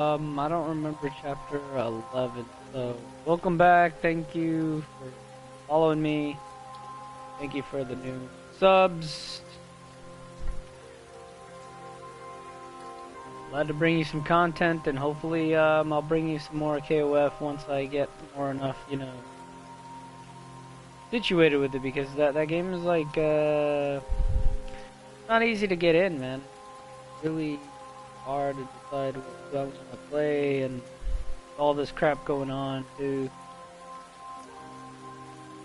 I don't remember chapter 11, so welcome back. Thank you for following me. Thank you for the new subs. Glad to bring you some content, and hopefully I'll bring you some more KOF once I get more enough, situated with it, because that game is like not easy to get in, man. Really hard to decide what I want to play, and all this crap going on too.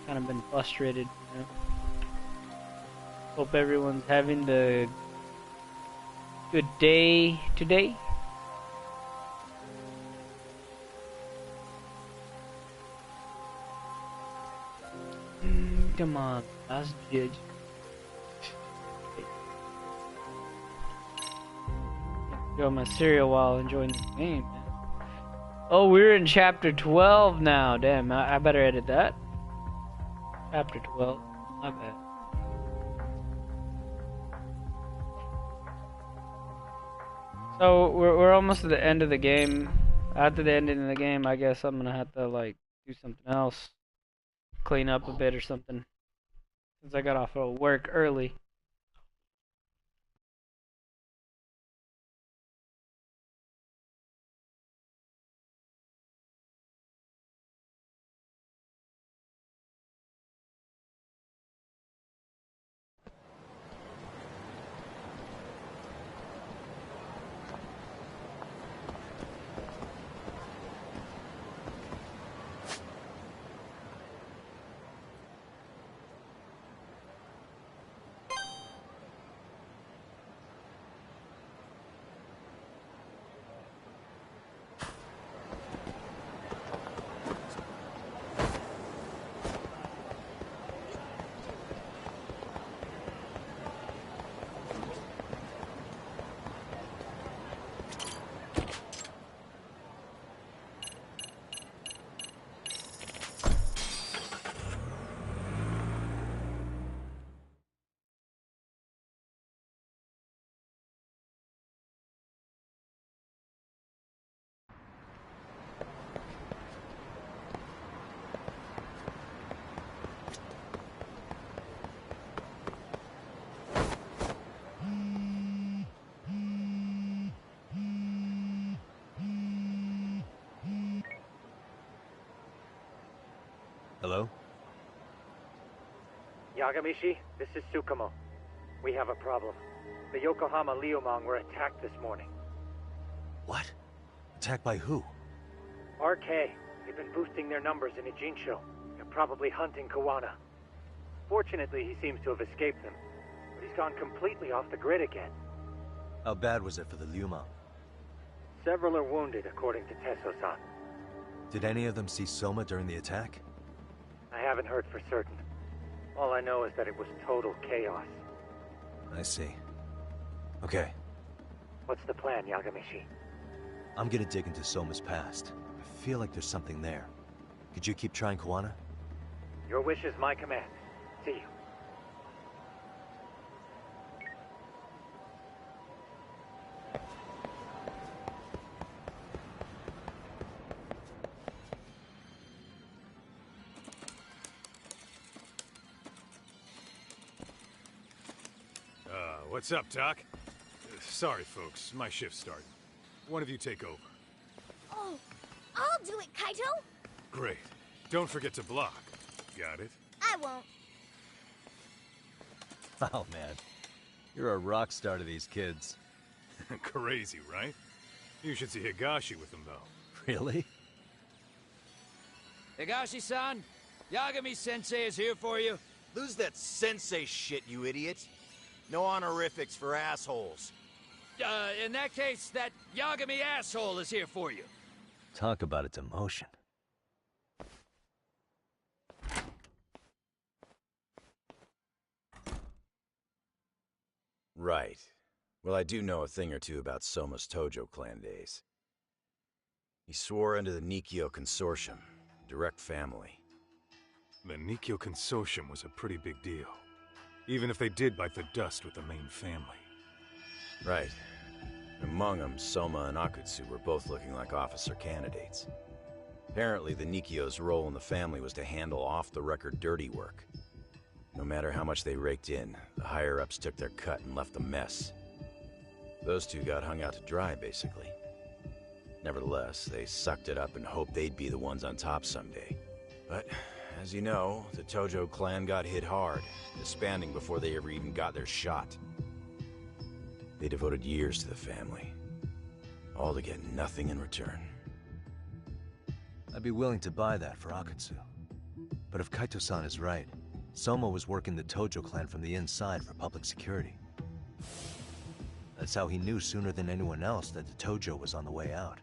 Kind of been frustrated. Hope everyone's having the good day today. Come on, last judge. Enjoy my cereal while enjoying the game, man. Oh, we're in chapter 12 now. Damn, I better edit that. Chapter 12. My bad. So we're almost at the end of the game. After the ending of the game, I guess I'm gonna have to like do something else, clean up a bit or something, since I got off of work early. Hello? Yagamishi, this is Tsukumo. We have a problem. The Yokohama Liumang were attacked this morning. What? Attacked by who? RK. They've been boosting their numbers in Ijinsho. They're probably hunting Kawana. Fortunately, he seems to have escaped them, but he's gone completely off the grid again. How bad was it for the Liumang? Several are wounded, according to Tesso-san. Did any of them see Soma during the attack? I haven't heard for certain. All I know is that it was total chaos. I see. Okay. What's the plan, Yagamishi? I'm gonna dig into Soma's past. I feel like there's something there. Could you keep trying Kawana? Your wish is my command. See you. What's up, Doc? Sorry, folks. My shift started. One of you take over. Oh, I'll do it, Kaito! Great. Don't forget to block. Got it? I won't. Oh, man. You're a rock star to these kids. Crazy, right? You should see Higashi with them, though. Really? Higashi-san, Yagami-sensei is here for you. Lose that sensei shit, you idiot. No honorifics for assholes. In that case, that Yagami asshole is here for you. Talk about its emotion. Right. Well, I do know a thing or two about Soma's Tojo clan days. He swore under the Nikkyo Consortium, direct family. The Nikkyo Consortium was a pretty big deal. Even if they did bite the dust with the main family. Right. Among them, Soma and Akutsu were both looking like officer candidates. Apparently, the Nikio's role in the family was to handle off-the-record dirty work. No matter how much they raked in, the higher-ups took their cut and left a mess. Those two got hung out to dry, basically. Nevertheless, they sucked it up and hoped they'd be the ones on top someday. But, as you know, the Tojo clan got hit hard, disbanding before they ever even got their shot. They devoted years to the family, all to get nothing in return. I'd be willing to buy that for Akatsu. But if Kaito-san is right, Soma was working the Tojo clan from the inside for public security. That's how he knew sooner than anyone else that the Tojo was on the way out.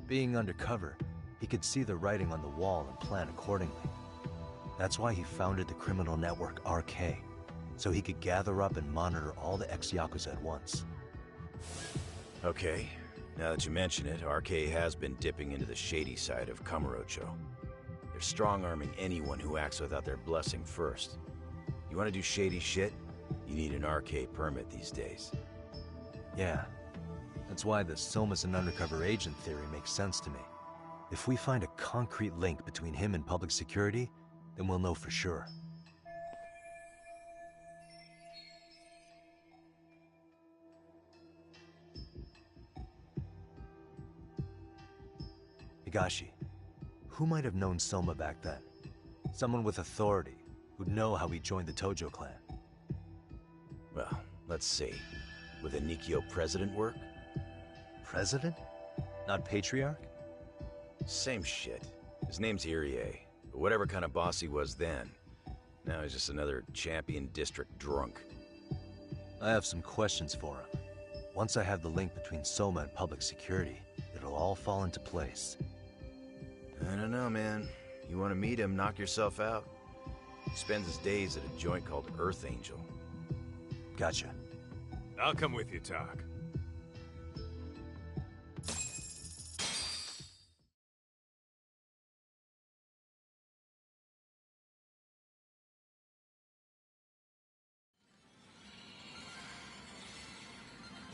Being undercover, he could see the writing on the wall and plan accordingly. That's why he founded the criminal network RK, so he could gather up and monitor all the ex-Yakuza at once. Okay, now that you mention it, RK has been dipping into the shady side of Kamurocho. They're strong-arming anyone who acts without their blessing first. You want to do shady shit? You need an RK permit these days. Yeah, that's why the Soma's an undercover agent theory makes sense to me. If we find a concrete link between him and public security, then we'll know for sure. Higashi, who might have known Soma back then? Someone with authority, who'd know how he joined the Tojo clan. Well, let's see. Would the Nikio president work? President? Not patriarch? Same shit. His name's Irie, but whatever kind of boss he was then, now he's just another champion district drunk. I have some questions for him. Once I have the link between Soma and public security, it'll all fall into place. I don't know, man. You want to meet him, knock yourself out? He spends his days at a joint called Earth Angel. Gotcha. I'll come with you, Tak.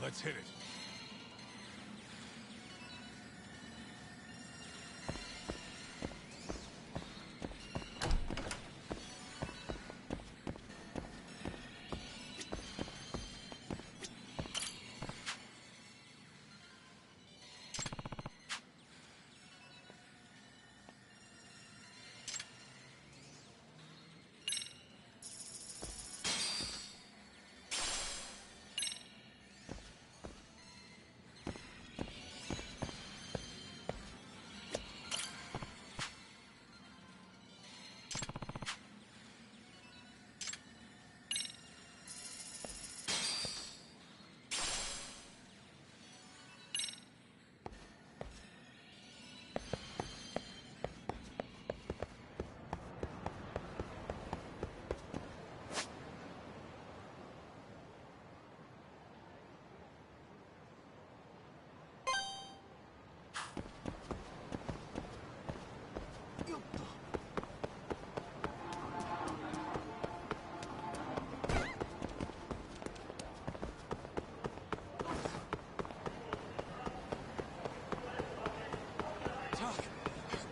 Let's hit it.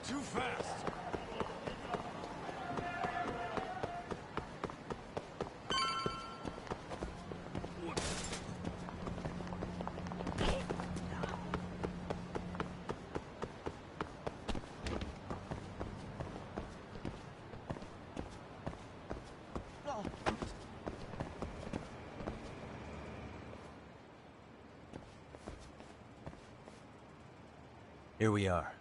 Too fast! Here we are,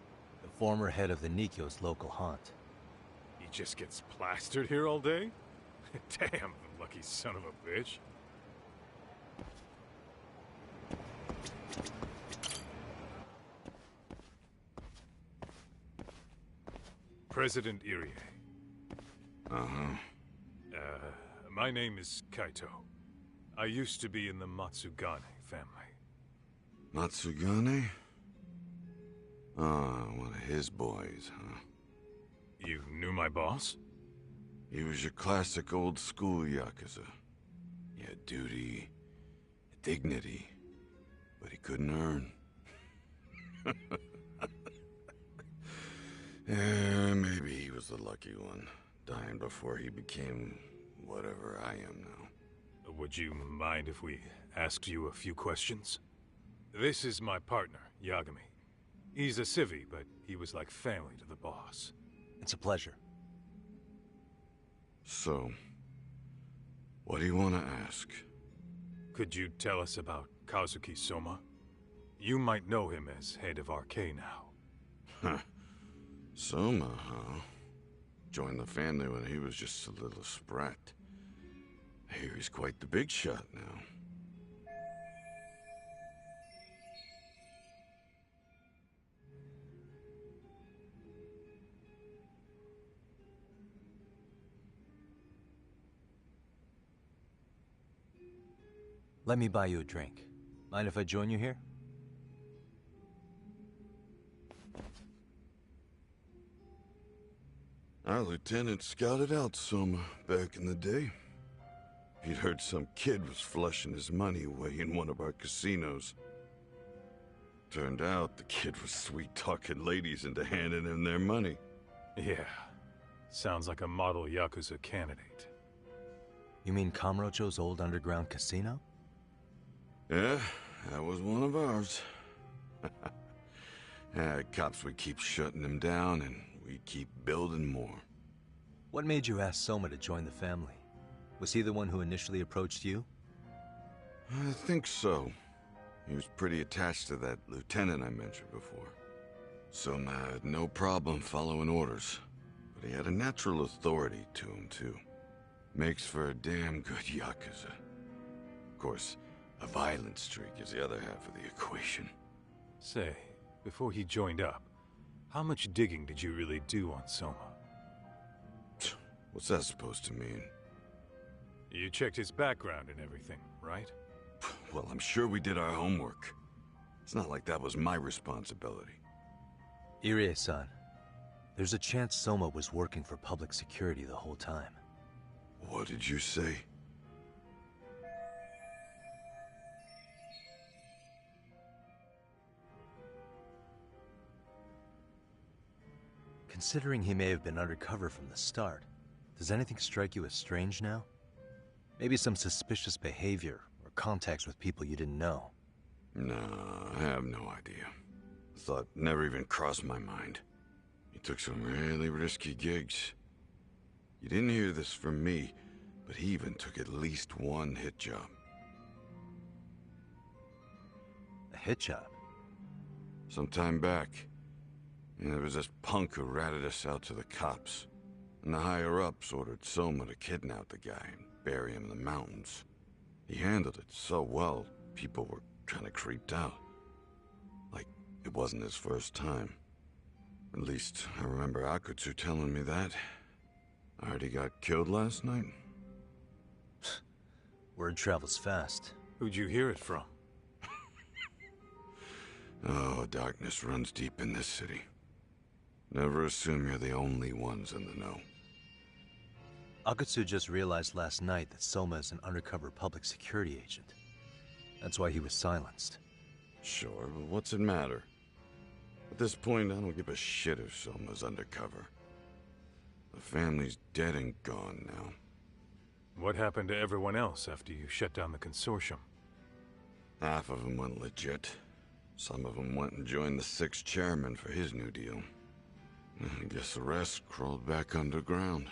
the former head of the Nikio's local haunt. He just gets plastered here all day? Damn, the lucky son of a bitch. President Irie. Uh-huh. My name is Kaito. I used to be in the Matsugane family. Matsugane? Ah, one of his boys, huh? You knew my boss? He was your classic old school Yakuza. He had duty, dignity, but he couldn't earn. Yeah, maybe he was the lucky one, dying before he became whatever I am now. Would you mind if we asked you a few questions? This is my partner, Yagami. He's a civvy, but he was like family to the boss. It's a pleasure. So, what do you want to ask? Could you tell us about Kazuki Soma? You might know him as head of RK now. Huh. Soma, huh? Joined the family when he was just a little sprat. I hear he's quite the big shot now. Let me buy you a drink. Mind if I join you here? Our lieutenant scouted out Soma back in the day. He'd heard some kid was flushing his money away in one of our casinos. Turned out the kid was sweet-talking ladies into handing him their money. Yeah. Sounds like a model Yakuza candidate. You mean Kamurocho's old underground casino? Yeah, that was one of ours. Cops would keep shutting him down, and we'd keep building more. What made you ask Soma to join the family? Was he the one who initially approached you? I think so. He was pretty attached to that lieutenant I mentioned before. Soma had no problem following orders, but he had a natural authority to him, too. Makes for a damn good Yakuza. Of course, a violent streak is the other half of the equation. Say, before he joined up, how much digging did you really do on Soma? What's that supposed to mean? You checked his background and everything, right? Well, I'm sure we did our homework. It's not like that was my responsibility. Irie-san, there's a chance Soma was working for public security the whole time. What did you say? Considering he may have been undercover from the start, does anything strike you as strange now? Maybe some suspicious behavior or contacts with people you didn't know. No, I have no idea. Thought never even crossed my mind. He took some really risky gigs. You didn't hear this from me, but he even took at least one hit job. A hit job? Some time back, there was this punk who ratted us out to the cops. And the higher-ups ordered Soma to kidnap the guy and bury him in the mountains. He handled it so well, people were kind of creeped out. Like, it wasn't his first time. At least, I remember Akutsu telling me that. I heard he got killed last night. Word travels fast. Who'd you hear it from? Oh, darkness runs deep in this city. Never assume you're the only ones in the know. Akutsu just realized last night that Soma is an undercover public security agent. That's why he was silenced. Sure, but what's it matter? At this point, I don't give a shit if Soma's undercover. The family's dead and gone now. What happened to everyone else after you shut down the consortium? Half of them went legit. Some of them went and joined the 6th chairman for his new deal. I guess the rest crawled back underground.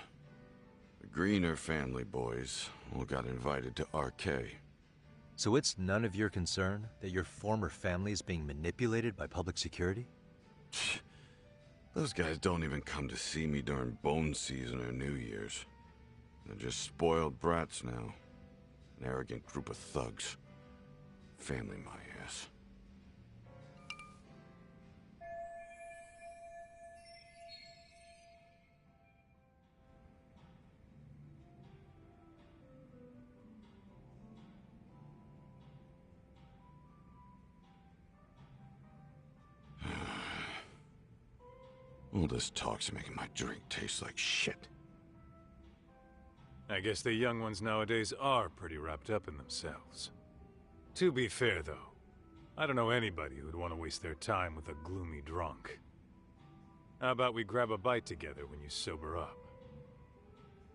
The Greener family boys all got invited to RK. So it's none of your concern that your former family is being manipulated by public security? Those guys don't even come to see me during bone season or New Year's. They're just spoiled brats now. An arrogant group of thugs. Family my ass. All this talk's making my drink taste like shit. I guess the young ones nowadays are pretty wrapped up in themselves. To be fair, though, I don't know anybody who'd want to waste their time with a gloomy drunk. How about we grab a bite together when you sober up?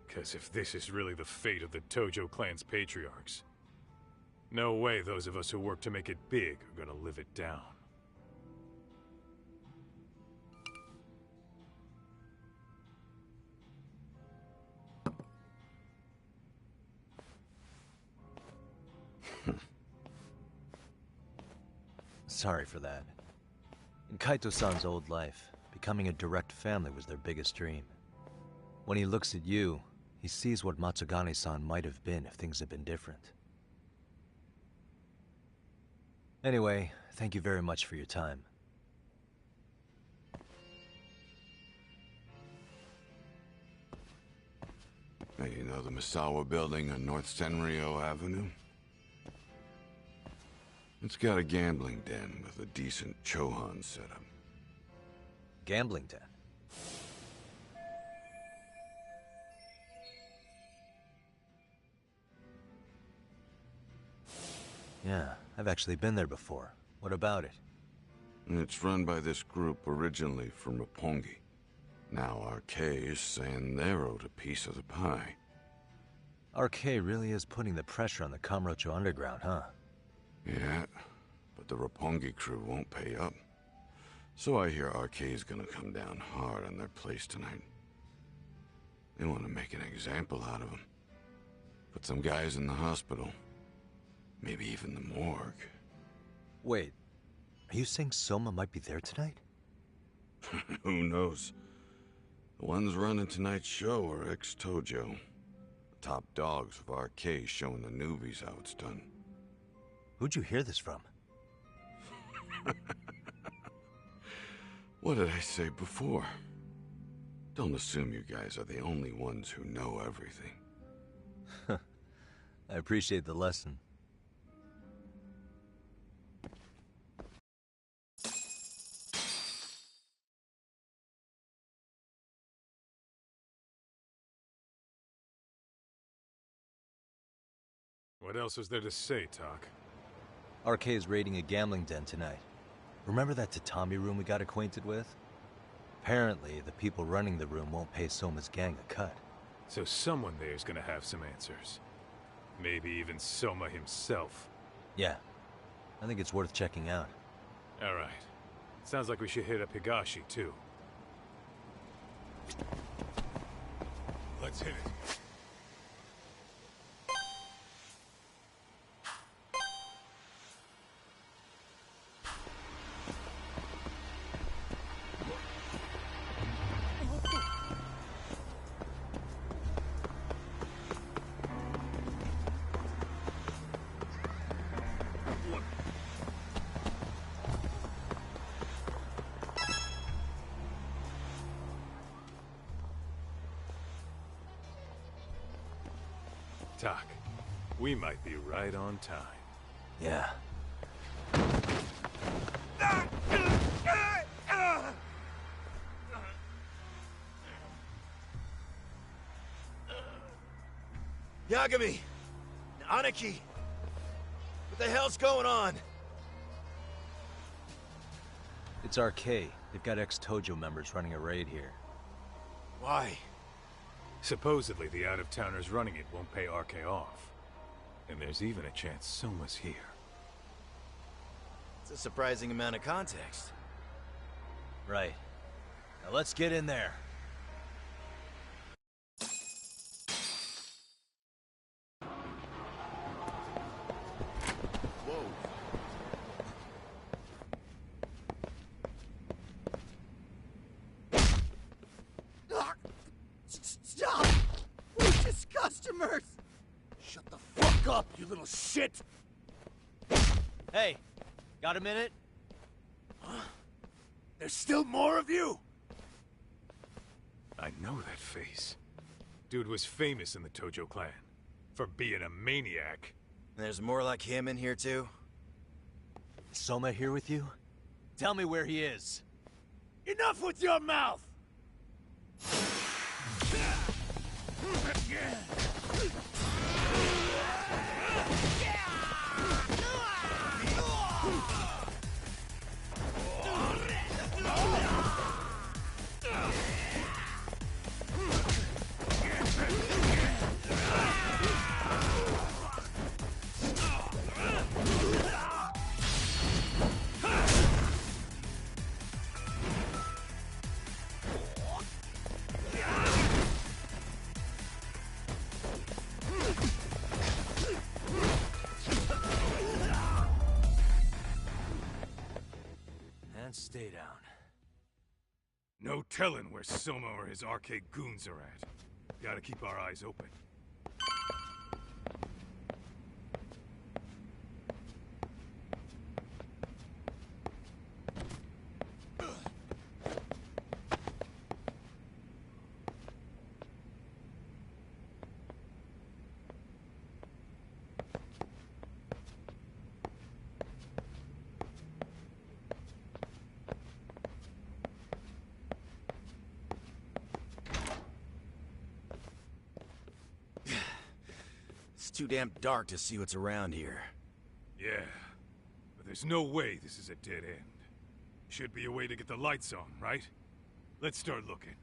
'Cause if this is really the fate of the Tojo clan's patriarchs, no way those of us who work to make it big are gonna live it down. Sorry for that. In Kaito-san's old life, becoming a direct family was their biggest dream. When he looks at you, he sees what Matsugane-san might have been if things had been different. Anyway, thank you very much for your time. Hey, you know the Misawa building on North Senryo Avenue? It's got a gambling den with a decent Chohan setup. Gambling den? Yeah, I've actually been there before. What about it? It's run by this group originally from Roppongi. Now RK is saying they're owed a piece of the pie. RK really is putting the pressure on the Kamurocho Underground, huh? Yeah, but the Roppongi crew won't pay up. So I hear RK is gonna come down hard on their place tonight. They want to make an example out of them. Put some guys in the hospital. Maybe even the morgue. Wait, are you saying Soma might be there tonight? Who knows? The ones running tonight's show are ex-Tojo. The top dogs of RK showing the newbies how it's done. Who'd you hear this from? What did I say before? Don't assume you guys are the only ones who know everything. I appreciate the lesson. What else is there to say, Talk? RK is raiding a gambling den tonight. Remember that tatami room we got acquainted with? Apparently, the people running the room won't pay Soma's gang a cut. So someone there's gonna have some answers. Maybe even Soma himself. Yeah, I think it's worth checking out. Alright. Sounds like we should hit up Higashi, too. Let's hit it. Tak, we might be right on time. Yeah. Yagami! Aniki! What the hell's going on? It's RK. They've got ex-Tojo members running a raid here. Why? Supposedly, the out-of-towners running it won't pay RK off. And there's even a chance Soma's here. It's a surprising amount of context. Right. Now let's get in there. Stop! We're just customers! Shut the fuck up, you little shit! Hey, got a minute? Huh? There's still more of you? I know that face. Dude was famous in the Tojo clan. For being a maniac. There's more like him in here, too? Is Soma here with you? Tell me where he is. Enough with your mouth! stay down. No telling where Soma or his arcade goons are at. Gotta keep our eyes open. It's too damn dark to see what's around here. Yeah, but there's no way this is a dead end. Should be a way to get the lights on, right? Let's start looking.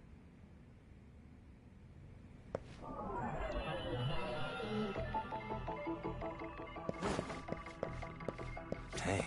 Hey.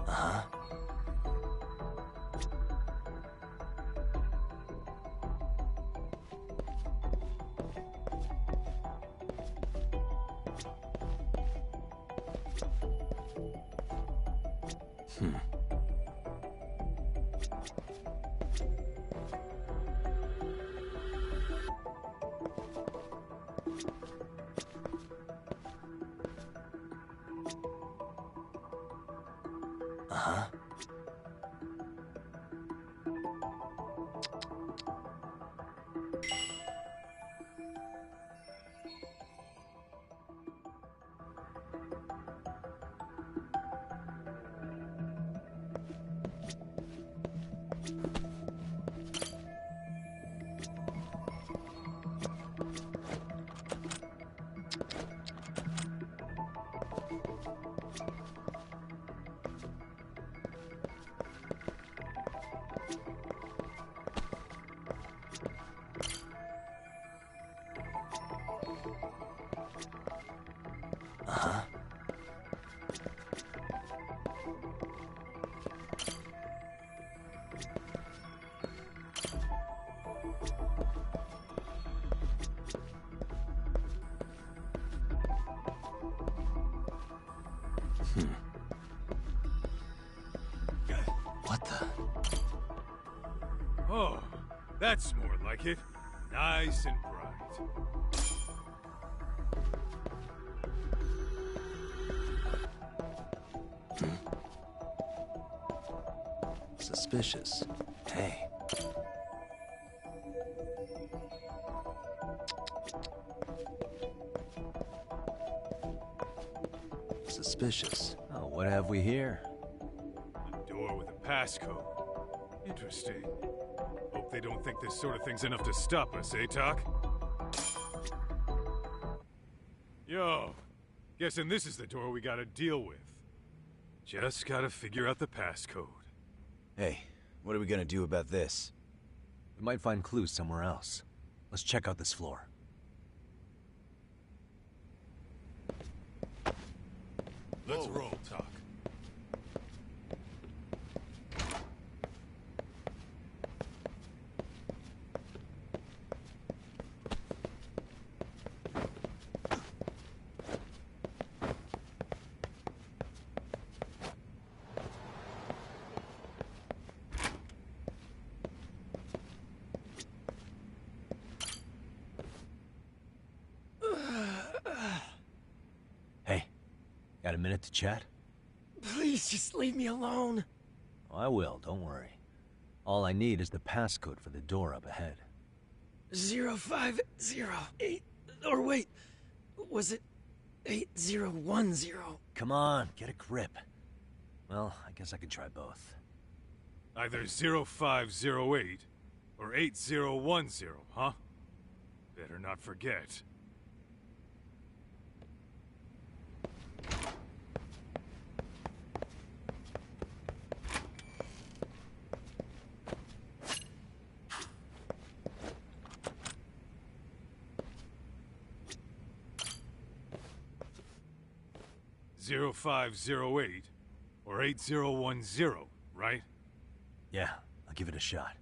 Uh-huh. Uh-huh. What the? Oh, that's more like it. Nice and bright. Suspicious. Hey. Suspicious. Oh, what have we here? A door with a passcode. Interesting. Hope they don't think this sort of thing's enough to stop us, eh, Talk? Yo, guessing this is the door we gotta deal with. Just gotta figure out the passcode. Hey, what are we gonna do about this? We might find clues somewhere else. Let's check out this floor. Let's roll, Talk. Got a minute to chat? Please just leave me alone. Oh, I will, don't worry. All I need is the passcode for the door up ahead. 0508. Or wait, was it 8010? Come on, get a grip. Well, I guess I could try both. Either 0508 or 8010, huh? Better not forget. Zero 0508 or 8010, right? Yeah, I'll give it a shot.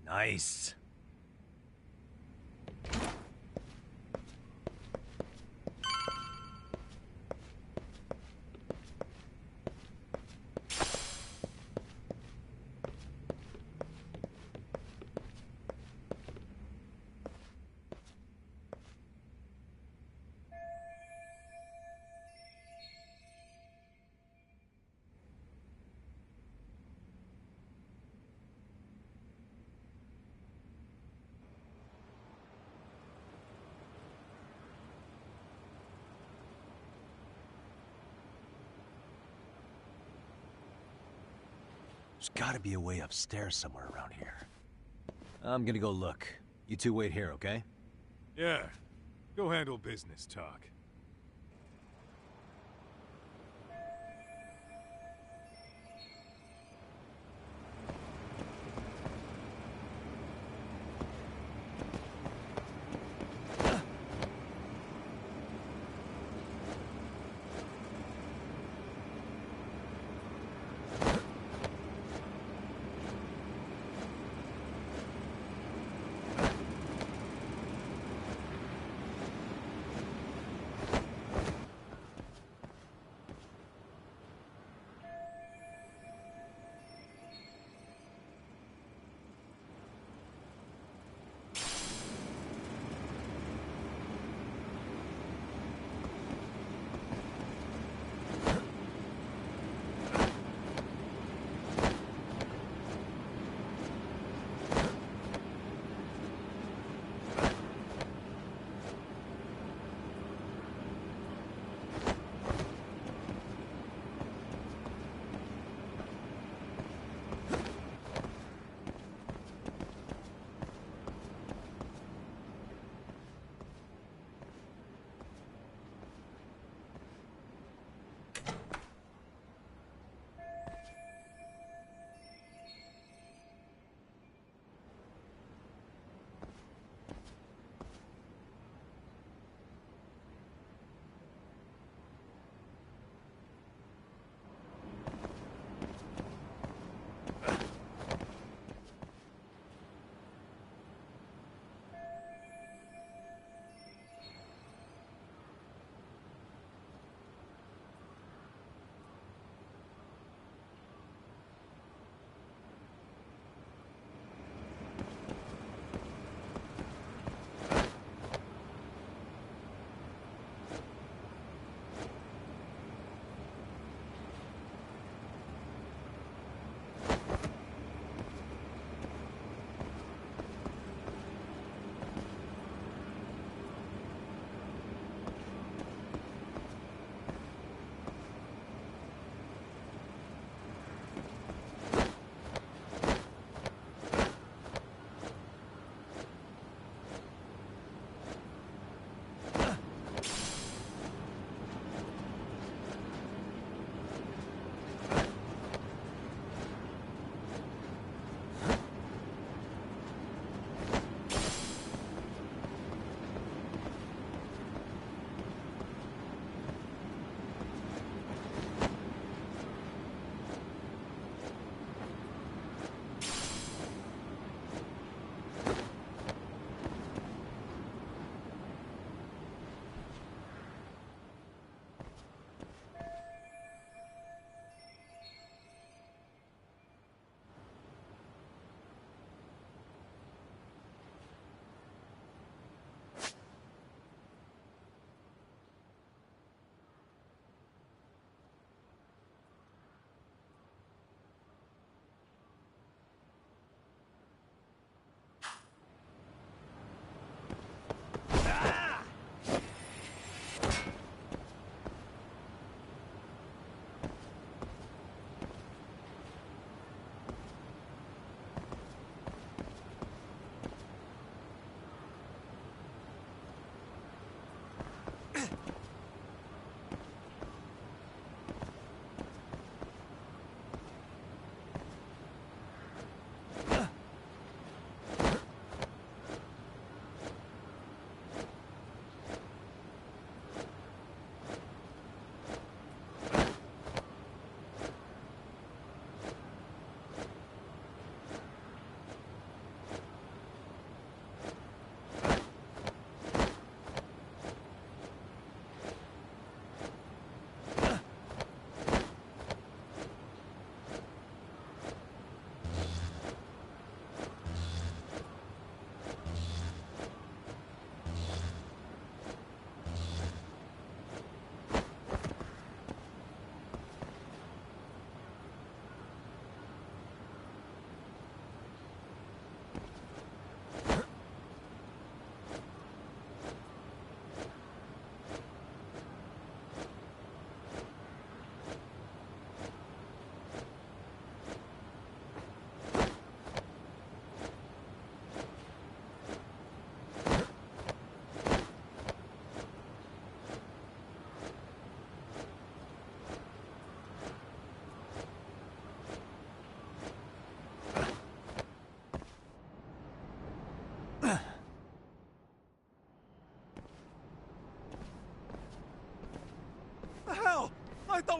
Nice. There's gotta be a way upstairs somewhere around here. I'm gonna go look. You two wait here, okay? Yeah. Go handle business, talk.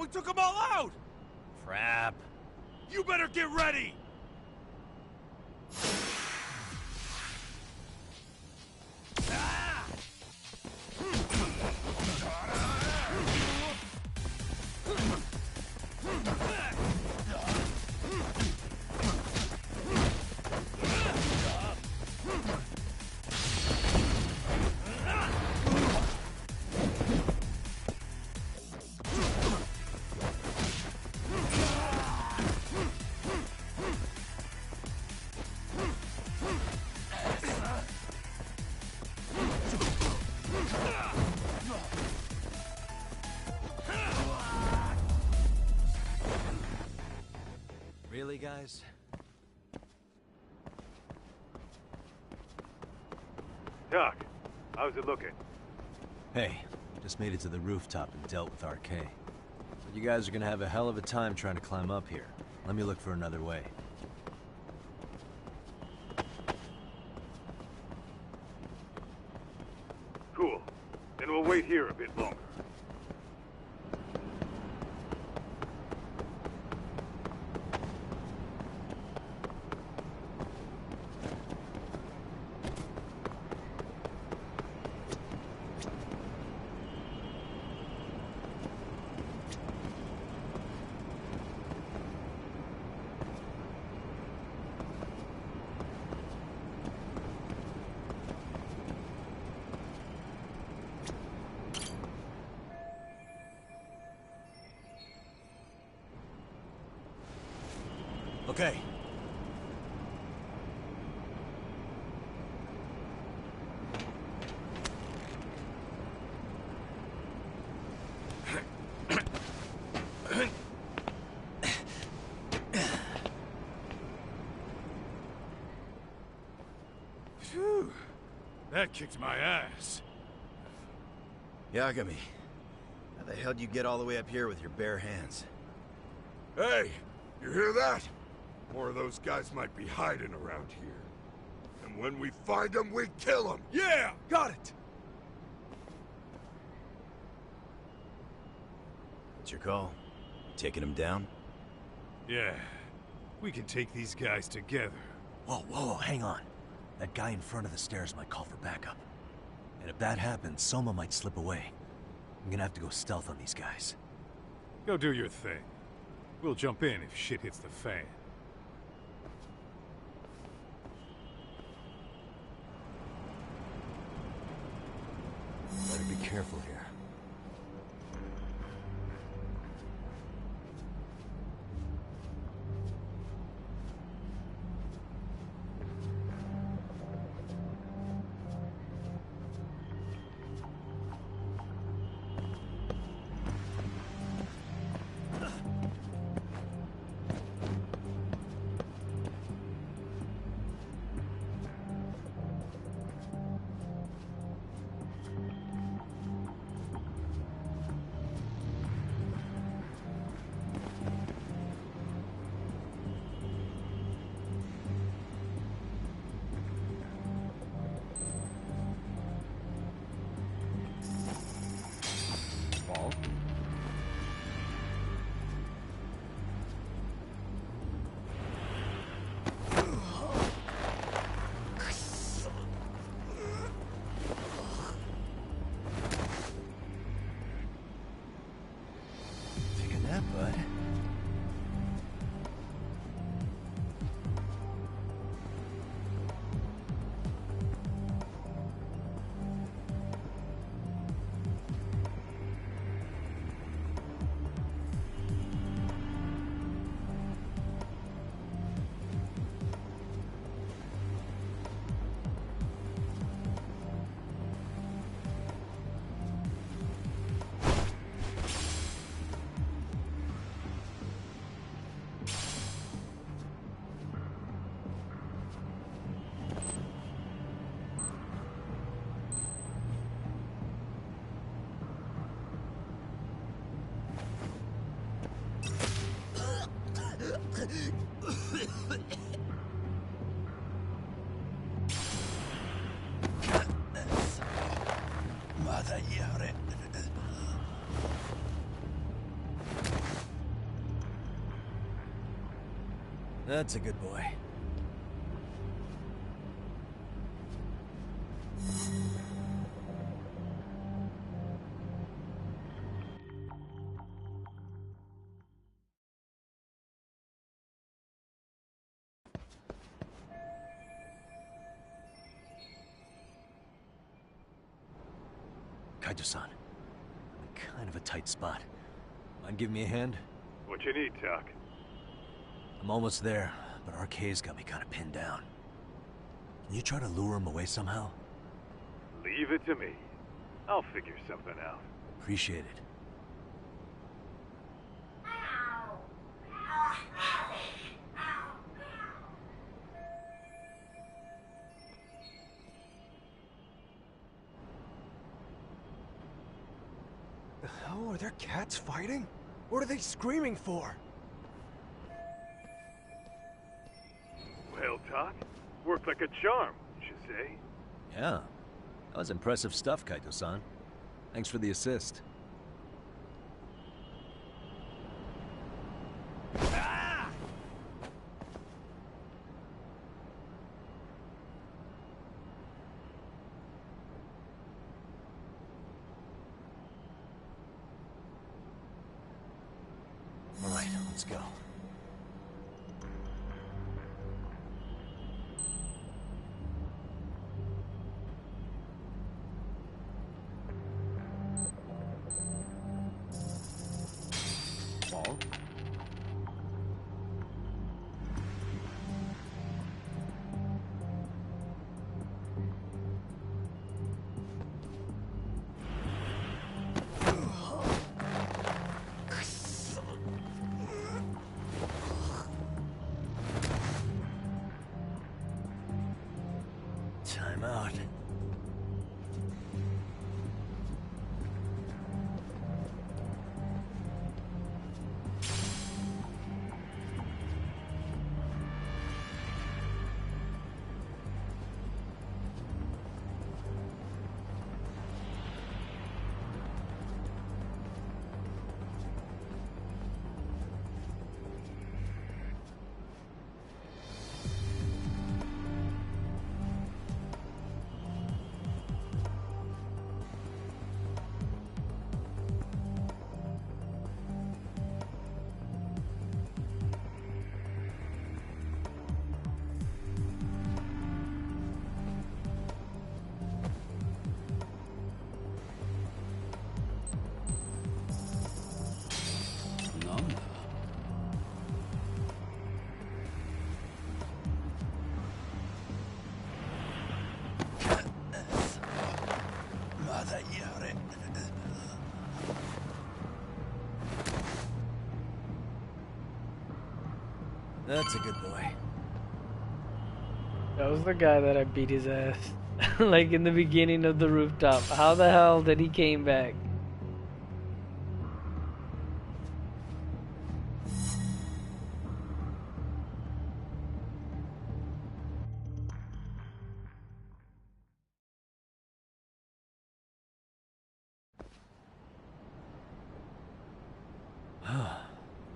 we took them all out! Crap. You better get ready! Really, guys? Doc, how's it looking? Hey, just made it to the rooftop and dealt with RK. But you guys are gonna have a hell of a time trying to climb up here. Let me look for another way. Cool. Then we'll wait here a bit longer. Okay. Phew. That kicked my ass. Yagami, how the hell would you get all the way up here with your bare hands? Hey, you hear that? More of those guys might be hiding around here. And when we find them, we kill them! Yeah, got it! What's your call? Taking him down? Yeah. We can take these guys together. Whoa, hang on. That guy in front of the stairs might call for backup. And if that happens, Soma might slip away. I'm gonna have to go stealth on these guys. Go do your thing. We'll jump in if shit hits the fan. Better be careful here. Taking that, bud. That's a good boy. Kaito-san, I'm in kind of a tight spot. Mind giving me a hand? What you need, Doc? I'm almost there, but RK's got me kind of pinned down. Can you try to lure him away somehow? Leave it to me. I'll figure something out. Appreciate it. The hell? Are there cats fighting? What are they screaming for? Well, Doc, worked like a charm, you say? Yeah. That was impressive stuff, Kaito-san. Thanks for the assist. All right, let's go. Ball. Time out. That's a good boy. That was the guy that I beat his ass. Like in the beginning of the rooftop. How the hell did he came back?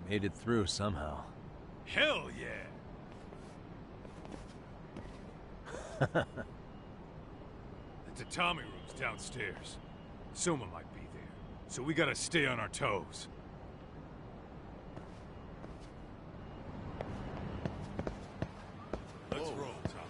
Made it through somehow. Hell yeah! The tatami room's downstairs. Soma might be there, so we gotta stay on our toes. Let's roll, Tom.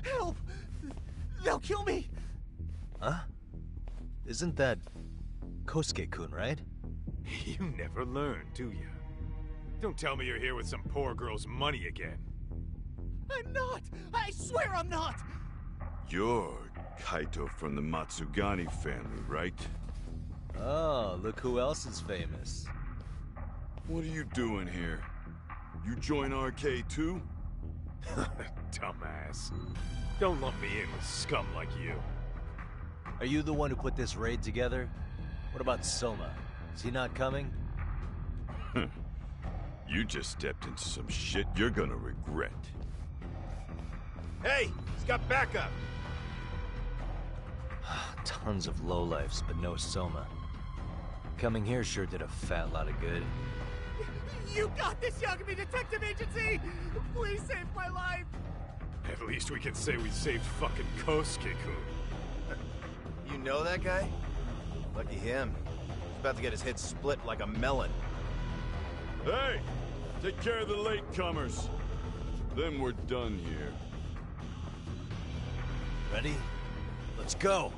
Help! They'll kill me! Huh? Isn't that Kosuke-kun, right? You never learn, do you? Don't tell me you're here with some poor girl's money again. I'm not! I swear I'm not! You're Kaito from the Matsugani family, right? Oh, look who else is famous. What are you doing here? You join RK too? Dumbass. Don't lump me in with scum like you. Are you the one who put this raid together? What about Soma? Is he not coming? You just stepped into some shit you're gonna regret. Hey, he's got backup. Tons of lowlifes, but no Soma. Coming here sure did a fat lot of good. You got this, Yagami Detective Agency! Please save my life! At least we can say we saved fucking Kosuke-kun. You know that guy? Lucky him. He's about to get his head split like a melon. Hey! Take care of the latecomers. Then we're done here. Ready? Let's go!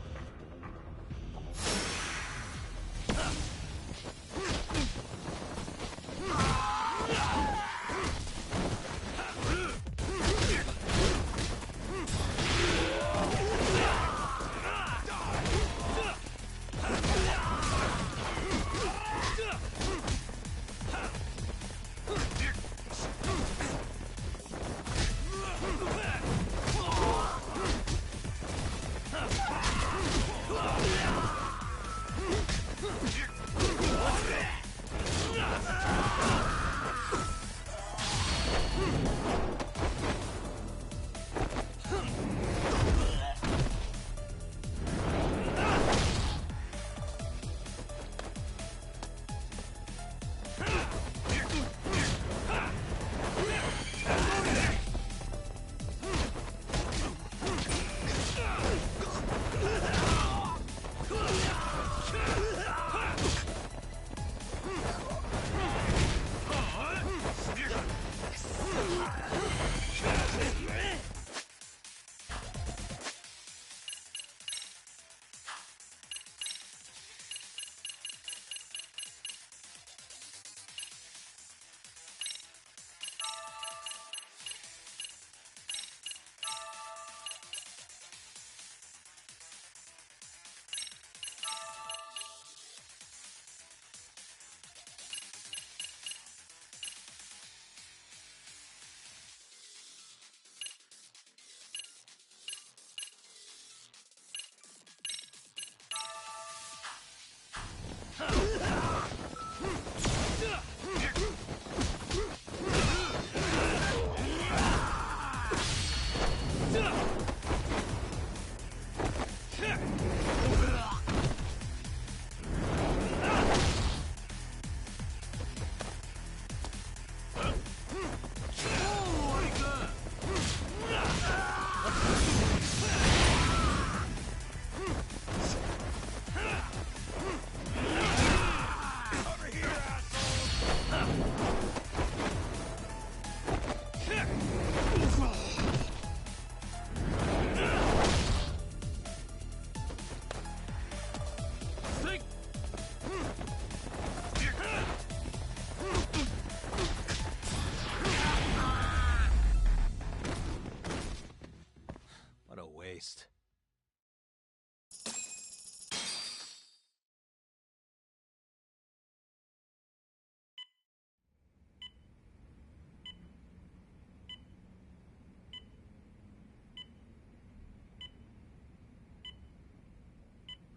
Waste.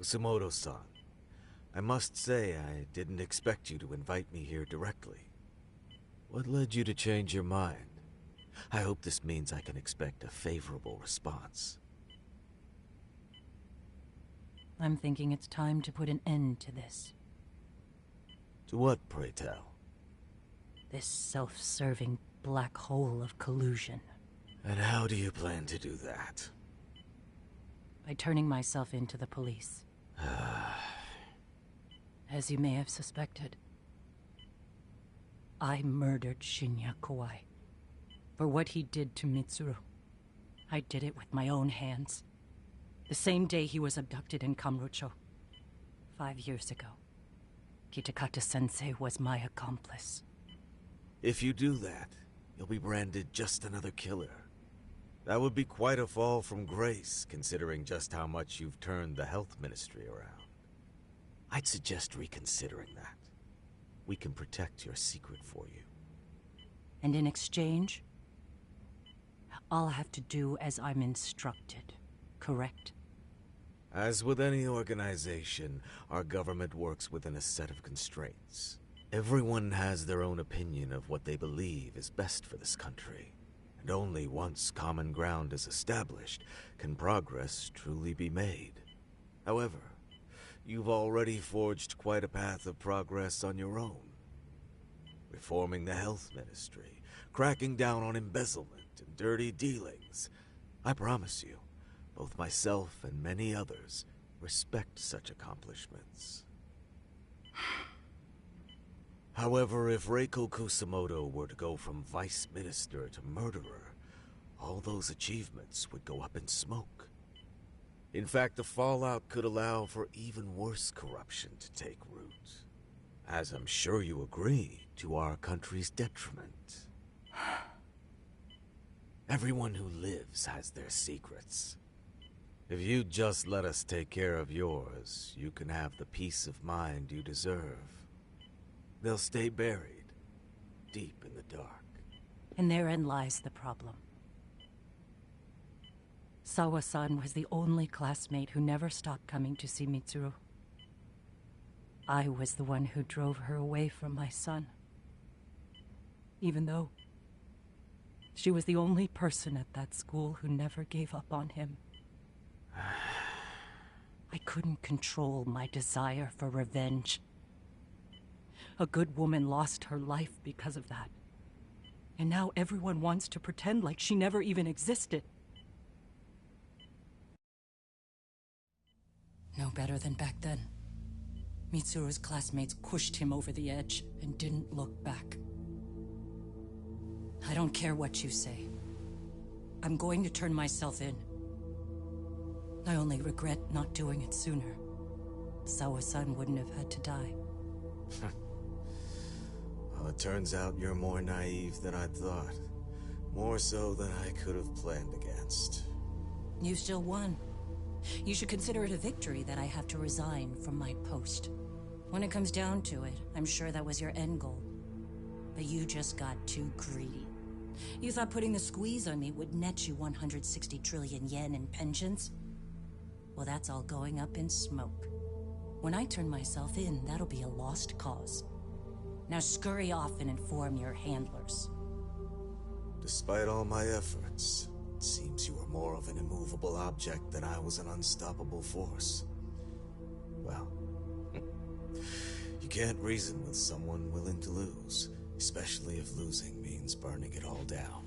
Kusumoto-san, I must say I didn't expect you to invite me here directly. What led you to change your mind? I hope this means I can expect a favorable response. I'm thinking it's time to put an end to this. To what, pray tell? This self-serving black hole of collusion. And how do you plan to do that? By turning myself into the police. As you may have suspected, I murdered Shinya Kawai for what he did to Mitsuru. I did it with my own hands. The same day he was abducted in Kamurocho. 5 years ago. Kitakata-sensei was my accomplice. If you do that, you'll be branded just another killer. That would be quite a fall from grace, considering just how much you've turned the health ministry around. I'd suggest reconsidering that. We can protect your secret for you. And in exchange, I'll have to do as I'm instructed, correct? As with any organization, our government works within a set of constraints. Everyone has their own opinion of what they believe is best for this country. And only once common ground is established can progress truly be made. However, you've already forged quite a path of progress on your own. Reforming the health ministry, cracking down on embezzlement and dirty dealings. I promise you, both myself and many others respect such accomplishments. However, if Reiko Kusamoto were to go from vice minister to murderer, all those achievements would go up in smoke. In fact, the fallout could allow for even worse corruption to take root. As I'm sure you agree, to our country's detriment. Everyone who lives has their secrets. If you'd just let us take care of yours, you can have the peace of mind you deserve. They'll stay buried, deep in the dark. And therein lies the problem. Sawa-san was the only classmate who never stopped coming to see Mitsuru. I was the one who drove her away from my son. Even though she was the only person at that school who never gave up on him. I couldn't control my desire for revenge. A good woman lost her life because of that. And now everyone wants to pretend like she never even existed. No better than back then. Mitsuru's classmates pushed him over the edge and didn't look back. I don't care what you say. I'm going to turn myself in. I only regret not doing it sooner. Sawa-san wouldn't have had to die. Well, it turns out you're more naive than I thought. More so than I could have planned against. You still won. You should consider it a victory that I have to resign from my post. When it comes down to it, I'm sure that was your end goal. But you just got too greedy. You thought putting the squeeze on me would net you 160 trillion yen in pensions? Well, that's all going up in smoke. When I turn myself in, that'll be a lost cause. Now scurry off and inform your handlers. Despite all my efforts, it seems you were more of an immovable object than I was an unstoppable force. Well, you can't reason with someone willing to lose, especially if losing means burning it all down.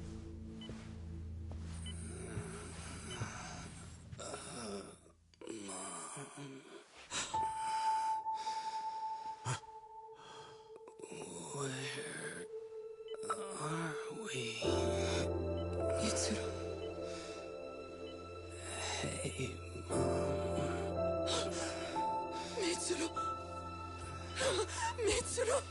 Mitsuru!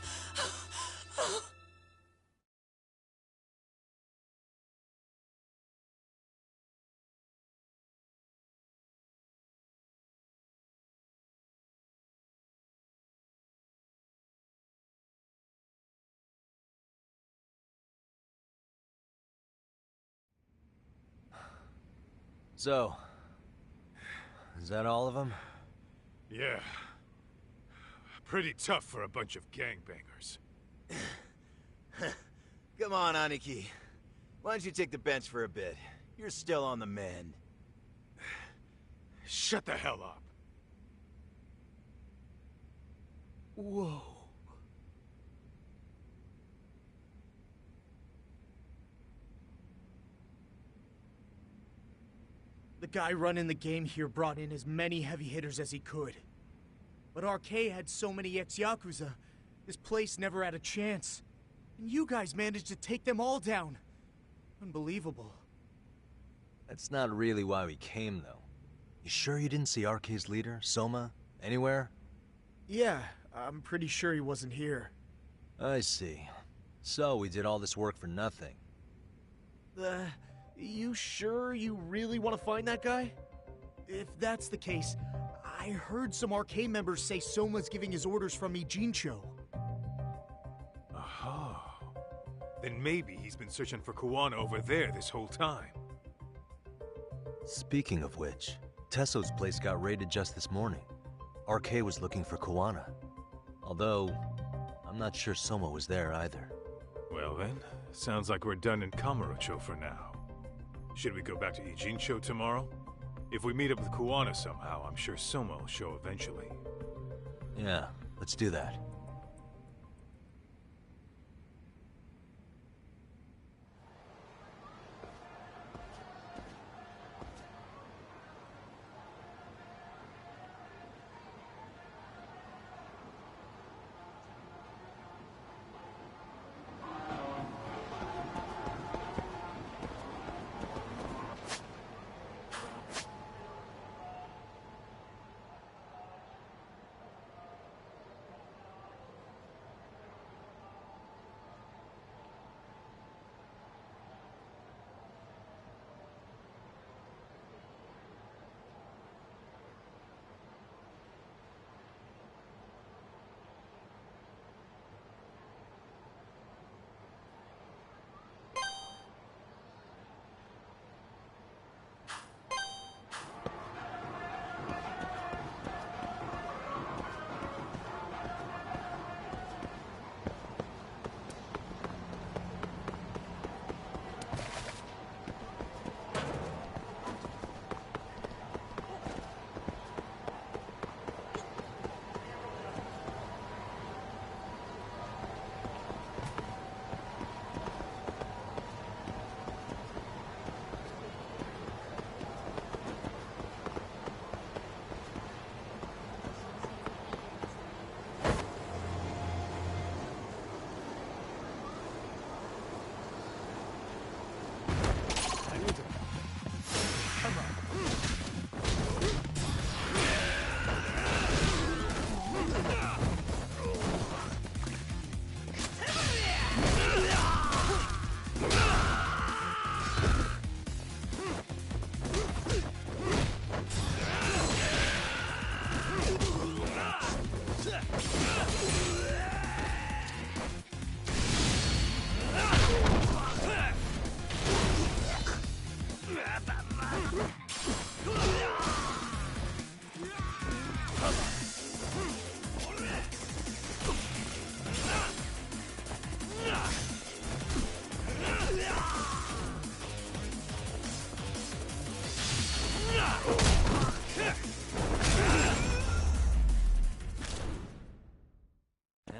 So, is that all of them? Yeah. Pretty tough for a bunch of gangbangers. Come on, Aniki. Why don't you take the bench for a bit? You're still on the mend. Shut the hell up. Whoa. The guy running the game here brought in as many heavy hitters as he could. But RK had so many ex-Yakuza, this place never had a chance. And you guys managed to take them all down. Unbelievable. That's not really why we came, though. You sure you didn't see RK's leader, Soma, anywhere? Yeah, I'm pretty sure he wasn't here. I see. So we did all this work for nothing. You sure you really want to find that guy? If that's the case, I heard some RK members say Soma's giving his orders from Ijincho. Aha. Then maybe he's been searching for Kuwana over there this whole time. Speaking of which, Tesso's place got raided just this morning. RK was looking for Kuwana. Although, I'm not sure Soma was there either. Well then, sounds like we're done in Kamurocho for now. Should we go back to Ijincho tomorrow? If we meet up with Kuwana somehow, I'm sure Soma will show eventually. Yeah, let's do that.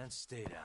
And stay down.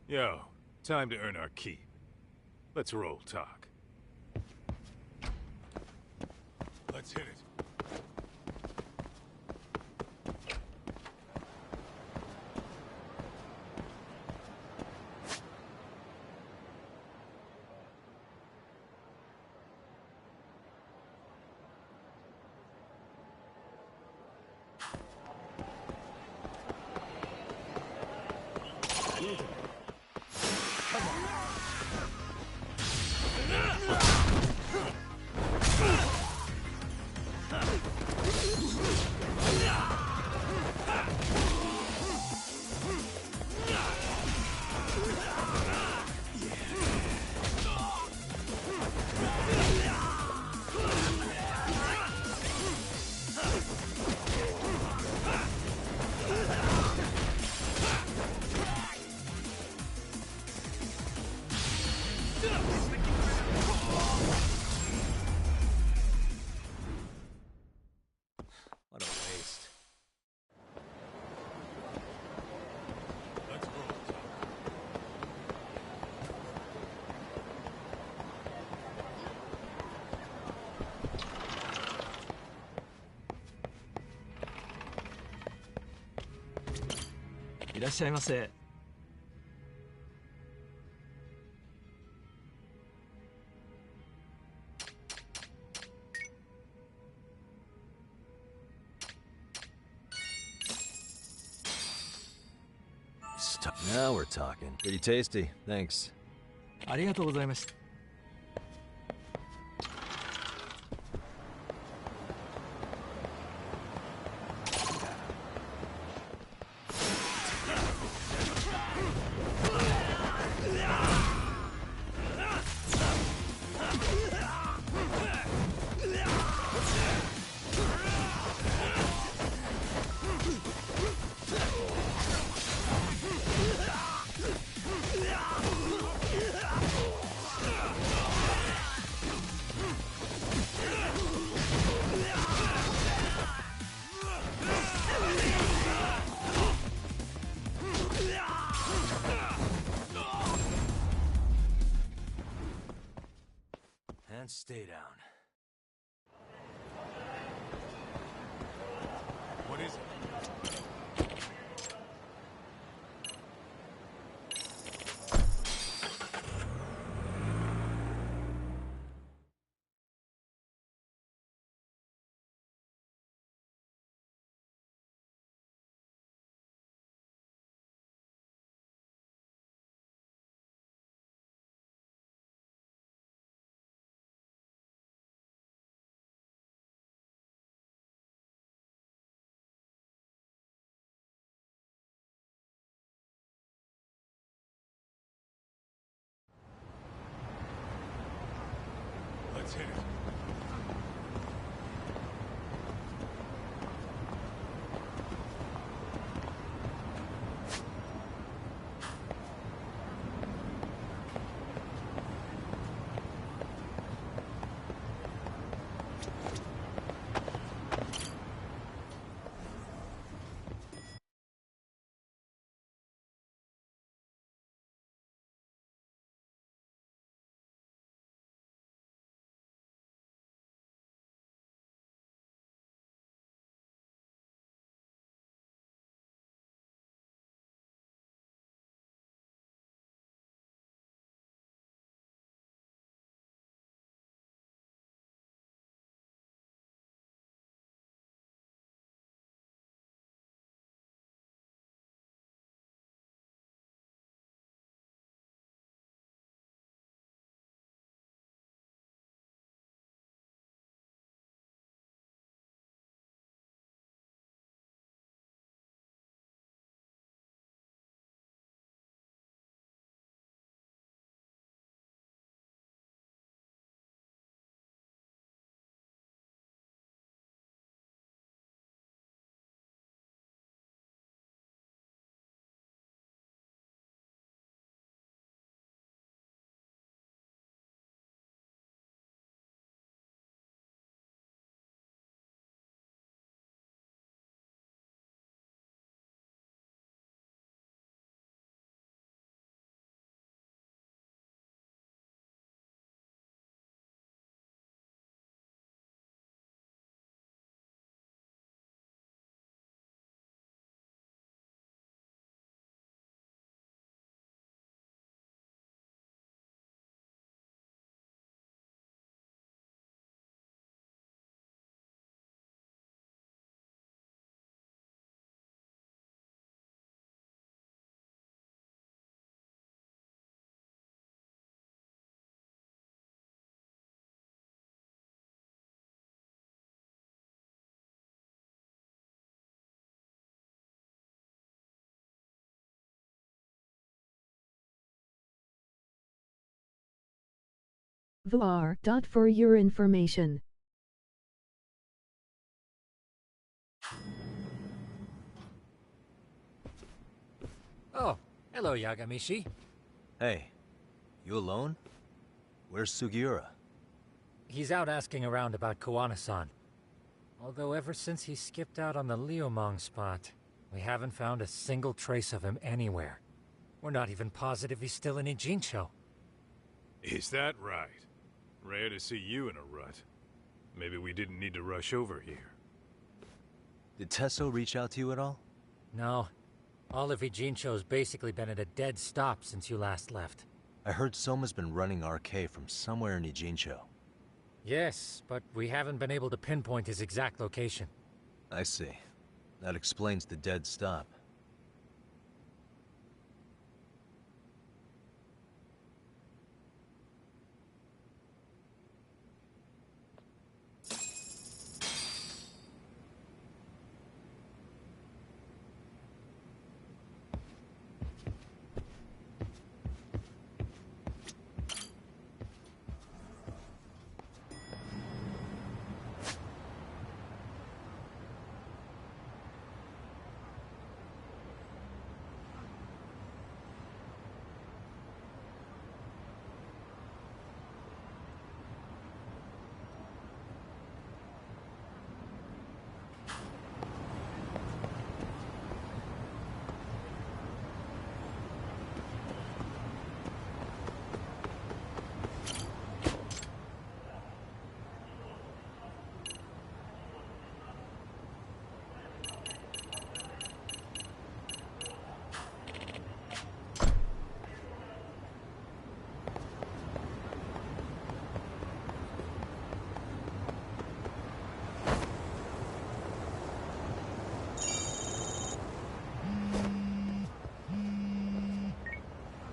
Yo, time to earn our keep. Let's roll talk. Let's hit it. らっしゃいませ。Now we're talking. Pretty tasty. Thanks. ありがとうございました。And stay down. What is it? Let's hit it. VAR. For your information. Oh, hello, Yagamishi. Hey, you alone? Where's Sugiura? He's out asking around about Kawana-san. Although ever since he skipped out on the Liumang spot, we haven't found a single trace of him anywhere. We're not even positive he's still in Ijincho. Is that right? Rare to see you in a rut. Maybe we didn't need to rush over here. Did Tesso reach out to you at all? No. All of Ijincho's basically been at a dead stop since you last left. I heard Soma's been running RK from somewhere in Ijincho. Yes, but we haven't been able to pinpoint his exact location. I see. That explains the dead stop.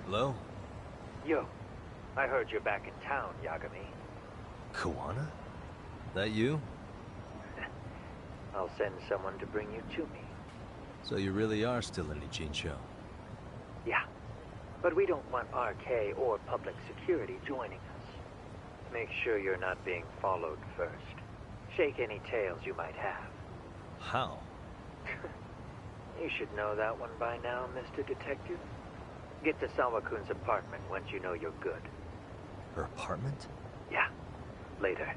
Hello? Yo, I heard you're back in town, Yagami. Kawana? That you? I'll send someone to bring you to me. So you really are still in Ijincho? Yeah, but we don't want RK or public security joining us. Make sure you're not being followed first. Shake any tails you might have. How? You should know that one by now, Mr. Detective. Get to Sawa-kun's apartment once you know you're good. Her apartment? Yeah, later.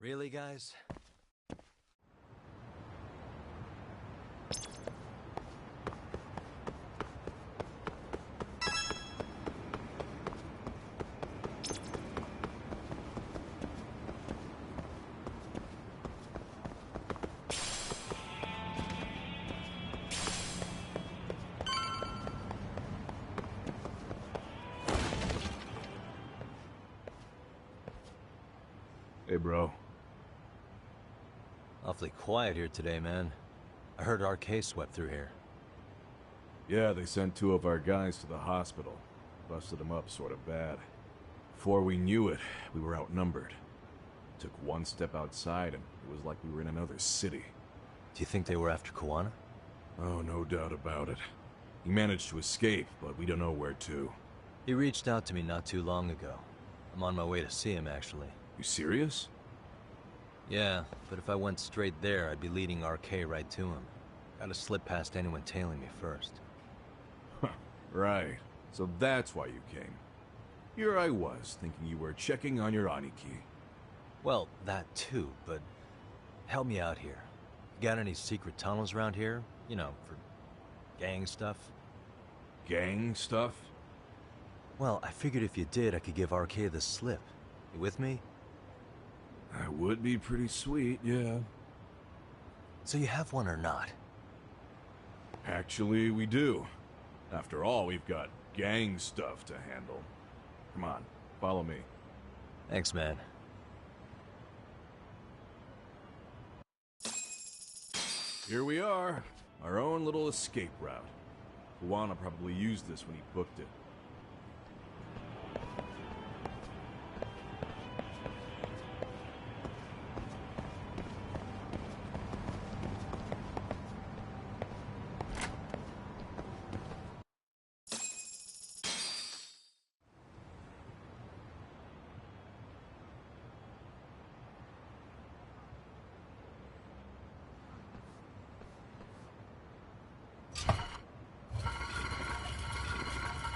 Really, guys? Hey, bro. Awfully quiet here today, man. I heard RK swept through here. Yeah, they sent 2 of our guys to the hospital. Busted them up sort of bad. Before we knew it, we were outnumbered. Took one step outside and it was like we were in another city. Do you think they were after Kuwana? Oh, no doubt about it. He managed to escape, but we don't know where to. He reached out to me not too long ago. I'm on my way to see him, actually. You serious? Yeah, but if I went straight there, I'd be leading RK right to him. Gotta slip past anyone tailing me first. Right. So that's why you came. Here I was, thinking you were checking on your Aniki. Well, that too, but help me out here. You got any secret tunnels around here? You know, for gang stuff? Gang stuff? Well, I figured if you did, I could give RK the slip. You with me? That would be pretty sweet, yeah. So you have one or not? Actually, we do. After all, we've got gang stuff to handle. Come on, follow me. Thanks, man. Here we are. Our own little escape route. Kuwana probably used this when he booked it.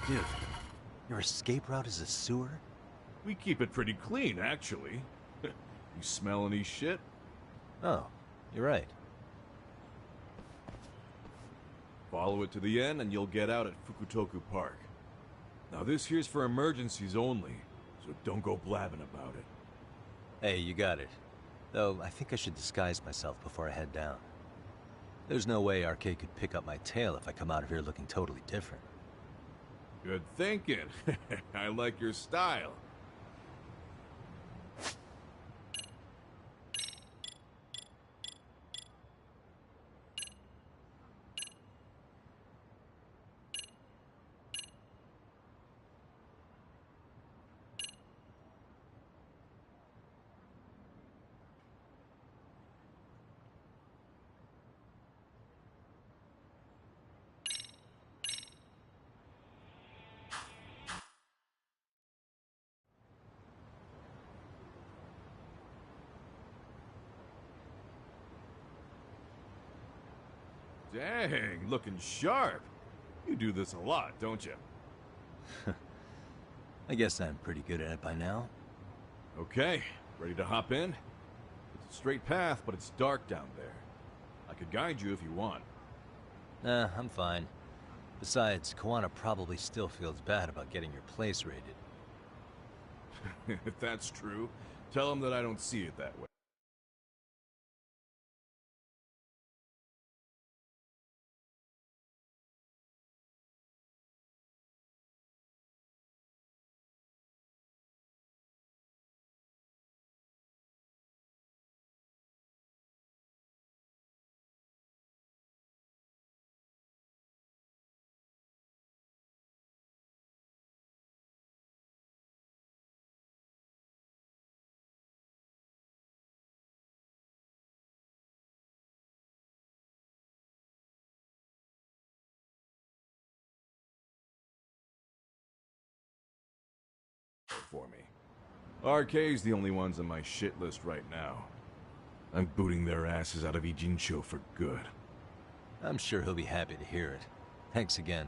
Dude, your escape route is a sewer? We keep it pretty clean, actually. You smell any shit? Oh, you're right. Follow it to the end and you'll get out at Fukutoku Park. Now this here's for emergencies only, so don't go blabbing about it. Hey, you got it. Though, I think I should disguise myself before I head down. There's no way RK could pick up my tail if I come out of here looking totally different. Good thinking. I like your style. Dang, looking sharp. You do this a lot, don't you? I guess I'm pretty good at it by now. Okay, ready to hop in? It's a straight path, but it's dark down there. I could guide you if you want. Nah, I'm fine. Besides, Kuwana probably still feels bad about getting your place raided. If that's true, tell him that I don't see it that way. For me. RK's the only ones on my shit list right now. I'm booting their asses out of Ijincho for good. I'm sure he'll be happy to hear it. Thanks again.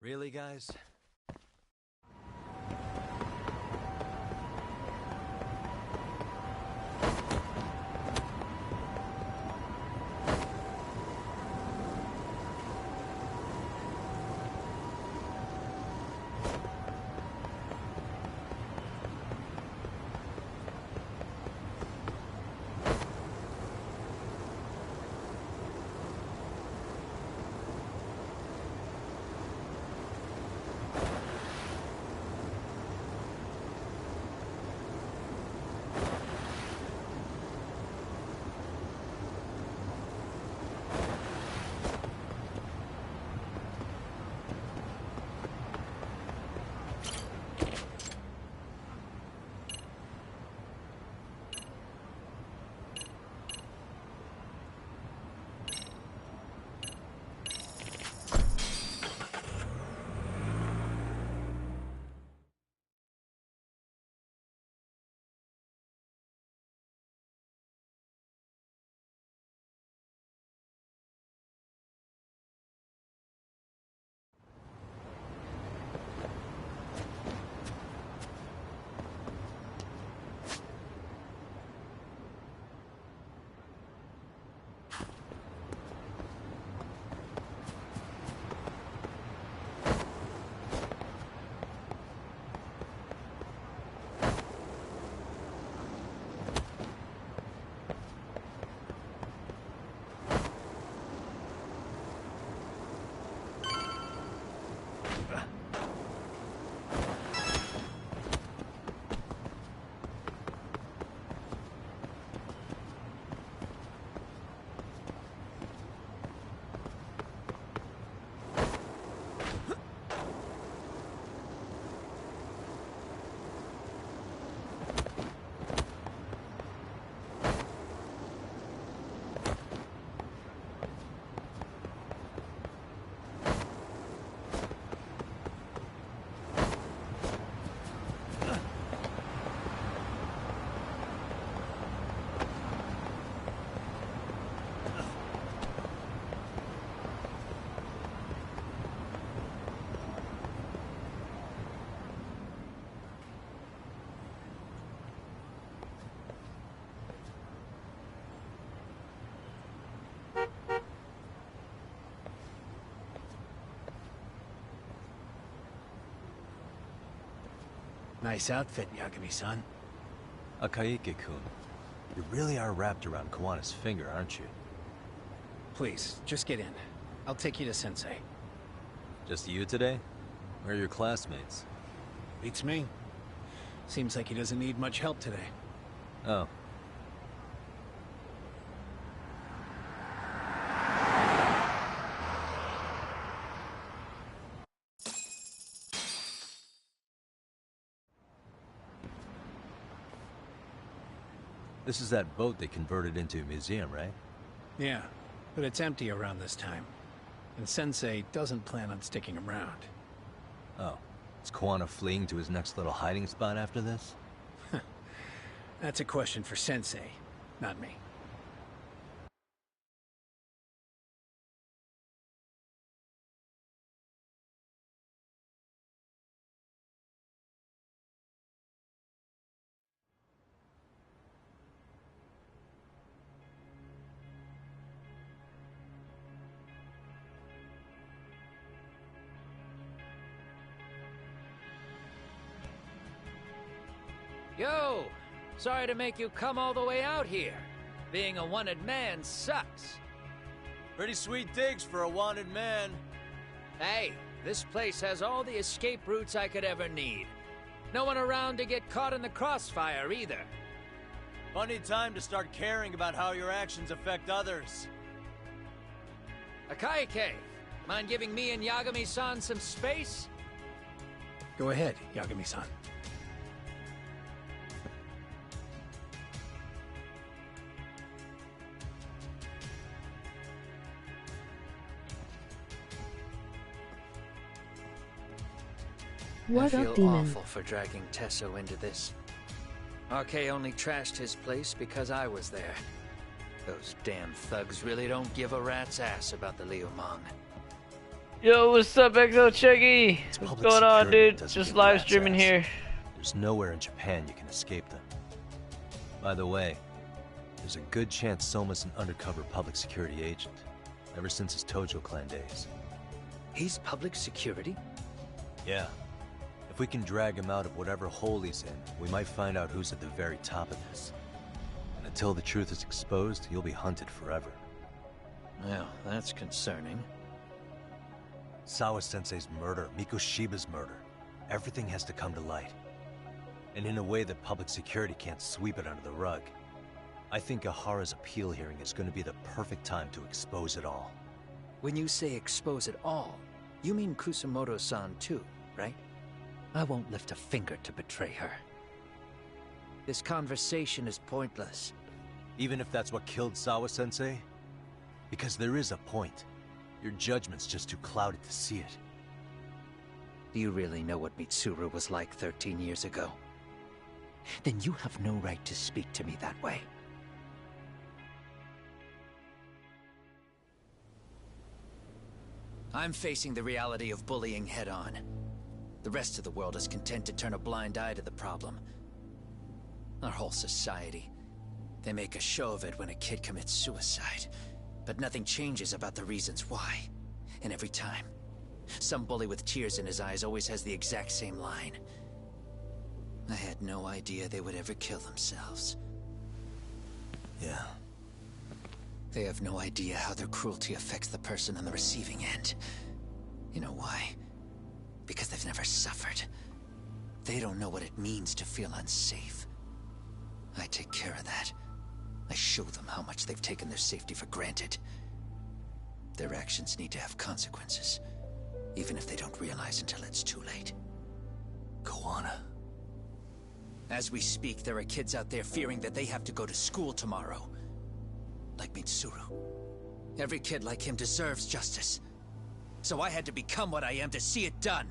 Really, guys? Nice outfit, Yagami-san. Akaike-kun, you really are wrapped around Kawana's finger, aren't you? Please, just get in. I'll take you to Sensei. Just you today? Where are your classmates? Beats me. Seems like he doesn't need much help today. Oh. This is that boat they converted into a museum, right? Yeah, but it's empty around this time. And Sensei doesn't plan on sticking around. Oh. Is Kawana fleeing to his next little hiding spot after this? That's a question for Sensei, not me. Yo! Sorry to make you come all the way out here. Being a wanted man sucks. Pretty sweet digs for a wanted man. Hey, this place has all the escape routes I could ever need. No one around to get caught in the crossfire either. Funny time to start caring about how your actions affect others. Akaike, mind giving me and Yagami-san some space? Go ahead, Yagami-san. What I up, feel demon? awful for dragging Tesso into this. RK only trashed his place because I was there. Those damn thugs really don't give a rat's ass about the Liumang. Yo, what's up, Exo Chuggy? It's What's public going on, security dude? that doesn't Just give a live rat's streaming ass. here. There's nowhere in Japan you can escape them. By the way, there's a good chance Soma's an undercover public security agent, ever since his Tojo clan days. He's public security? Yeah. If we can drag him out of whatever hole he's in, we might find out who's at the very top of this. And until the truth is exposed, he'll be hunted forever. Well, that's concerning. Sawa-sensei's murder, Mikoshiba's murder. Everything has to come to light. And in a way that public security can't sweep it under the rug. I think Ahara's appeal hearing is going to be the perfect time to expose it all. When you say expose it all, you mean Kusumoto-san too, right? I won't lift a finger to betray her. This conversation is pointless. Even if that's what killed Sawa-sensei? Because there is a point. Your judgment's just too clouded to see it. Do you really know what Mitsuru was like 13 years ago? Then you have no right to speak to me that way. I'm facing the reality of bullying head-on. The rest of the world is content to turn a blind eye to the problem. Our whole society. They make a show of it when a kid commits suicide. But nothing changes about the reasons why. And every time, some bully with tears in his eyes always has the exact same line. I had no idea they would ever kill themselves. Yeah. They have no idea how their cruelty affects the person on the receiving end. You know why? Because they've never suffered. They don't know what it means to feel unsafe. I take care of that. I show them how much they've taken their safety for granted. Their actions need to have consequences, even if they don't realize until it's too late. Koana. As we speak, there are kids out there fearing that they have to go to school tomorrow. Like Mitsuru. Every kid like him deserves justice. So I had to become what I am to see it done.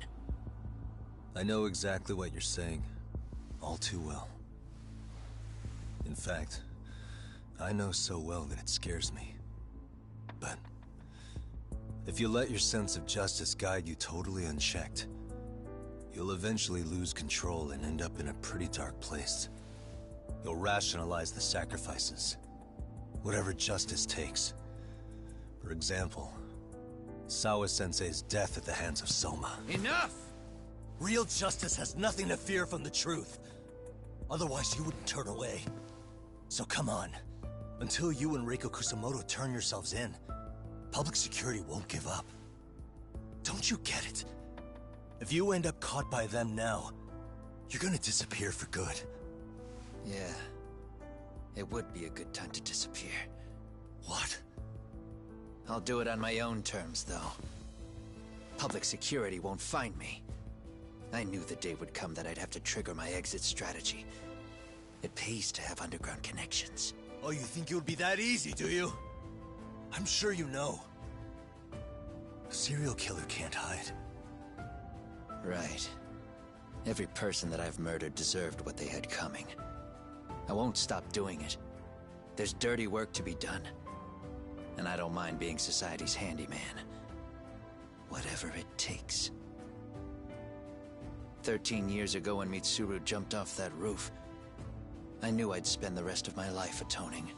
I know exactly what you're saying. All too well. In fact, I know so well that it scares me. But if you let your sense of justice guide you totally unchecked, you'll eventually lose control and end up in a pretty dark place. You'll rationalize the sacrifices. Whatever justice takes. For example, Sawa-sensei's death at the hands of Soma. Enough! Real justice has nothing to fear from the truth. Otherwise, you wouldn't turn away. So come on. Until you and Reiko Kusumoto turn yourselves in, public security won't give up. Don't you get it? If you end up caught by them now, you're gonna disappear for good. Yeah. It would be a good time to disappear. What? I'll do it on my own terms, though. Public security won't find me. I knew the day would come that I'd have to trigger my exit strategy. It pays to have underground connections. Oh, you think it would be that easy, do you? I'm sure you know. A serial killer can't hide. Right. Every person that I've murdered deserved what they had coming. I won't stop doing it. There's dirty work to be done. And I don't mind being society's handyman. Whatever it takes. 13 years ago when Mitsuru jumped off that roof, I knew I'd spend the rest of my life atoning.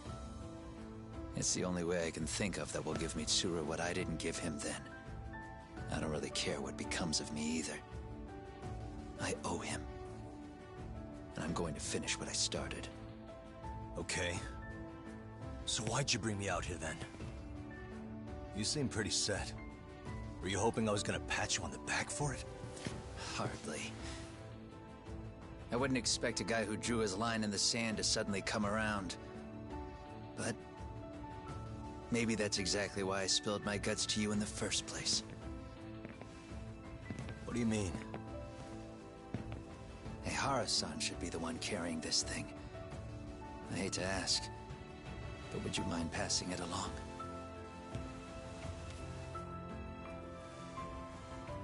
It's the only way I can think of that will give Mitsuru what I didn't give him then. I don't really care what becomes of me either. I owe him. And I'm going to finish what I started. Okay. So why'd you bring me out here then? You seem pretty set. Were you hoping I was gonna pat you on the back for it? Hardly. I wouldn't expect a guy who drew his line in the sand to suddenly come around. But maybe that's exactly why I spilled my guts to you in the first place. What do you mean? Ehara-san should be the one carrying this thing. I hate to ask, but would you mind passing it along?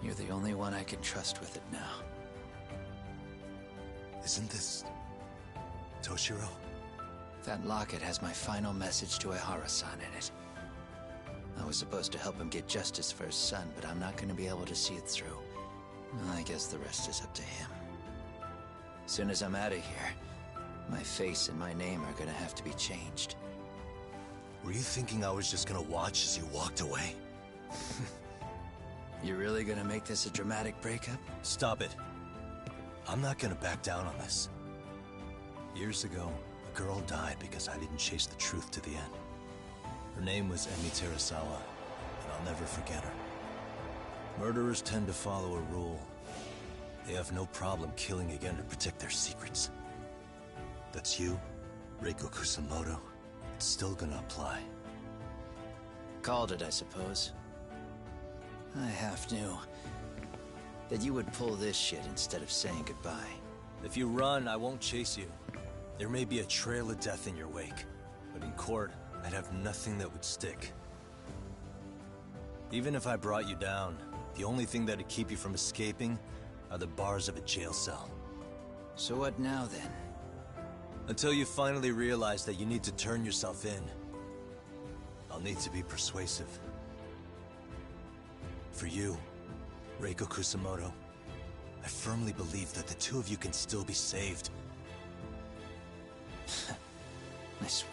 You're the only one I can trust with it now. Isn't this Toshiro? That locket has my final message to Ehara-san in it. I was supposed to help him get justice for his son, but I'm not going to be able to see it through. I guess the rest is up to him. Soon as I'm out of here, my face and my name are gonna have to be changed. Were you thinking I was just gonna watch as you walked away? You really gonna make this a dramatic breakup? Stop it. I'm not gonna back down on this. Years ago, a girl died because I didn't chase the truth to the end. Her name was Emi Terasawa, and I'll never forget her. Murderers tend to follow a rule. They have no problem killing again to protect their secrets. That's you, Reiko Kusamoto. It's still gonna apply. Called it, I suppose. I half knew that you would pull this shit instead of saying goodbye. If you run, I won't chase you. There may be a trail of death in your wake, but in court, I'd have nothing that would stick. Even if I brought you down, the only thing that'd keep you from escaping are the bars of a jail cell. So what now, then? Until you finally realize that you need to turn yourself in, I'll need to be persuasive. For you, Reiko Kusamoto, I firmly believe that the two of you can still be saved. I swear.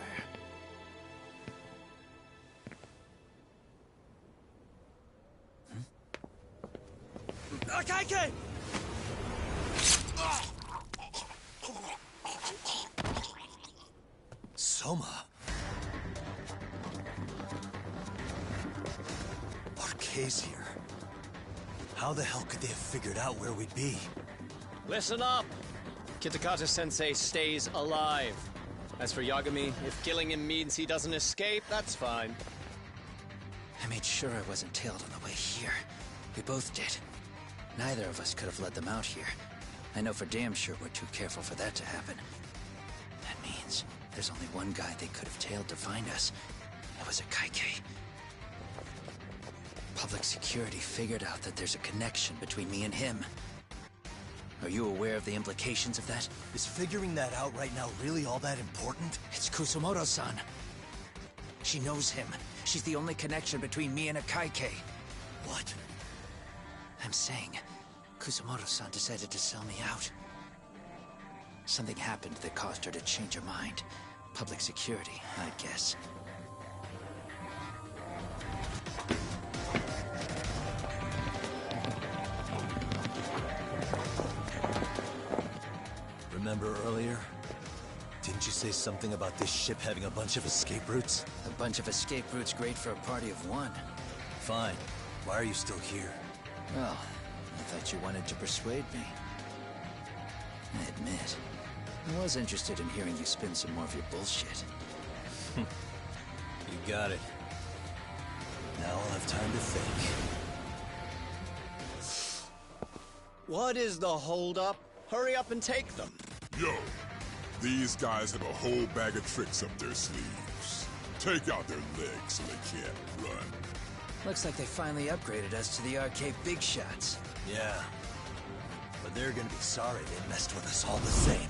Akaike! Soma. Arcay's here. How the hell could they have figured out where we'd be? Listen up! Kitakata-sensei stays alive. As for Yagami, if killing him means he doesn't escape, that's fine. I made sure I wasn't tailed on the way here. We both did. Neither of us could have led them out here. I know for damn sure we're too careful for that to happen. That means there's only one guy they could have tailed to find us. It was a Kaike. Public security figured out that there's a connection between me and him. Are you aware of the implications of that? Is figuring that out right now really all that important? It's Kusamoto-san. She knows him. She's the only connection between me and a Kaike. What? I'm saying, Kusamoto-san decided to sell me out. Something happened that caused her to change her mind. Public security, I'd guess. Remember earlier? Didn't you say something about this ship having a bunch of escape routes? A bunch of escape routes great for a party of one. Fine. Why are you still here? Well, I thought you wanted to persuade me. I admit, I was interested in hearing you spin some more of your bullshit. You got it. Now I'll have time to think. What is the holdup? Hurry up and take them. Yo, these guys have a whole bag of tricks up their sleeves. Take out their legs so they can't run. Looks like they finally upgraded us to the arcade big shots. Yeah. But they're gonna be sorry they messed with us all the same.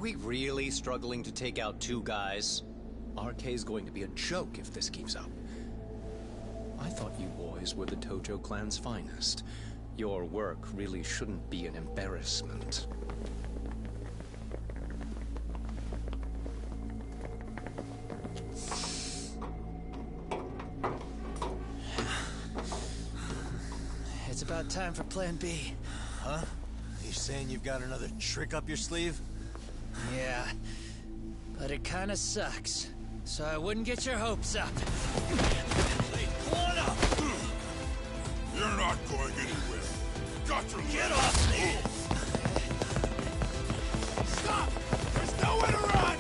we really struggling to take out 2 guys? RK's going to be a joke if this keeps up. I thought you boys were the Tojo clan's finest. Your work really shouldn't be an embarrassment. It's about time for Plan B. Huh? You saying you've got another trick up your sleeve? Yeah, but it kinda sucks. So I wouldn't get your hopes up. You're not going anywhere. Got to Get off me! Stop! There's nowhere to run!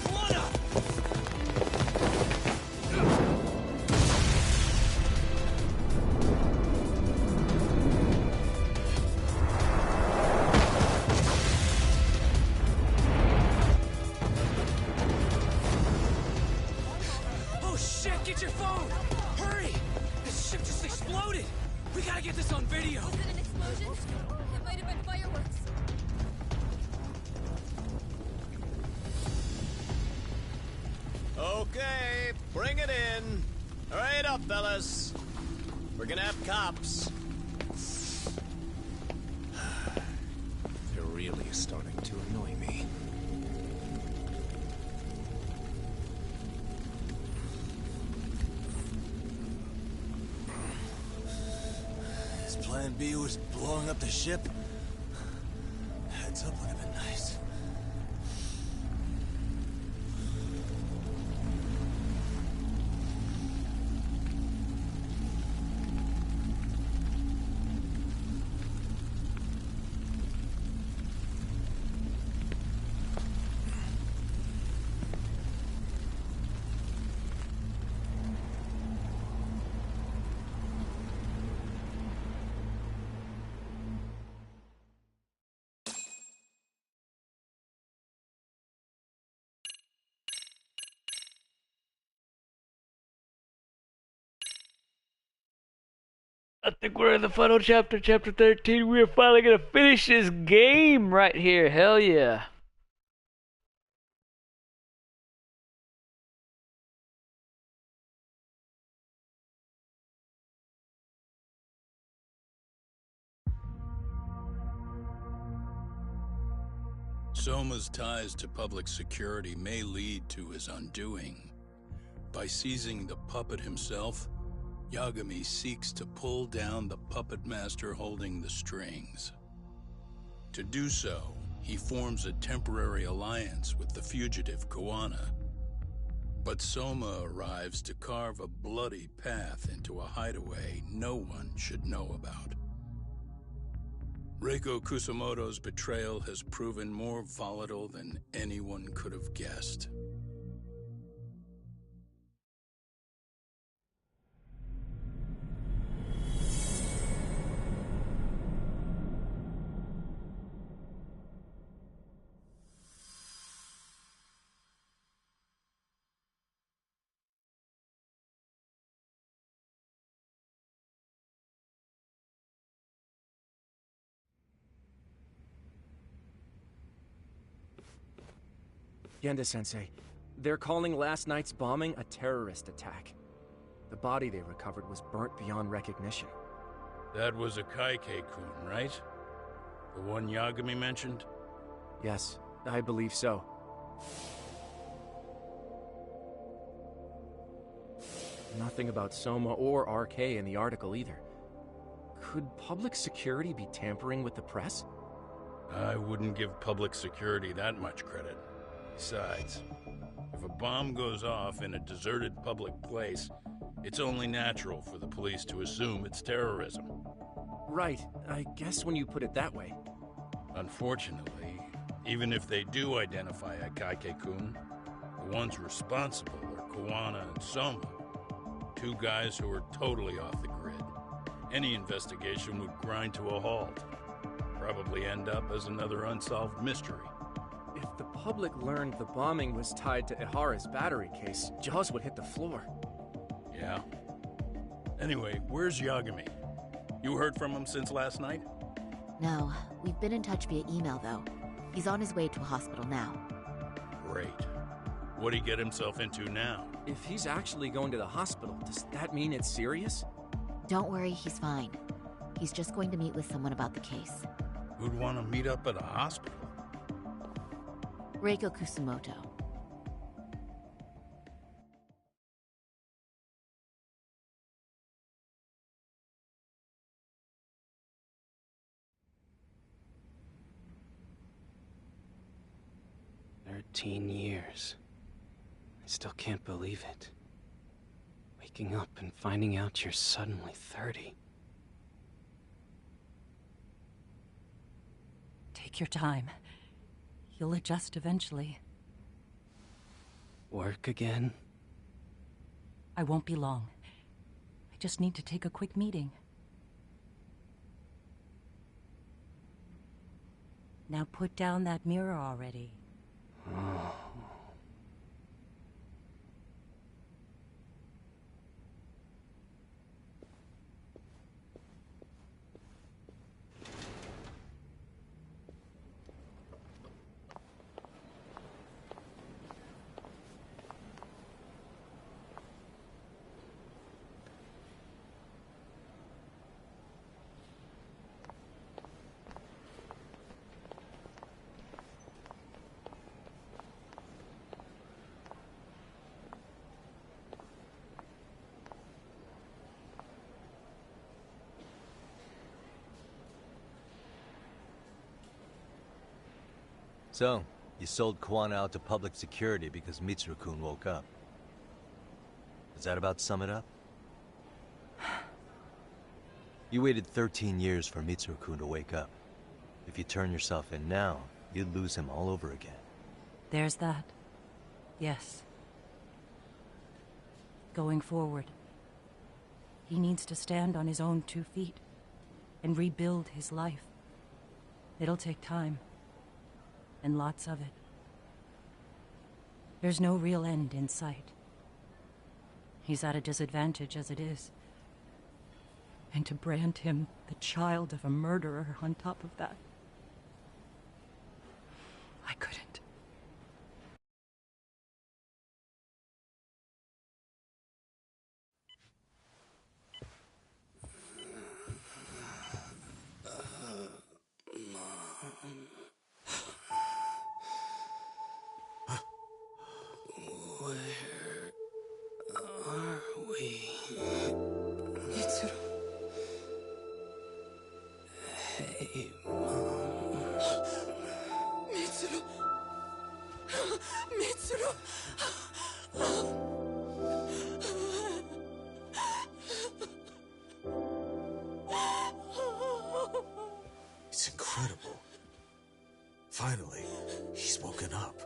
Oh shit, get your phone! Hurry! This ship just exploded! We gotta get this on video! Was it an explosion? It might have been fireworks. Okay, bring it in. Hurry it up, fellas. We're gonna have cops. They're really starting to annoy me. His plan B was blowing up the ship? Heads up would have been nice. I think we're in the final chapter, chapter 13. We are finally gonna finish this game right here. Hell yeah. Soma's ties to public security may lead to his undoing. By seizing the puppet himself, Yagami seeks to pull down the puppet master holding the strings. To do so, he forms a temporary alliance with the fugitive Kuwana. But Soma arrives to carve a bloody path into a hideaway no one should know about. Reiko Kusamoto's betrayal has proven more volatile than anyone could have guessed. Genda-sensei, they're calling last night's bombing a terrorist attack. The body they recovered was burnt beyond recognition. That was a Kaike-kun, right? The one Yagami mentioned? Yes, I believe so. Nothing about Soma or RK in the article either. Could public security be tampering with the press? I wouldn't give public security that much credit. Besides, if a bomb goes off in a deserted public place, it's only natural for the police to assume it's terrorism. Right, I guess when you put it that way. Unfortunately, even if they do identify a Kaike-kun, the ones responsible are Kuwana and Soma, 2 guys who are totally off the grid. Any investigation would grind to a halt. Probably end up as another unsolved mystery. If the public learned the bombing was tied to Ihara's battery case, jaws would hit the floor. Yeah. Anyway, where's Yagami? You heard from him since last night? No, we've been in touch via email though. He's on his way to a hospital now. Great. What'd he get himself into now? If he's actually going to the hospital, does that mean it's serious? Don't worry, he's fine. He's just going to meet with someone about the case. Who'd want to meet up at a hospital? Reiko Kusumoto. Years. I still can't believe it. Waking up and finding out you're suddenly 30. Take your time. You'll adjust eventually. Work again? I won't be long. I just need to take a quick meeting. Now put down that mirror already. Oh. So, you sold Kuwana out to public security because Mitsuru-kun woke up. Does that about sum it up? You waited 13 years for Mitsuru-kun to wake up. If you turn yourself in now, you'd lose him all over again. There's that. Yes. Going forward, he needs to stand on his own 2 feet and rebuild his life. It'll take time. And lots of it. There's no real end in sight. He's at a disadvantage as it is. And to brand him the child of a murderer on top of that, I couldn't. Mitsuru. Hey, Mom. Mitsuru! Mitsuru! It's incredible. Finally, he's woken up.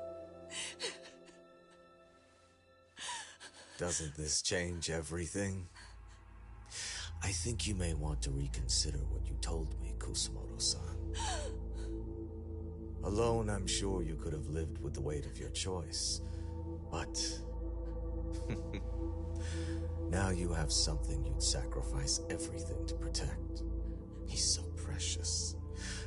Doesn't this change everything? I think you may want to reconsider what you told me, Kusumoto-san. Alone, I'm sure you could have lived with the weight of your choice. But now you have something you'd sacrifice everything to protect. He's so precious,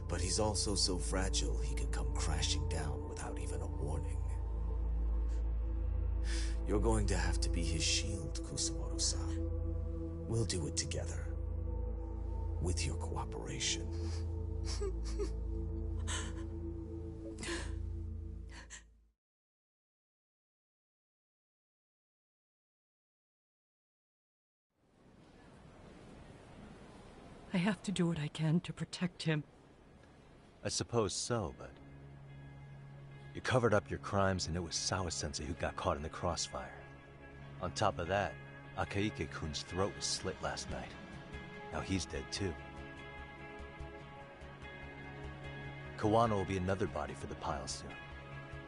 but he's also so fragile he can come crashing down without even a warning. You're going to have to be his shield, Kusumoto-san. We'll do it together. With your cooperation. I have to do what I can to protect him. I suppose so, but... You covered up your crimes and it was Sawa-sensei who got caught in the crossfire. On top of that, Akaike-kun's throat was slit last night. Now he's dead too. Kawano will be another body for the pile soon.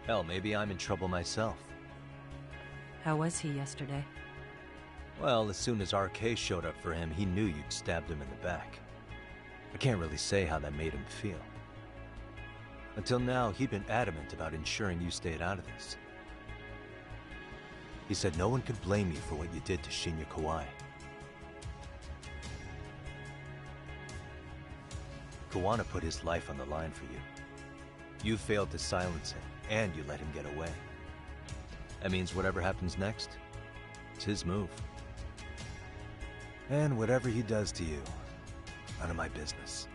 Hell, maybe I'm in trouble myself. How was he yesterday? Well, as soon as RK showed up for him, he knew you'd stabbed him in the back. I can't really say how that made him feel. Until now, he'd been adamant about ensuring you stayed out of this. He said no one could blame you for what you did to Shinya Kawai. Kawana put his life on the line for you. You failed to silence him, and you let him get away. That means whatever happens next, it's his move. And whatever he does to you, none of my business.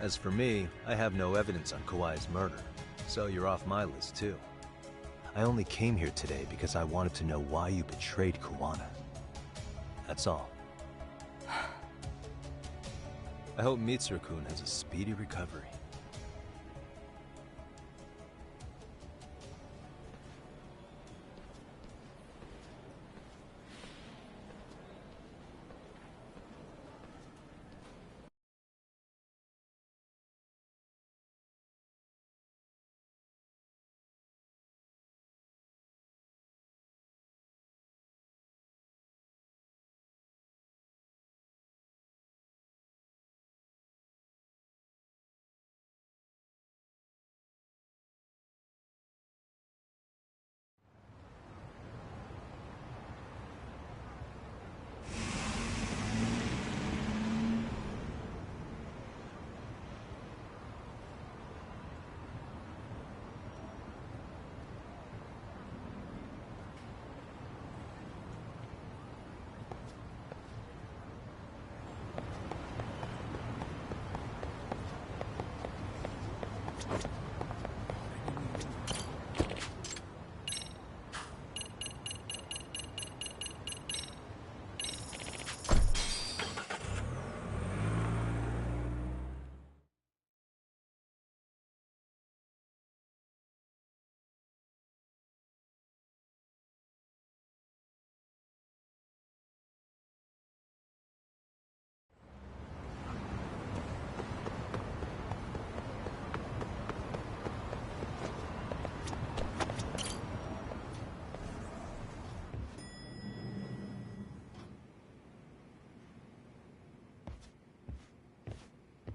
As for me, I have no evidence on Kawai's murder, so you're off my list too. I only came here today because I wanted to know why you betrayed Kuwana. That's all. I hope Mitsuru-kun has a speedy recovery.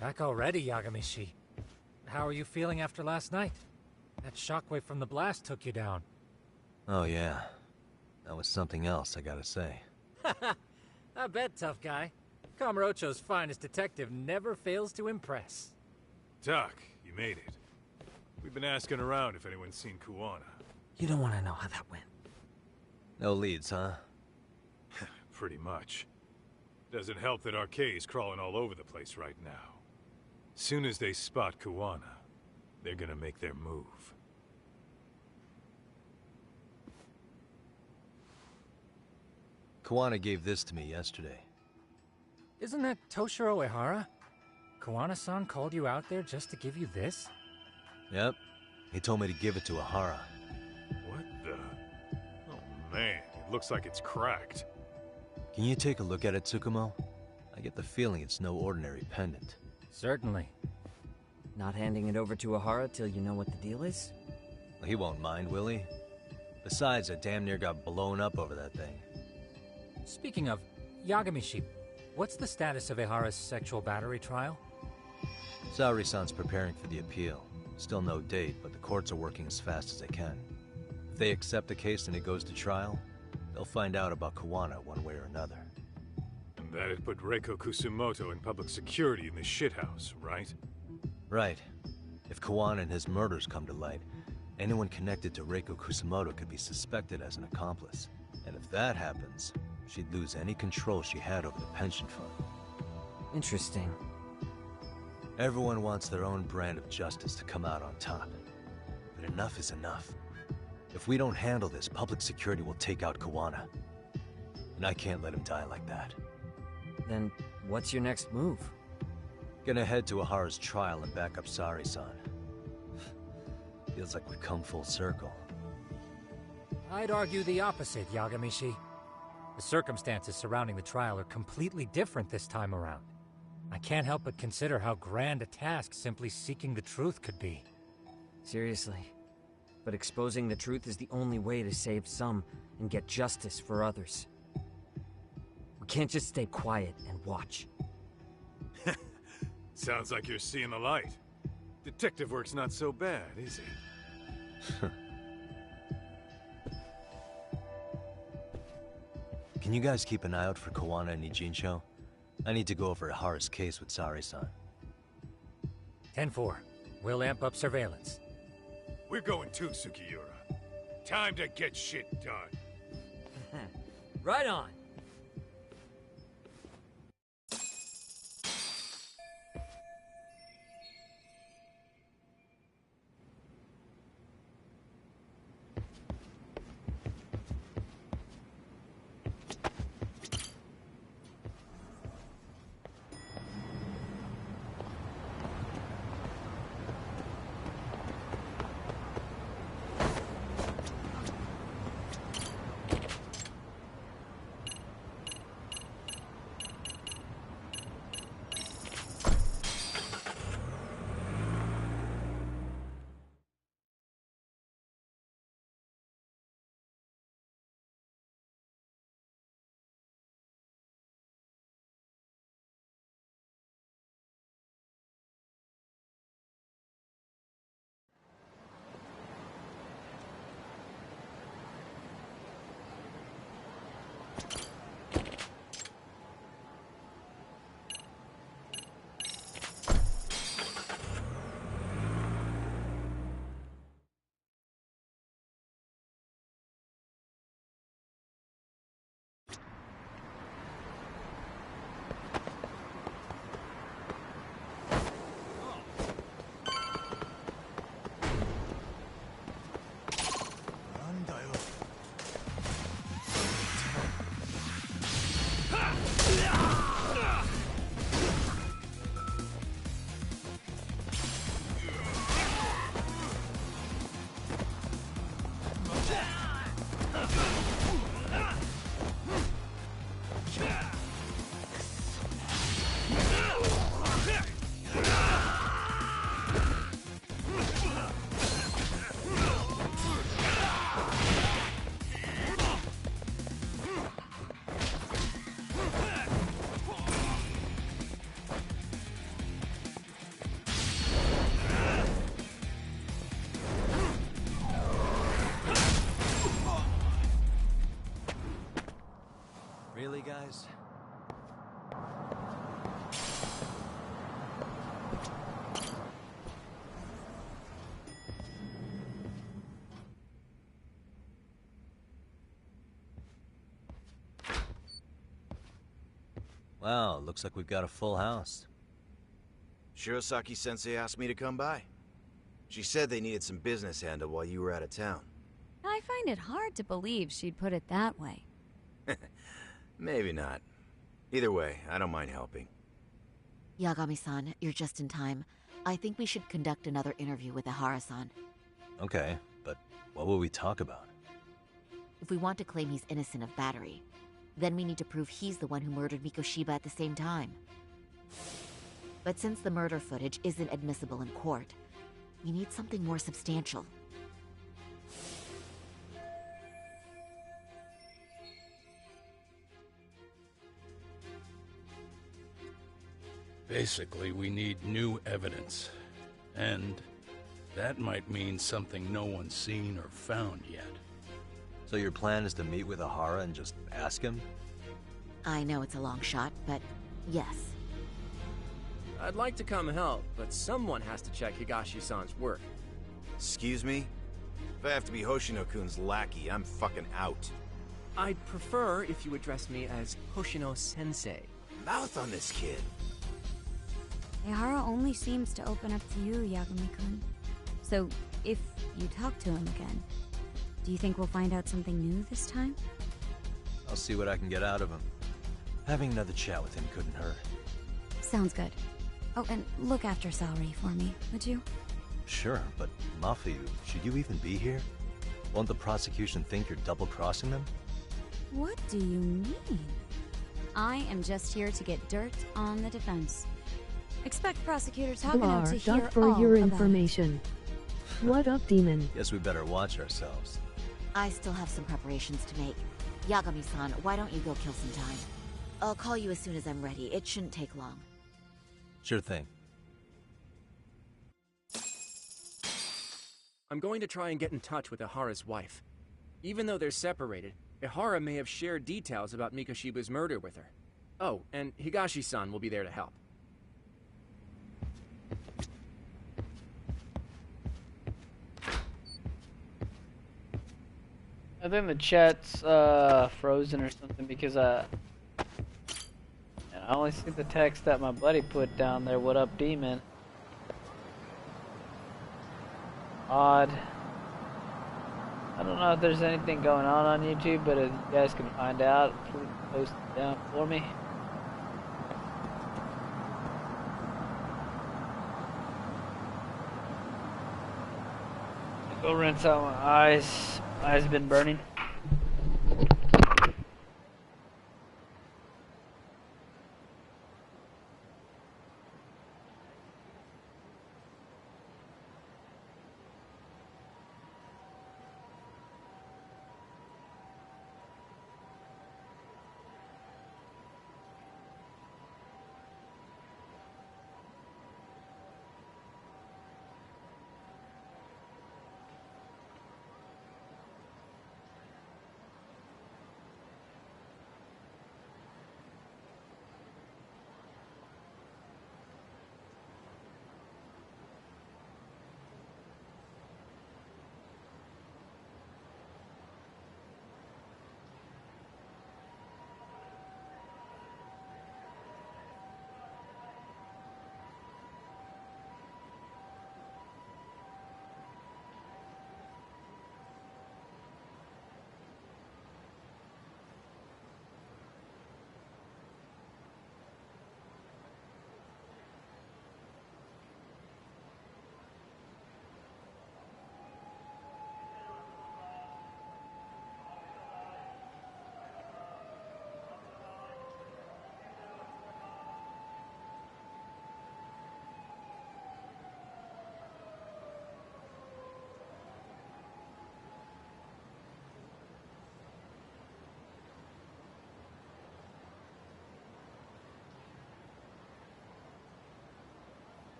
Back already, Yagamishi. How are you feeling after last night? That shockwave from the blast took you down. Oh yeah, that was something else, I gotta say. I bet, tough guy. Kamurocho's finest detective never fails to impress. Doc, you made it. We've been asking around if anyone's seen Kuwana. You don't want to know how that went. No leads, huh? Pretty much. Doesn't help that RK's crawling all over the place right now. Soon as they spot Kuwana, they're gonna make their move. Kuwana gave this to me yesterday. Isn't that Toshiro Ehara? Kuwana-san called you out there just to give you this? Yep. He told me to give it to Ehara. What the? Oh man, it looks like it's cracked. Can you take a look at it, Tsukumo? I get the feeling it's no ordinary pendant. Certainly. Not handing it over to Ehara till you know what the deal is? He won't mind, will he? Besides, I damn near got blown up over that thing. Speaking of, Yagamishi, what's the status of Ehara's sexual battery trial? Saori-san's preparing for the appeal. Still no date, but the courts are working as fast as they can. If they accept the case and it goes to trial, they'll find out about Kuwana one way or another. And that'd put Reiko Kusumoto in public security in the shithouse, right? Right. If Kuwana and his murders come to light, anyone connected to Reiko Kusumoto could be suspected as an accomplice. And if that happens, she'd lose any control she had over the pension fund. Interesting. Everyone wants their own brand of justice to come out on top. But enough is enough. If we don't handle this, public security will take out Kuwana. And I can't let him die like that. Then, what's your next move? Gonna head to Ehara's trial and back up Saori-san. Feels like we've come full circle. I'd argue the opposite, Yagamishi. The circumstances surrounding the trial are completely different this time around. I can't help but consider how grand a task simply seeking the truth could be. Seriously. But exposing the truth is the only way to save some and get justice for others. We can't just stay quiet and watch. Sounds like you're seeing the light. Detective work's not so bad, is it? Can you guys keep an eye out for Kuwana and Ijincho? I need to go over Ehara's case with Saori-san. 10-4. We'll amp up surveillance. We're going too, Sugiura. Time to get shit done. Right on. Really, guys? Wow, looks like we've got a full house. Shirosaki-sensei asked me to come by. She said they needed some business handled while you were out of town. I find it hard to believe she'd put it that way. Maybe not. Either way, I don't mind helping. Yagami-san, you're just in time. I think we should conduct another interview with Ihara-san. Okay, but what will we talk about? If we want to claim he's innocent of battery, then we need to prove he's the one who murdered Mikoshiba at the same time. But since the murder footage isn't admissible in court, we need something more substantial. Basically, we need new evidence. And that might mean something no one's seen or found yet. So your plan is to meet with Ihara and just ask him? I know it's a long shot, but yes. I'd like to come help, but someone has to check Higashi-san's work. Excuse me? If I have to be Hoshino-kun's lackey, I'm fucking out. I'd prefer if you address me as Hoshino-sensei. Mouth on this kid. Ihara only seems to open up to you, Yagami-kun. So, if you talk to him again, do you think we'll find out something new this time? I'll see what I can get out of him. Having another chat with him couldn't hurt. Sounds good. Oh, and look after Saori for me, would you? Sure, but Mafuyu, should you even be here? Won't the prosecution think you're double-crossing them? What do you mean? I am just here to get dirt on the defense. Expect prosecutor Takano to hear for all your about information. What up, demon? Guess we better watch ourselves. I still have some preparations to make. Yagami-san, why don't you go kill some time? I'll call you as soon as I'm ready. It shouldn't take long. Sure thing. I'm going to try and get in touch with Ihara's wife. Even though they're separated, Ihara may have shared details about Mikoshiba's murder with her. Oh, and Higashi-san will be there to help. I think the chat's frozen or something because I only see the text that my buddy put down there. What up, demon? Odd. I don't know if there's anything going on YouTube, but if you guys can find out, please post it down for me. Go rinse out my eyes. Eyes been burning.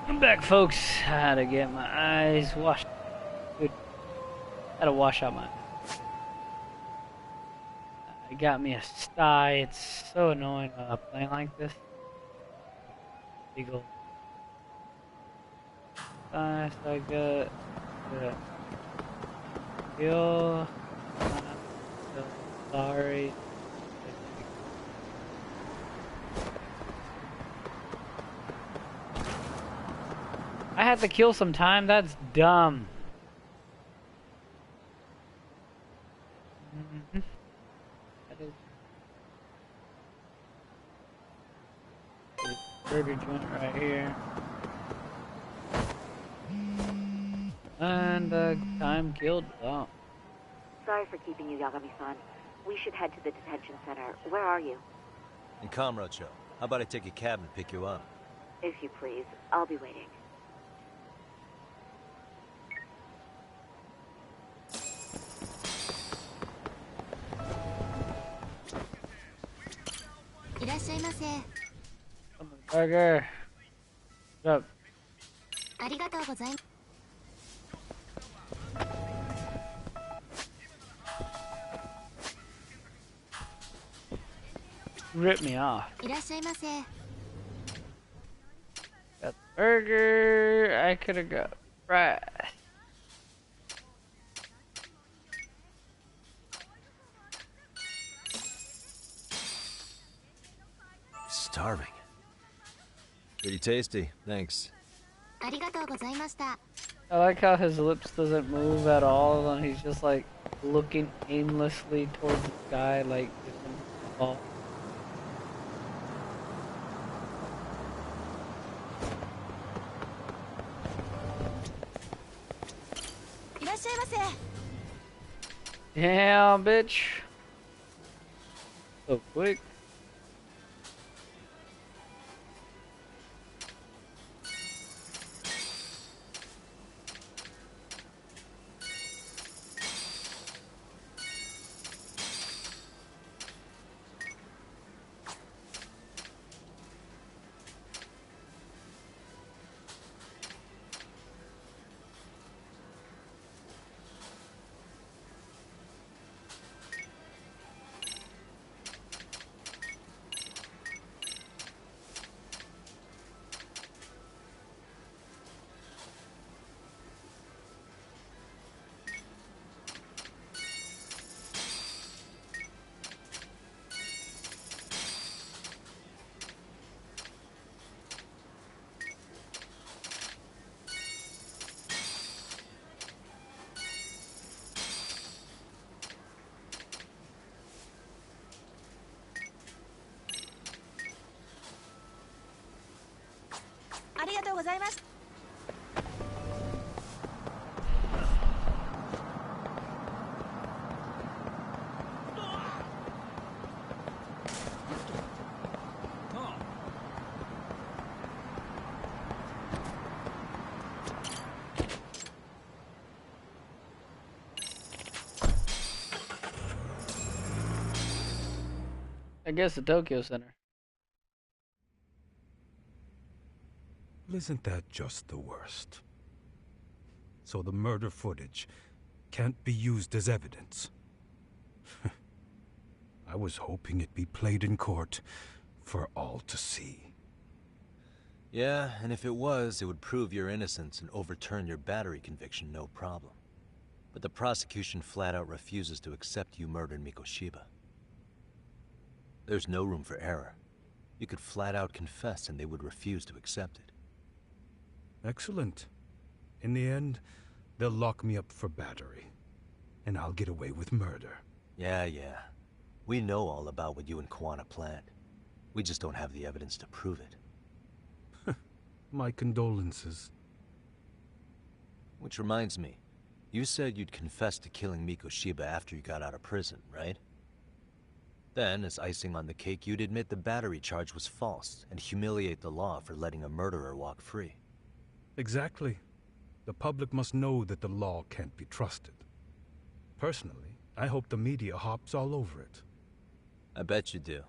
I'm back, folks. I had to get my eyes washed. Good. Had to wash out my. I got me a sty. It's so annoying playing like this. Eagle. Nice. I got the kill. Sorry. I had to kill some time. That's dumb. That is burger joint right here. And time killed. Oh. Sorry for keeping you, Yagami-san. We should head to the detention center. Where are you? In Kamurocho. How about I take a cab and pick you up? If you please. I'll be waiting. Burger. What's up? Rip me off. Got the burger. I could have got fries. Starving. Pretty tasty, thanks. I like how his lips doesn't move at all, and he's just like looking aimlessly towards the sky, like it's a ball. Yeah, bitch. So quick. I guess the Tokyo Center. Isn't that just the worst? So the murder footage can't be used as evidence. I was hoping it'd be played in court for all to see. Yeah, and if it was, it would prove your innocence and overturn your battery conviction, no problem. But the prosecution flat out refuses to accept you murdered Mikoshiba. There's no room for error. You could flat out confess and they would refuse to accept it. Excellent. In the end, they'll lock me up for battery. And I'll get away with murder. Yeah. We know all about what you and Kawana planned. We just don't have the evidence to prove it. My condolences. Which reminds me, you said you'd confess to killing Mikoshiba after you got out of prison, right? Then, as icing on the cake, you'd admit the battery charge was false and humiliate the law for letting a murderer walk free. Exactly. The public must know that the law can't be trusted. Personally, I hope the media hops all over it. I bet you do.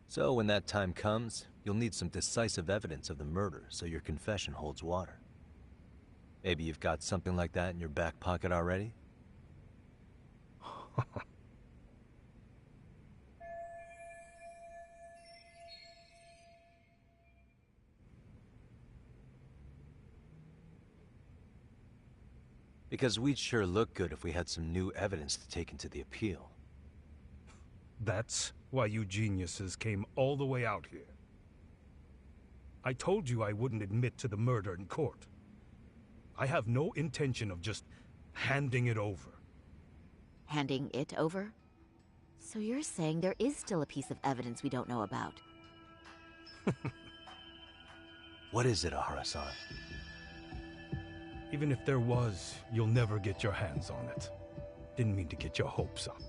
So when that time comes, you'll need some decisive evidence of the murder so your confession holds water. Maybe you've got something like that in your back pocket already? Because we'd sure look good if we had some new evidence to take into the appeal. That's why you geniuses came all the way out here. I told you I wouldn't admit to the murder in court. I have no intention of just handing it over. Handing it over? So you're saying there is still a piece of evidence we don't know about? What is it, Ahara-san? Even if there was, you'll never get your hands on it. Didn't mean to get your hopes up.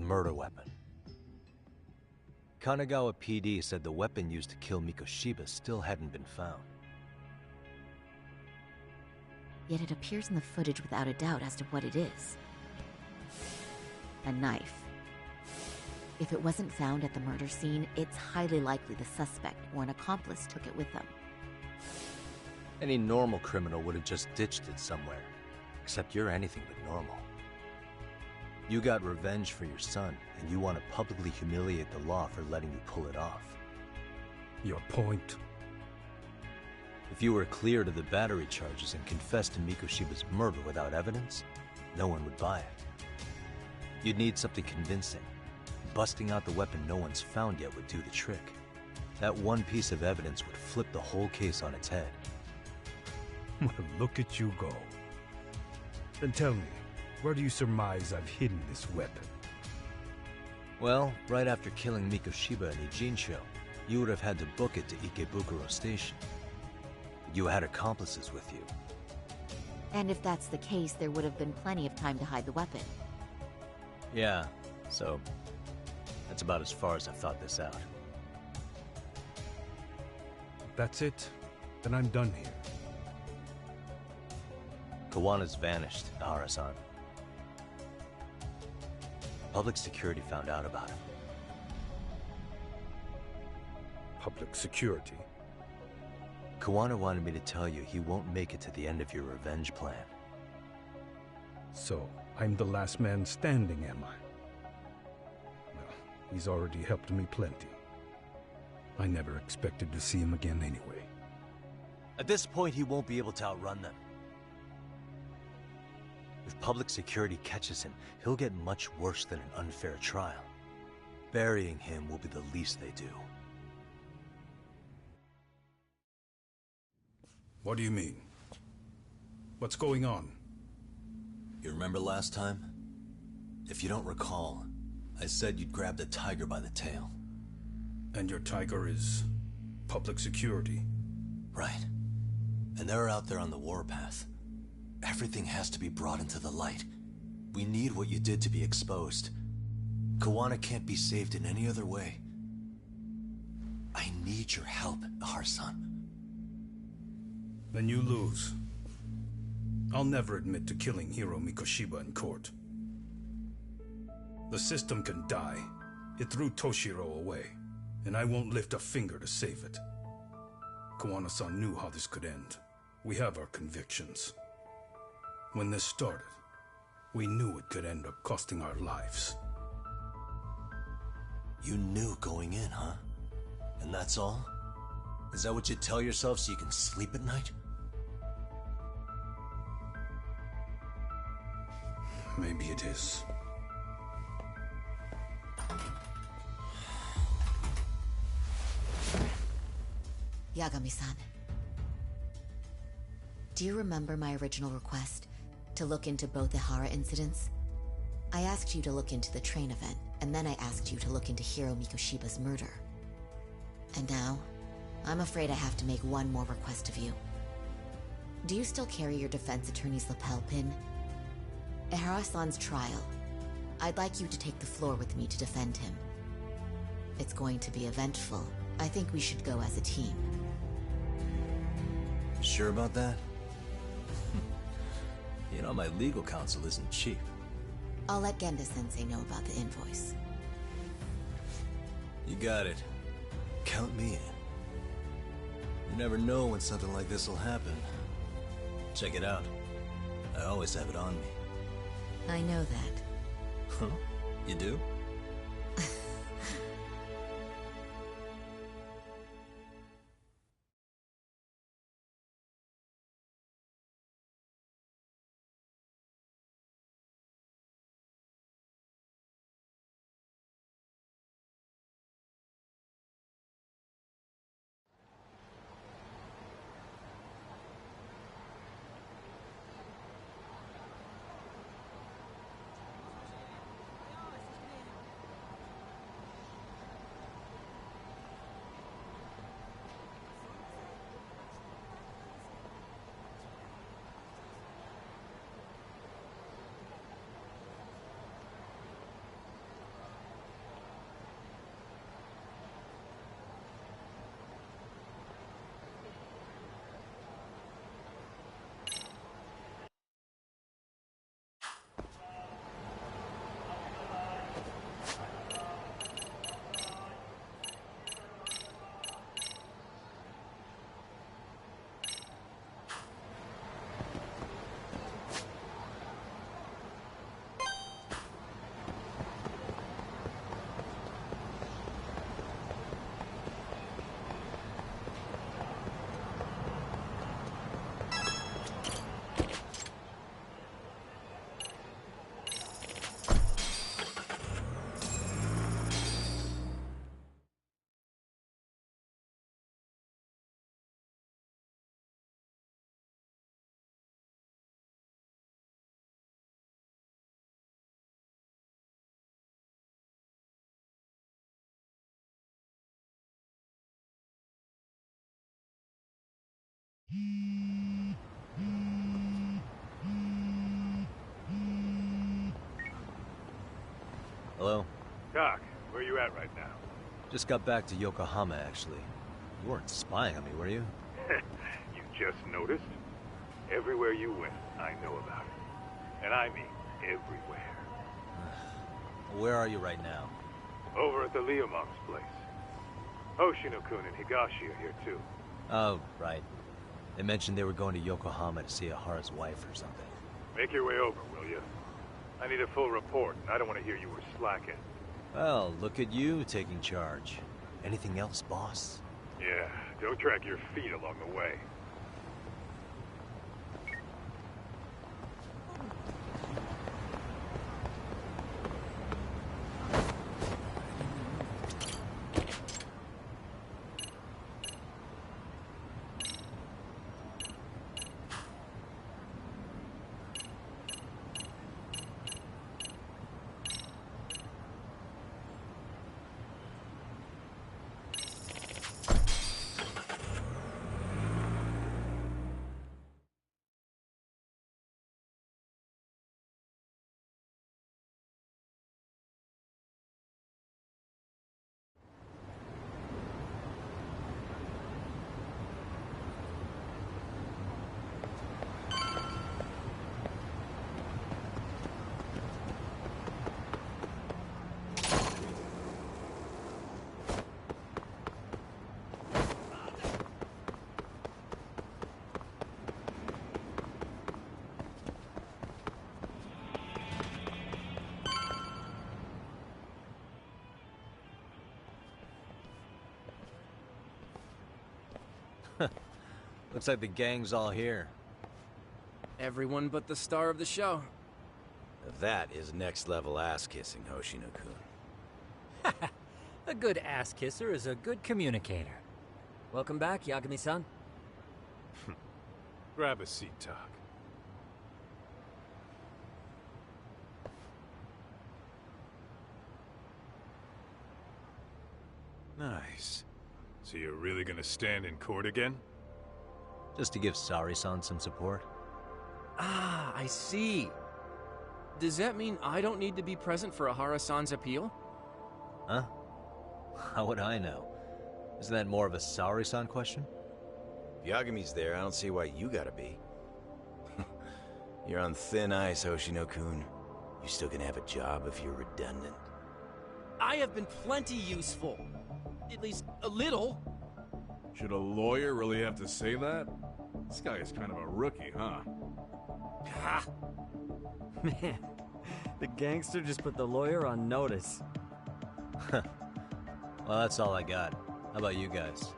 Murder weapon. Kanagawa PD said the weapon used to kill Mikoshiba still hadn't been found. Yet it appears in the footage without a doubt as to what it is. A knife. If it wasn't found at the murder scene, it's highly likely the suspect or an accomplice took it with them. Any normal criminal would have just ditched it somewhere. Except you're anything but normal. You got revenge for your son, and you want to publicly humiliate the law for letting you pull it off. Your point? If you were cleared of the battery charges and confessed to Mikoshiba's murder without evidence, no one would buy it. You'd need something convincing. Busting out the weapon no one's found yet would do the trick. That one piece of evidence would flip the whole case on its head. Well, look at you go. Then tell me, where do you surmise I've hidden this weapon? Well, right after killing Mikoshiba and Ijincho, you would have had to book it to Ikebukuro Station. You had accomplices with you. And if that's the case, there would have been plenty of time to hide the weapon. Yeah, so that's about as far as I've thought this out. If that's it, then I'm done here. Kawana's vanished, Ahara-san. Public security found out about him. Public security? Kawana wanted me to tell you he won't make it to the end of your revenge plan. So, I'm the last man standing, am I? Well, He's already helped me plenty. I never expected to see him again anyway. At this point, he won't be able to outrun them. If public security catches him, he'll get much worse than an unfair trial. Burying him will be the least they do. What do you mean? What's going on? You remember last time? If you don't recall, I said you'd grab the tiger by the tail. And your tiger is public security? Right. And they're out there on the warpath. Everything has to be brought into the light. We need what you did to be exposed. Kuwana can't be saved in any other way. I need your help, Ihara-san. Then you lose. I'll never admit to killing Hiro Mikoshiba in court. The system can die. It threw Toshiro away, and I won't lift a finger to save it. Kuwana-san knew how this could end. We have our convictions. When this started, we knew it could end up costing our lives. You knew going in, huh? And that's all? Is that what you tell yourself so you can sleep at night? Maybe it is. Yagami-san. Do you remember my original request to look into both Ihara incidents? I asked you to look into the train event, and then I asked you to look into Hiro Mikoshiba's murder. And now, I'm afraid I have to make one more request of you. Do you still carry your defense attorney's lapel pin? Ihara-san's trial. I'd like you to take the floor with me to defend him. It's going to be eventful. I think we should go as a team. Sure about that? You know, my legal counsel isn't cheap. I'll let Genda-sensei know about the invoice. You got it. Count me in. You never know when something like this will happen. Check it out. I always have it on me. I know that. Huh? You do? Hello? Doc, where you at right now? Just got back to Yokohama, actually. You weren't spying on me, were you? You just noticed? Everywhere you went, I know about it. And I mean everywhere. Where are you right now? Over at the Leomong's place. Hoshino-kun and Higashi are here too. Oh, right. They mentioned they were going to Yokohama to see Ihara's wife or something. Make your way over, will you? I need a full report, and I don't want to hear you were slacking. Well, look at you taking charge. Anything else, boss? Yeah, don't drag your feet along the way. Looks like the gang's all here. Everyone but the star of the show. That is next level ass kissing, Hoshino-kun. A good ass kisser is a good communicator. Welcome back, Yagami-san. Grab a seat, Tak. Nice. So you're really gonna stand in court again? Just to give Sari-san some support. Ah, I see. Does that mean I don't need to be present for Ahara-san's appeal? Huh? How would I know? Isn't that more of a Sari-san question? If Yagami's there, I don't see why you gotta be. You're on thin ice, Hoshino-kun. You still gonna have a job if you're redundant? I have been plenty useful. At least a little. Should a lawyer really have to say that? This guy is kind of a rookie, huh? Ah. Man, the gangster just put the lawyer on notice. Well, that's all I got. How about you guys?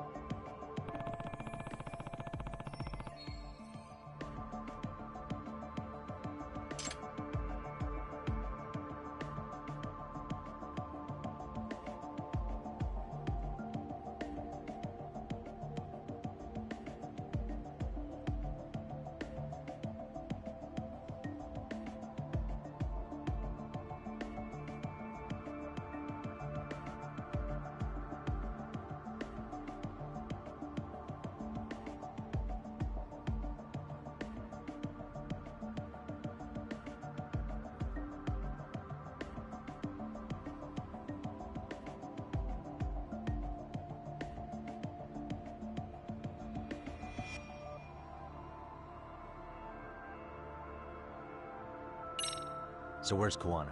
So where's Kuwana?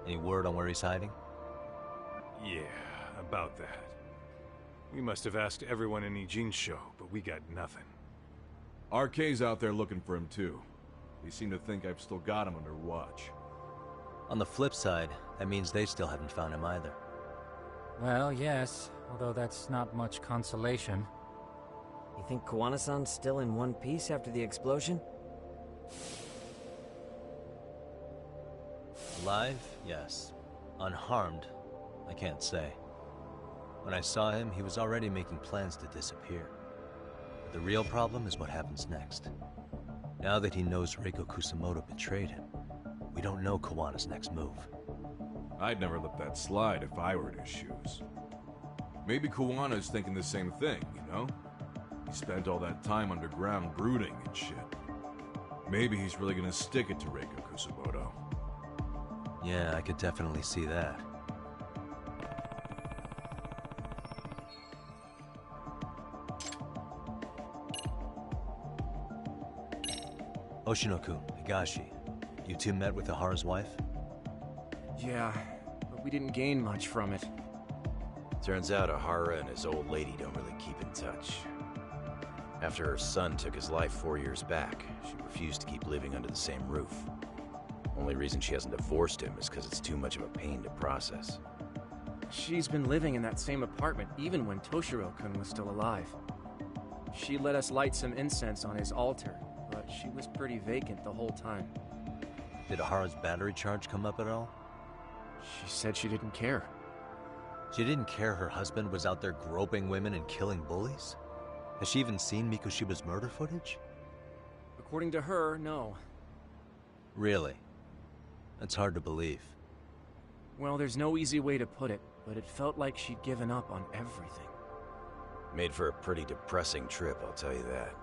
Any word on where he's hiding? Yeah, about that. We must have asked everyone in Ijin's show, but we got nothing. RK's out there looking for him too. They seem to think I've still got him under watch. On the flip side, that means they still haven't found him either. Well, yes, although that's not much consolation. You think Kuwana-san's still in one piece after the explosion? Alive? Yes. Unharmed? I can't say. When I saw him, he was already making plans to disappear. But the real problem is what happens next. Now that he knows Reiko Kusamoto betrayed him, we don't know Kawana's next move. I'd never let that slide if I were in his shoes. Maybe Kuwana's thinking the same thing, you know? He spent all that time underground brooding and shit. Maybe he's really gonna stick it to Reiko Kusamoto. Yeah, I could definitely see that. Hoshino-kun, Higashi, you two met with Ahara's wife? Yeah, but we didn't gain much from it. Turns out Ahara and his old lady don't really keep in touch. After her son took his life 4 years back, she refused to keep living under the same roof. Only reason she hasn't divorced him is because it's too much of a pain to process. She's been living in that same apartment even when Toshiro-kun was still alive. She let us light some incense on his altar, but she was pretty vacant the whole time. Did Ahara's battery charge come up at all? She said she didn't care. She didn't care her husband was out there groping women and killing bullies? Has she even seen Mikoshiba's murder footage? According to her, no. Really? That's hard to believe. Well, there's no easy way to put it, but it felt like she'd given up on everything. Made for a pretty depressing trip, I'll tell you that.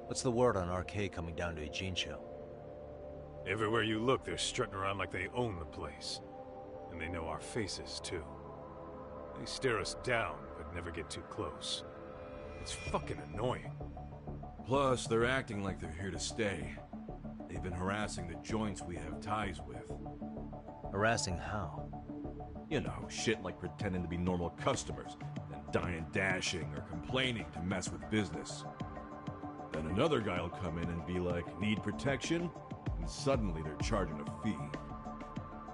What's the word on RK coming down to Ijincho? Everywhere you look, they're strutting around like they own the place. And they know our faces, too. They stare us down, but never get too close. It's fucking annoying. Plus, they're acting like they're here to stay. They've been harassing the joints we have ties with. Harassing how? You know, shit like pretending to be normal customers, then dying dashing or complaining to mess with business. Then another guy will come in and be like, need protection? And suddenly they're charging a fee.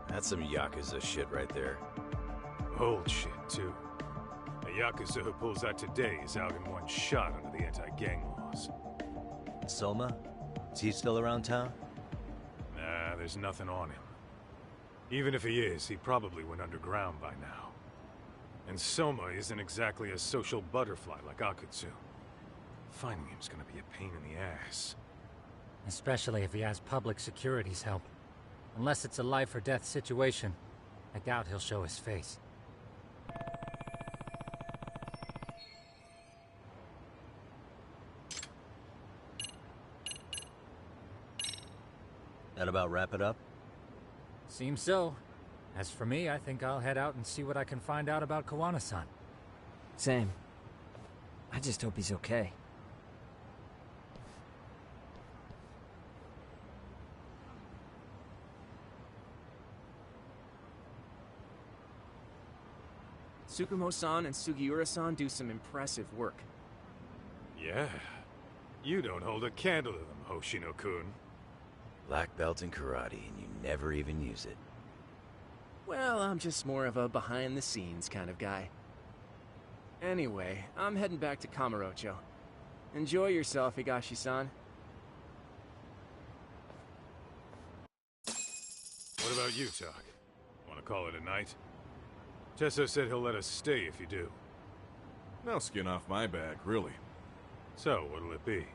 That's some Yakuza shit right there. Old shit, too. A Yakuza who pulls that today is out in one shot under the anti-gang laws. Soma? Is he still around town? Nah, there's nothing on him. Even if he is, he probably went underground by now. And Soma isn't exactly a social butterfly like Akutsu. Finding him's gonna be a pain in the ass. Especially if he has public security's help. Unless it's a life or death situation, I doubt he'll show his face. That about wrap it up? Seems so. As for me, I think I'll head out and see what I can find out about Kawana-san. Same. I just hope he's okay. Tsukumo-san and Sugiura-san do some impressive work. Yeah. You don't hold a candle to them, Hoshino-kun. Black belt in karate, and you never even use it. Well, I'm just more of a behind-the-scenes kind of guy. Anyway, I'm heading back to Kamurocho. Enjoy yourself, Higashi-san. What about you, Tak? Wanna call it a night? Tesso said he'll let us stay if you do. No skin off my back, really. So, what'll it be?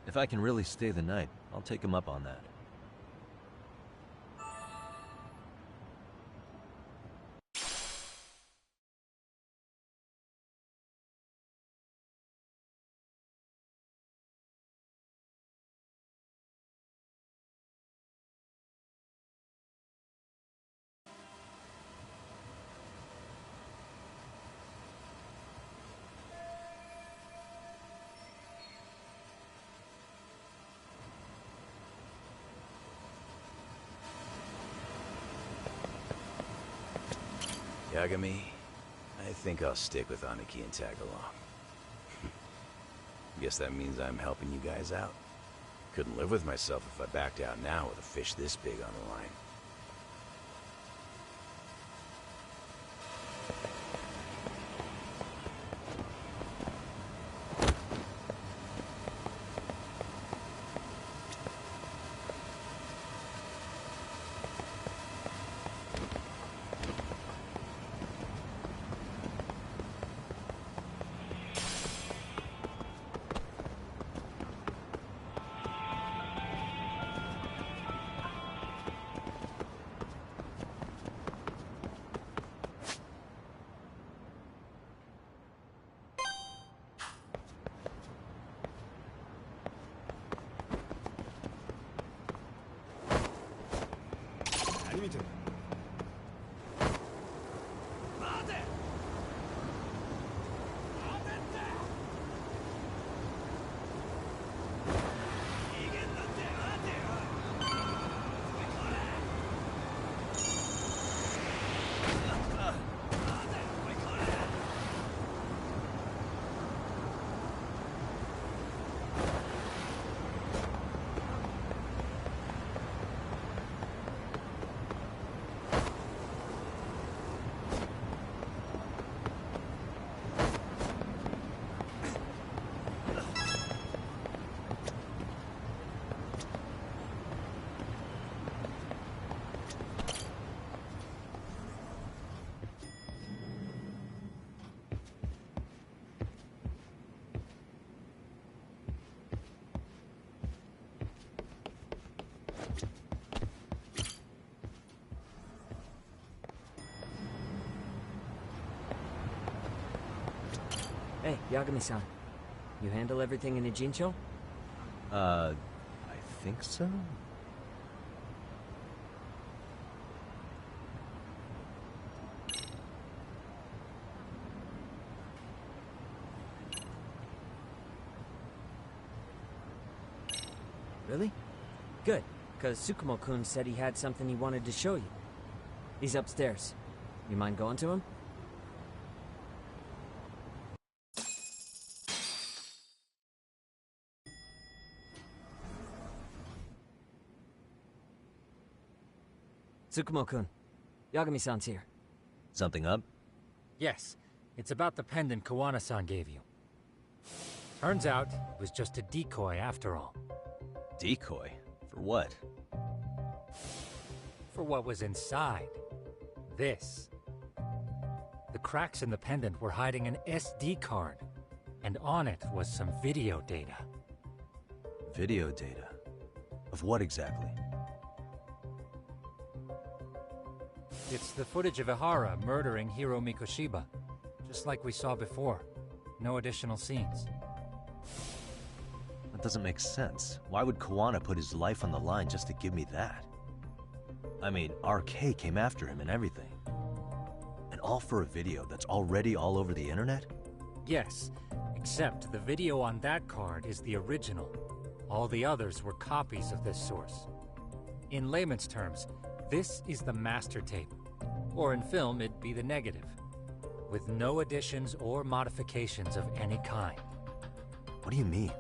If I can really stay the night, I'll take him up on that. Yagami, I think I'll stick with Aniki and tag along. Guess that means I'm helping you guys out. Couldn't live with myself if I backed out now with a fish this big on the line. Hey, Yagami-san. You handle everything in Ijincho? I think so? Really? Good, because Tsukumo-kun said he had something he wanted to show you. He's upstairs. You mind going to him? Tsukumo-kun, Yagami-san's here. Something up? Yes, it's about the pendant Kawana-san gave you. Turns out, it was just a decoy after all. Decoy? For what? For what was inside. This. The cracks in the pendant were hiding an SD card, and on it was some video data. Video data? Of what exactly? It's the footage of Ihara murdering Hiro Mikoshiba, just like we saw before. No additional scenes. That doesn't make sense. Why would Kawana put his life on the line just to give me that? I mean, RK came after him and everything. And all for a video that's already all over the internet? Yes, except the video on that card is the original. All the others were copies of this source. In layman's terms, this is the master tape. Or in film, it'd be the negative. With no additions or modifications of any kind. What do you mean?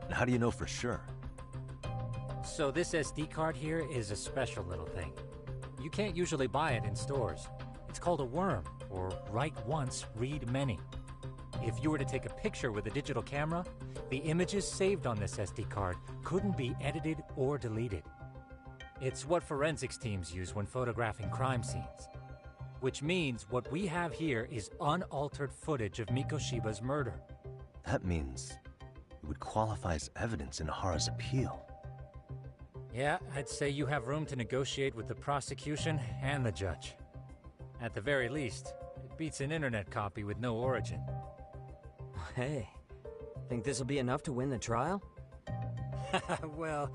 And how do you know for sure? So this SD card here is a special little thing. You can't usually buy it in stores. It's called a worm, or write once, read many. If you were to take a picture with a digital camera, the images saved on this SD card couldn't be edited or deleted. It's what forensics teams use when photographing crime scenes. Which means what we have here is unaltered footage of Mikoshiba's murder. That means it would qualify as evidence in Ihara's appeal. Yeah, I'd say you have room to negotiate with the prosecution and the judge. At the very least, it beats an internet copy with no origin. Hey, think this'll be enough to win the trial? Well,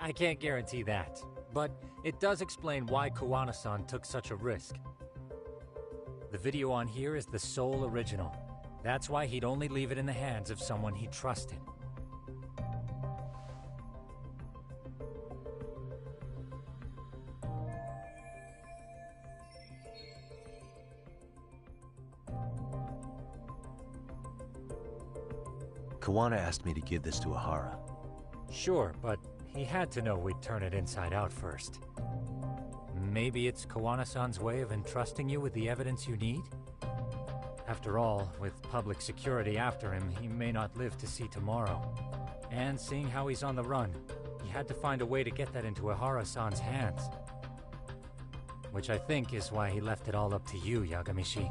I can't guarantee that. But it does explain why Kawana-san took such a risk. The video on here is the sole original. That's why he'd only leave it in the hands of someone he trusted. Kawana asked me to give this to Ihara. Sure, but he had to know we'd turn it inside out first. Maybe it's Kawana-san's way of entrusting you with the evidence you need? After all, with public security after him, he may not live to see tomorrow. And seeing how he's on the run, he had to find a way to get that into Ihara-san's hands. Which I think is why he left it all up to you, Yagamishi.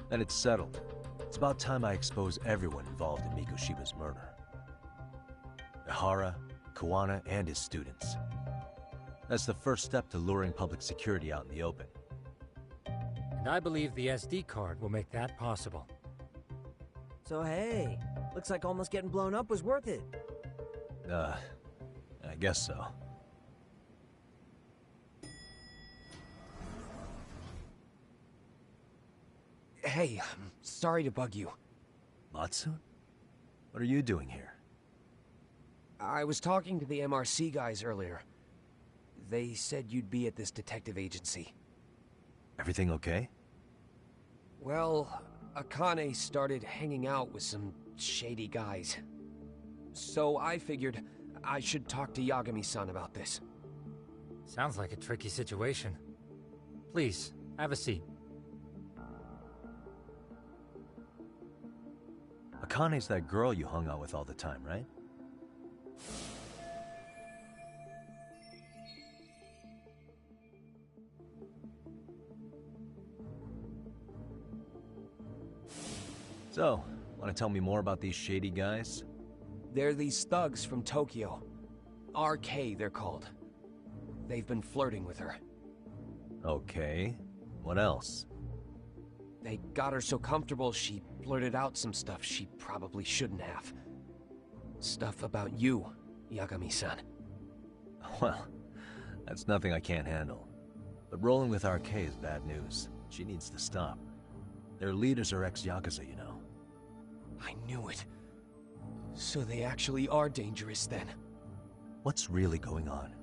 Then it's settled. It's about time I expose everyone involved in Mikoshiba's murder. Ihara, Kawana, and his students. That's the first step to luring public security out in the open. And I believe the SD card will make that possible. So hey, looks like almost getting blown up was worth it. I guess so. Hey, I'm sorry to bug you. Matsu? What are you doing here? I was talking to the MRC guys earlier. They said you'd be at this detective agency. Everything okay? Well, Akane started hanging out with some shady guys. So I figured I should talk to Yagami-san about this. Sounds like a tricky situation. Please, have a seat. Akane's that girl you hung out with all the time, right? So, want to tell me more about these shady guys? They're these thugs from Tokyo. RK, they're called. They've been flirting with her. Okay. What else? They got her so comfortable she blurted out some stuff she probably shouldn't have. Stuff about you, Yagami-san. Well, that's nothing I can't handle. But rolling with RK is bad news. She needs to stop. Their leaders are ex-Yakuza, you know. I knew it. So they actually are dangerous then. What's really going on?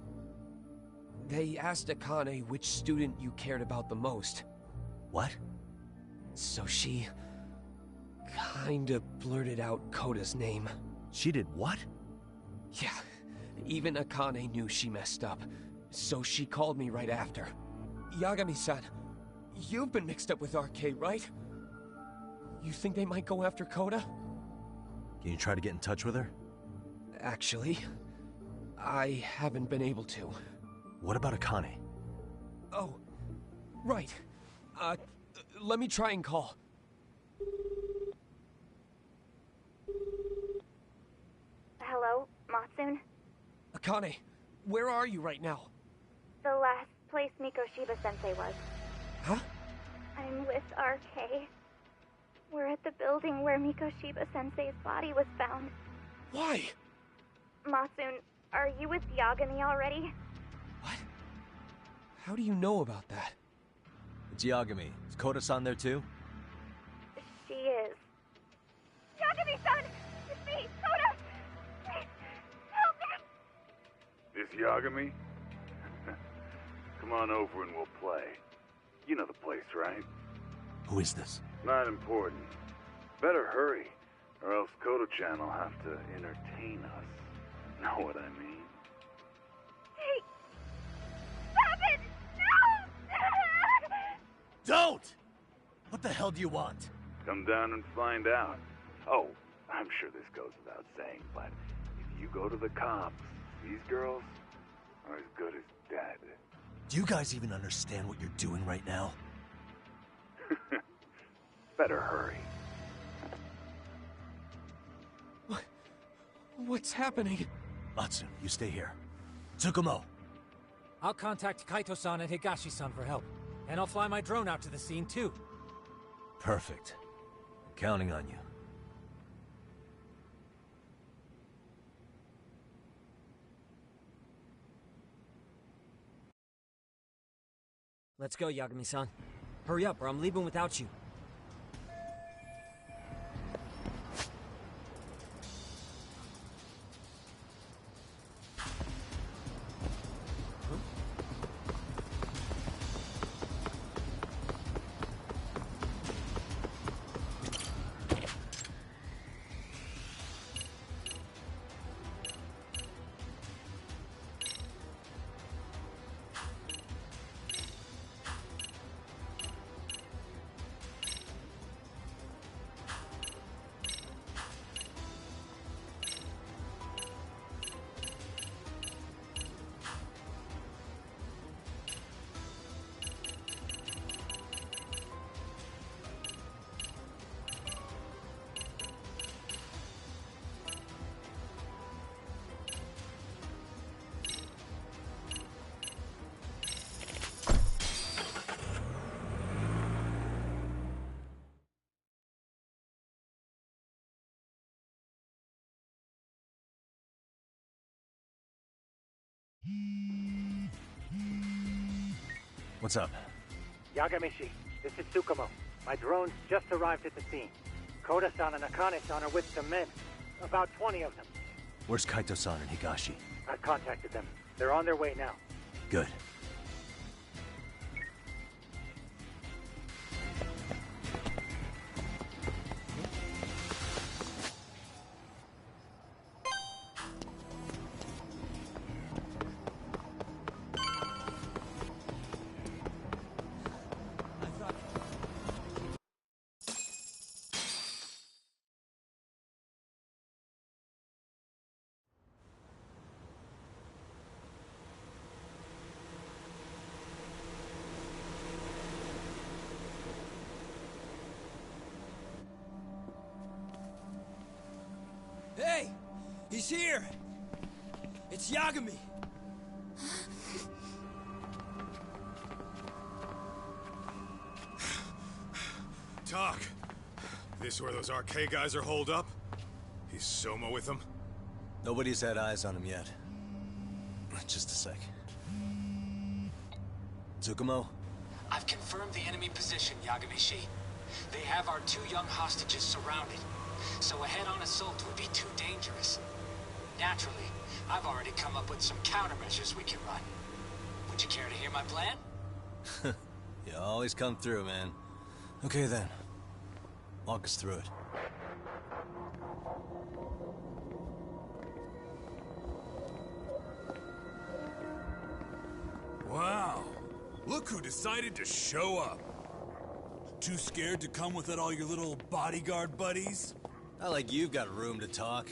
They asked Akane which student you cared about the most. What? So she... kinda blurted out Koda's name. She did what? Yeah, even Akane knew she messed up. So she called me right after. Yagami-san, you've been mixed up with RK, right? You think they might go after Koda? Can you try to get in touch with her? Actually, I haven't been able to. What about Akane? Oh, right. Let me try and call. Hello, Matsun? Akane, where are you right now? The last place Mikoshiba-sensei was. Huh? I'm with RK. We're at the building where Mikoshiba-sensei's body was found. Why? Matsun, are you with Yagami already? How do you know about that? It's Yagami. Is Koda-san there too? She is. Yagami-san! It's me, Koda! Please, help me! This Yagami? Come on over and we'll play. You know the place, right? Who is this? Not important. Better hurry, or else Koda-chan will have to entertain us. Know what I mean? Hey! Stop it! No! Don't! What the hell do you want? Come down and find out. Oh, I'm sure this goes without saying, but if you go to the cops, these girls are as good as dead. Do you guys even understand what you're doing right now? Better hurry. What's happening? Matsu, you stay here. Tsukumo! I'll contact Kaito-san and Higashi-san for help. And I'll fly my drone out to the scene, too. Perfect. I'm counting on you. Let's go, Yagami-san. Hurry up, or I'm leaving without you. What's up? Yagamishi, this is Tsukumo. My drones just arrived at the scene. Koda-san and Akane-san are with some men. About 20 of them. Where's Kaito-san and Higashi? I've contacted them. They're on their way now. Good. Hey! He's here! It's Yagami! talk. This where those RK guys are holed up? He's Soma with them? Nobody's had eyes on him yet. Just a sec. Tsukumo? I've confirmed the enemy position, Yagami-shi. They have our 2 young hostages surrounded, so a head-on assault would be too dangerous. Naturally, I've already come up with some countermeasures we can run. Would you care to hear my plan? You always come through, man. Okay then. Walk us through it. Wow. Look who decided to show up. Too scared to come without all your little bodyguard buddies? Not like you've got room to talk.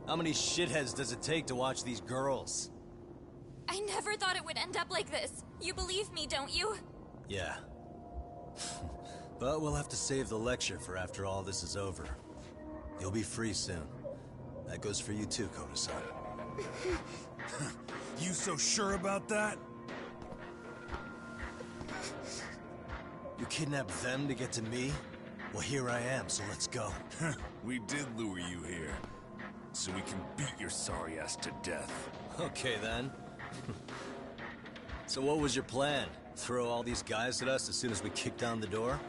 How many shitheads does it take to watch these girls? I never thought it would end up like this. You believe me, don't you? Yeah. But we'll have to save the lecture for after all this is over. You'll be free soon. That goes for you too, Koda-san. You so sure about that? You kidnapped them to get to me? Well, here I am, so let's go. We did lure you here, so we can beat your sorry ass to death. Okay, then. So what was your plan? Throw all these guys at us as soon as we kick down the door?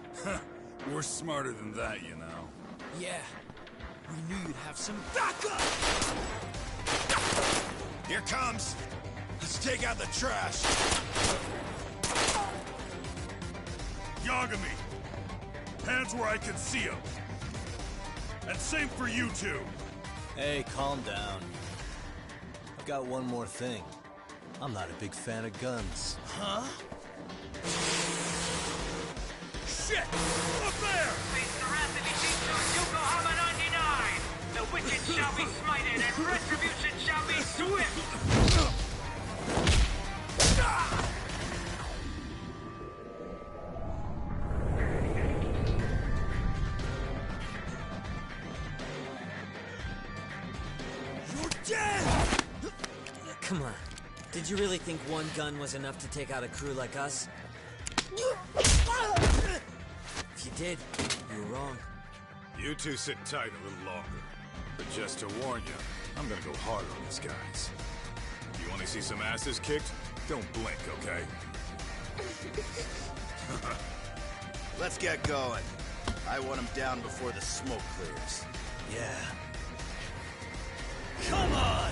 We're smarter than that, you know. Yeah. We knew you'd have some backup! Here comes! Let's take out the trash! Yagami! Hands where I can see them! And same for you two! Hey, calm down. I've got one more thing. I'm not a big fan of guns. Huh? Shit! Up there! Face the wrath of Ishitsu Yokohama 99! The wicked shall be smited and retribution shall be swift! You're dead! Come on. Did you really think one gun was enough to take out a crew like us? If you did, you were wrong. You two sit tight a little longer. But just to warn you, I'm gonna go hard on these guys. You wanna see some asses kicked? Don't blink, okay? Let's get going. I want him down before the smoke clears. Yeah. Come on!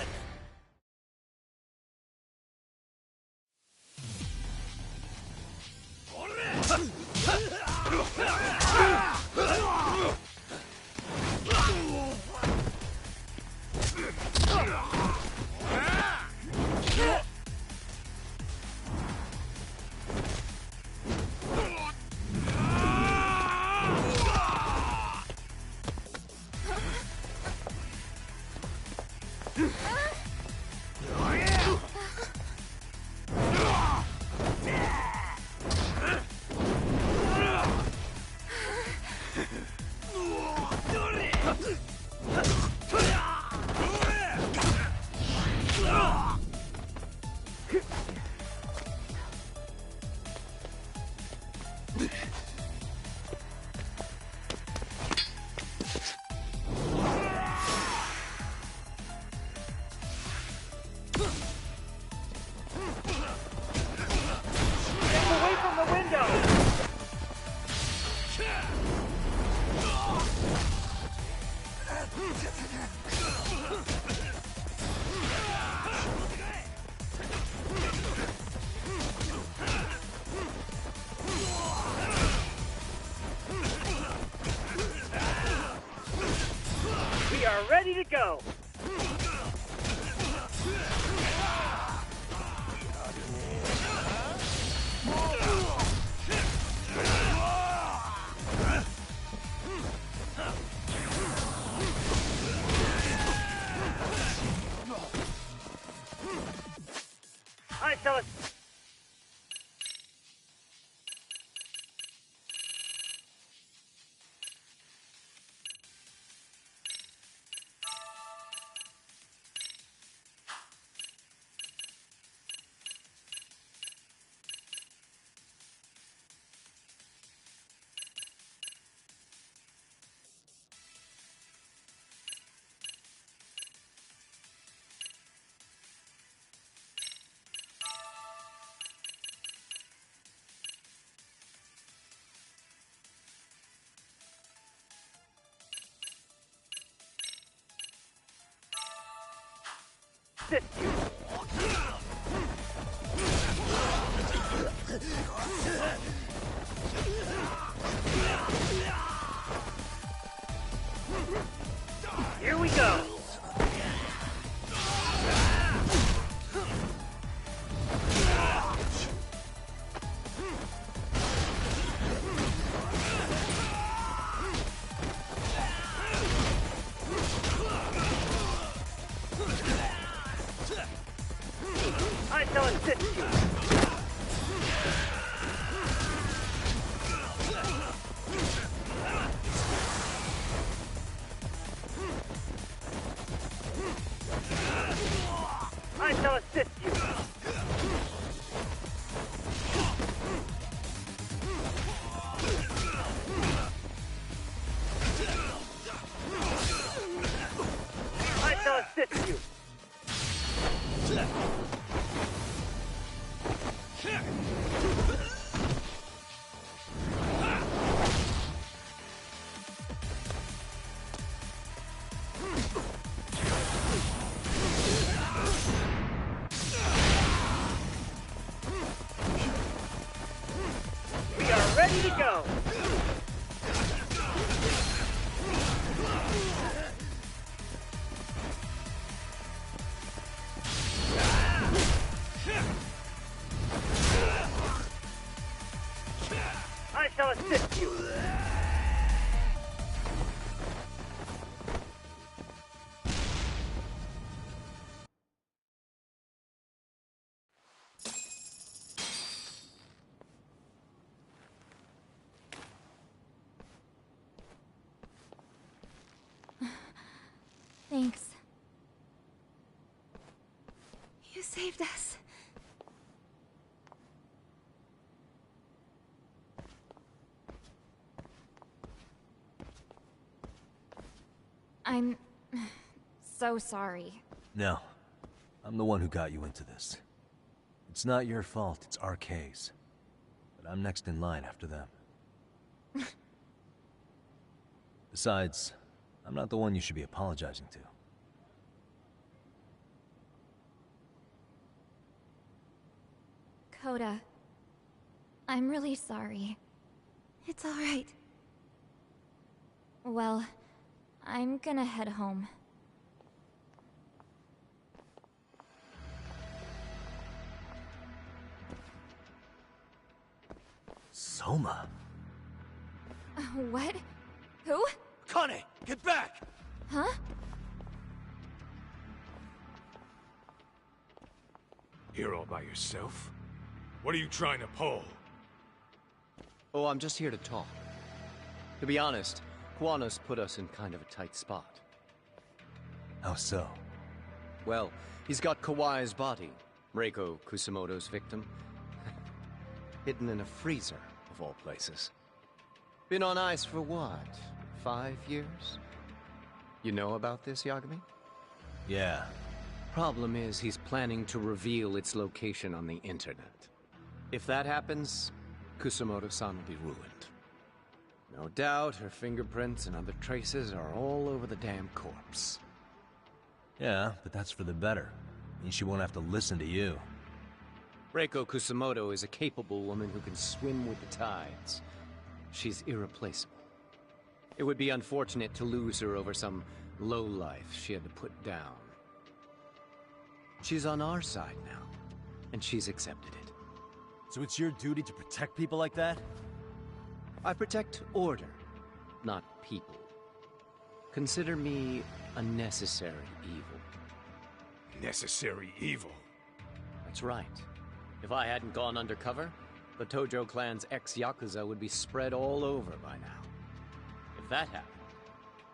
We are ready to go. All right, fellas. assist you. Here we go. I shall assist you. I shall assist you. I shall assist you. We are ready to go. I shall assist you. Thanks. You saved us. I'm so sorry. No. I'm the one who got you into this. It's not your fault, it's RK's. But I'm next in line after them. Besides, I'm not the one you should be apologizing to. Coda, I'm really sorry. It's all right. Well, I'm gonna head home. Soma? What? Who? Kane, get back! Huh? Here all by yourself? What are you trying to pull? Oh, I'm just here to talk. To be honest, Kuwano's put us in kind of a tight spot. How so? Well, he's got Kawai's body, Reiko Kusamoto's victim, hidden in a freezer, of all places. Been on ice for what, 5 years? You know about this, Yagami? Yeah. Problem is, he's planning to reveal its location on the internet. If that happens, Kusamoto-san will be ruined. No doubt her fingerprints and other traces are all over the damn corpse. Yeah, but that's for the better. Means she won't have to listen to you. Reiko Kusamoto is a capable woman who can swim with the tides. She's irreplaceable. It would be unfortunate to lose her over some lowlife she had to put down. She's on our side now, and she's accepted it. So it's your duty to protect people like that? I protect order, not people. Consider me a necessary evil. Necessary evil? That's right. If I hadn't gone undercover, the Tojo clan's ex-Yakuza would be spread all over by now. If that happened,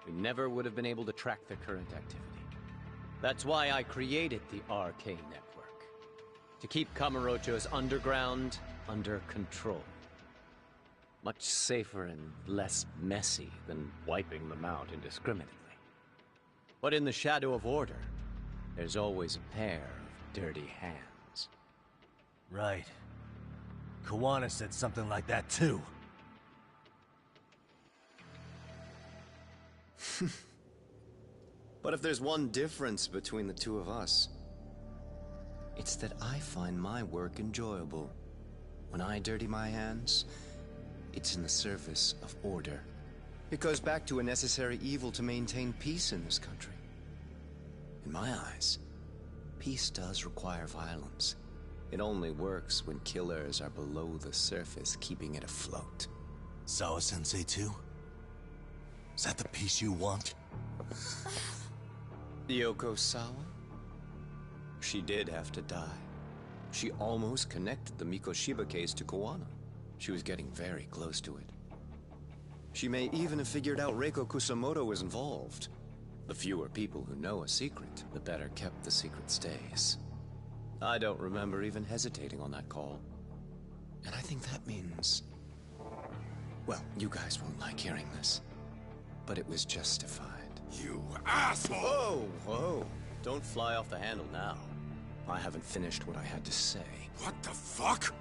we never would have been able to track their current activity. That's why I created the RK network. To keep Kamurocho's underground under control. Much safer and less messy than wiping them out indiscriminately. But in the shadow of order, there's always a pair of dirty hands. Right. Kuwana said something like that too. But if there's one difference between the two of us, It's that I find my work enjoyable. When I dirty my hands, it's in the service of order. It goes back to a necessary evil to maintain peace in this country. In my eyes, peace does require violence. It only works when killers are below the surface, keeping it afloat. Sawa-sensei too? Is that the peace you want? Yoko Sawa? She did have to die. She almost connected the Mikoshiba case to Koano. She was getting very close to it. She may even have figured out Reiko Kusamoto was involved. The fewer people who know a secret, the better kept the secret stays. I don't remember even hesitating on that call. And I think that means... well, you guys won't like hearing this, but it was justified. You asshole! Whoa, whoa. Don't fly off the handle now. I haven't finished what I had to say. What the fuck?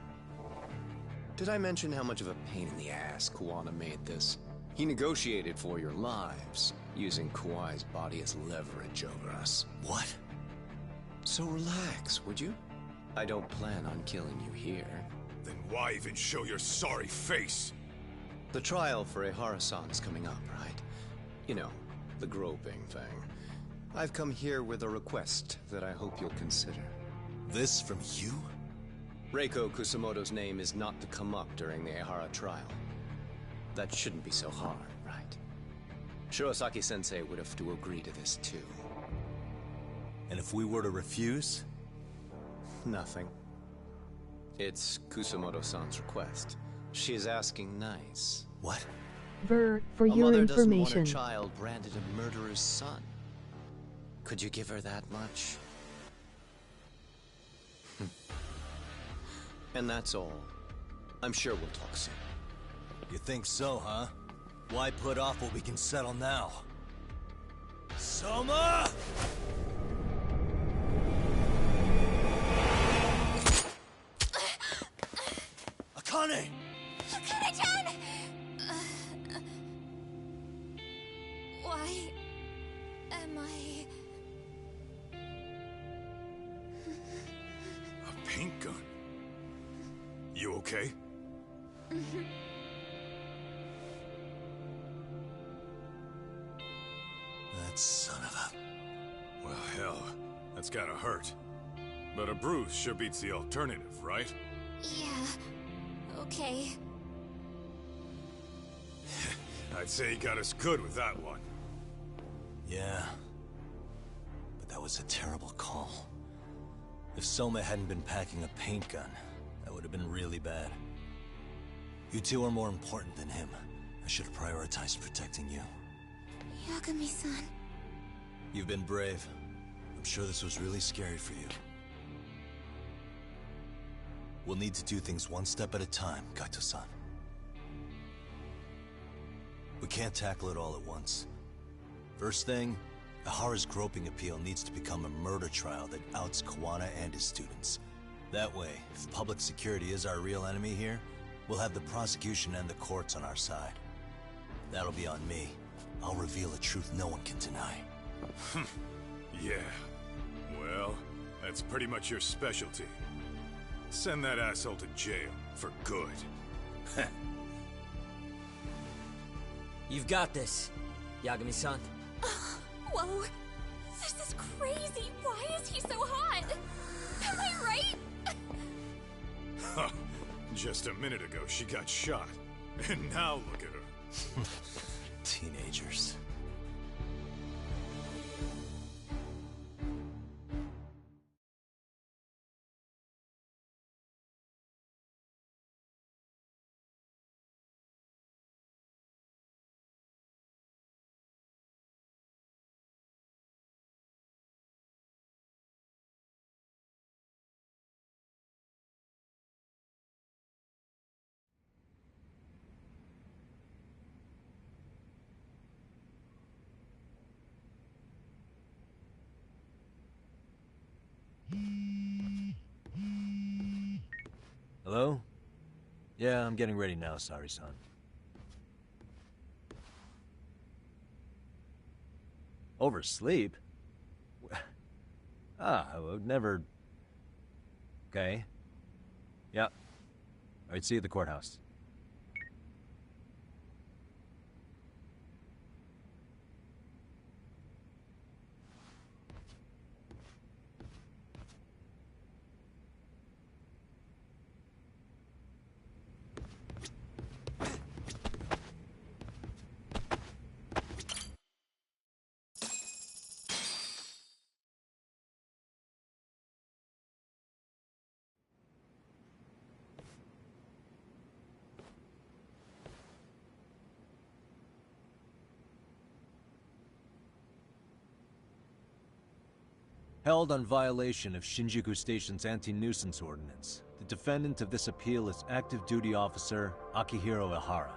Did I mention how much of a pain in the ass Kuwana made this? He negotiated for your lives, using Kuai's body as leverage over us. What? So relax, would you? I don't plan on killing you here. Then why even show your sorry face? The trial for Ehara-san is coming up, right? You know, the groping thing. I've come here with a request that I hope you'll consider. This from you? Reiko Kusamoto's name is not to come up during the Ehara trial. That shouldn't be so hard, right? Shirosaki-sensei would have to agree to this too. And if we were to refuse? Nothing. It's Kusamoto-san's request. She's asking nice. What? For a your mother doesn't want information. her child branded a murderer's son. Could you give her that much? And that's all. I'm sure we'll talk soon. You think so, huh? Why put off what we can settle now? Soma! Akane! Akane-chan! Why am I... A paint gun? You okay? That son of a... Well, hell, that's gotta hurt. But a bruise sure beats the alternative, right? Yeah. Okay. I'd say he got us good with that one. Yeah. But that was a terrible call. If Soma hadn't been packing a paint gun, that would have been really bad. You two are more important than him. I should have prioritized protecting you. Yagami-san. You've been brave. I'm sure this was really scary for you. We'll need to do things one step at a time, Kaito-san. We can't tackle it all at once. First thing, Ehara's groping appeal needs to become a murder trial that outs Kawana and his students. That way, if public security is our real enemy here, we'll have the prosecution and the courts on our side. That'll be on me. I'll reveal a truth no one can deny. Yeah. Well, that's pretty much your specialty. Send that asshole to jail, for good. You've got this, Yagami-san. Whoa. This is crazy. Why is he so hot? Am I right? Huh. Just a minute ago, she got shot. And now look at her. Teenagers. Hello? Yeah, I'm getting ready now, sorry-san. Oversleep? I would never... Okay. Yeah. Alright, see you at the courthouse. Held on violation of Shinjuku Station's anti-nuisance ordinance, the defendant of this appeal is active duty officer Akihiro Ihara.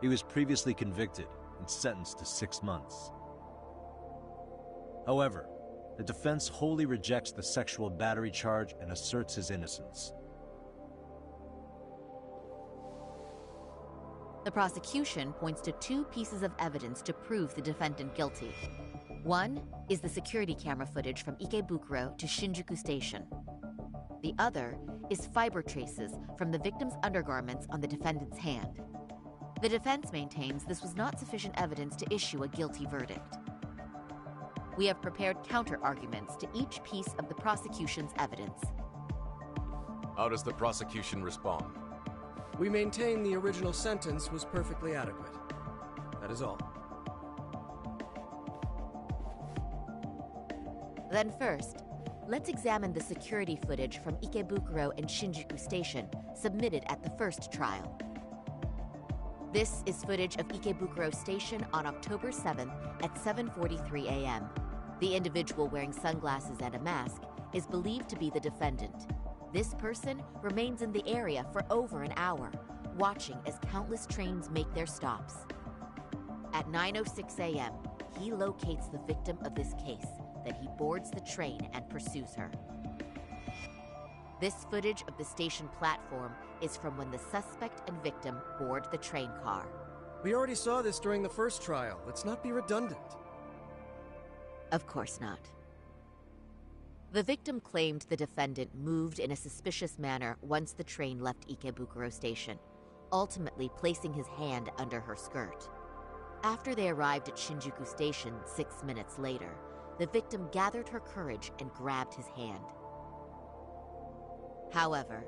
He was previously convicted and sentenced to 6 months. However, the defense wholly rejects the sexual battery charge and asserts his innocence. The prosecution points to 2 pieces of evidence to prove the defendant guilty. One is the security camera footage from Ikebukuro to Shinjuku Station. The other is fiber traces from the victim's undergarments on the defendant's hand. The defense maintains this was not sufficient evidence to issue a guilty verdict. We have prepared counter-arguments to each piece of the prosecution's evidence. How does the prosecution respond? We maintain the original sentence was perfectly adequate. That is all. Then first, let's examine the security footage from Ikebukuro and Shinjuku Station submitted at the first trial. This is footage of Ikebukuro Station on October 7th at 7:43 a.m. The individual wearing sunglasses and a mask is believed to be the defendant. This person remains in the area for over an hour, watching as countless trains make their stops. At 9:06 a.m., he locates the victim of this case. Then he boards the train and pursues her. This footage of the station platform is from when the suspect and victim board the train car. We already saw this during the first trial. Let's not be redundant. Of course not. The victim claimed the defendant moved in a suspicious manner once the train left Ikebukuro Station, ultimately placing his hand under her skirt. After they arrived at Shinjuku Station 6 minutes later, the victim gathered her courage and grabbed his hand. However,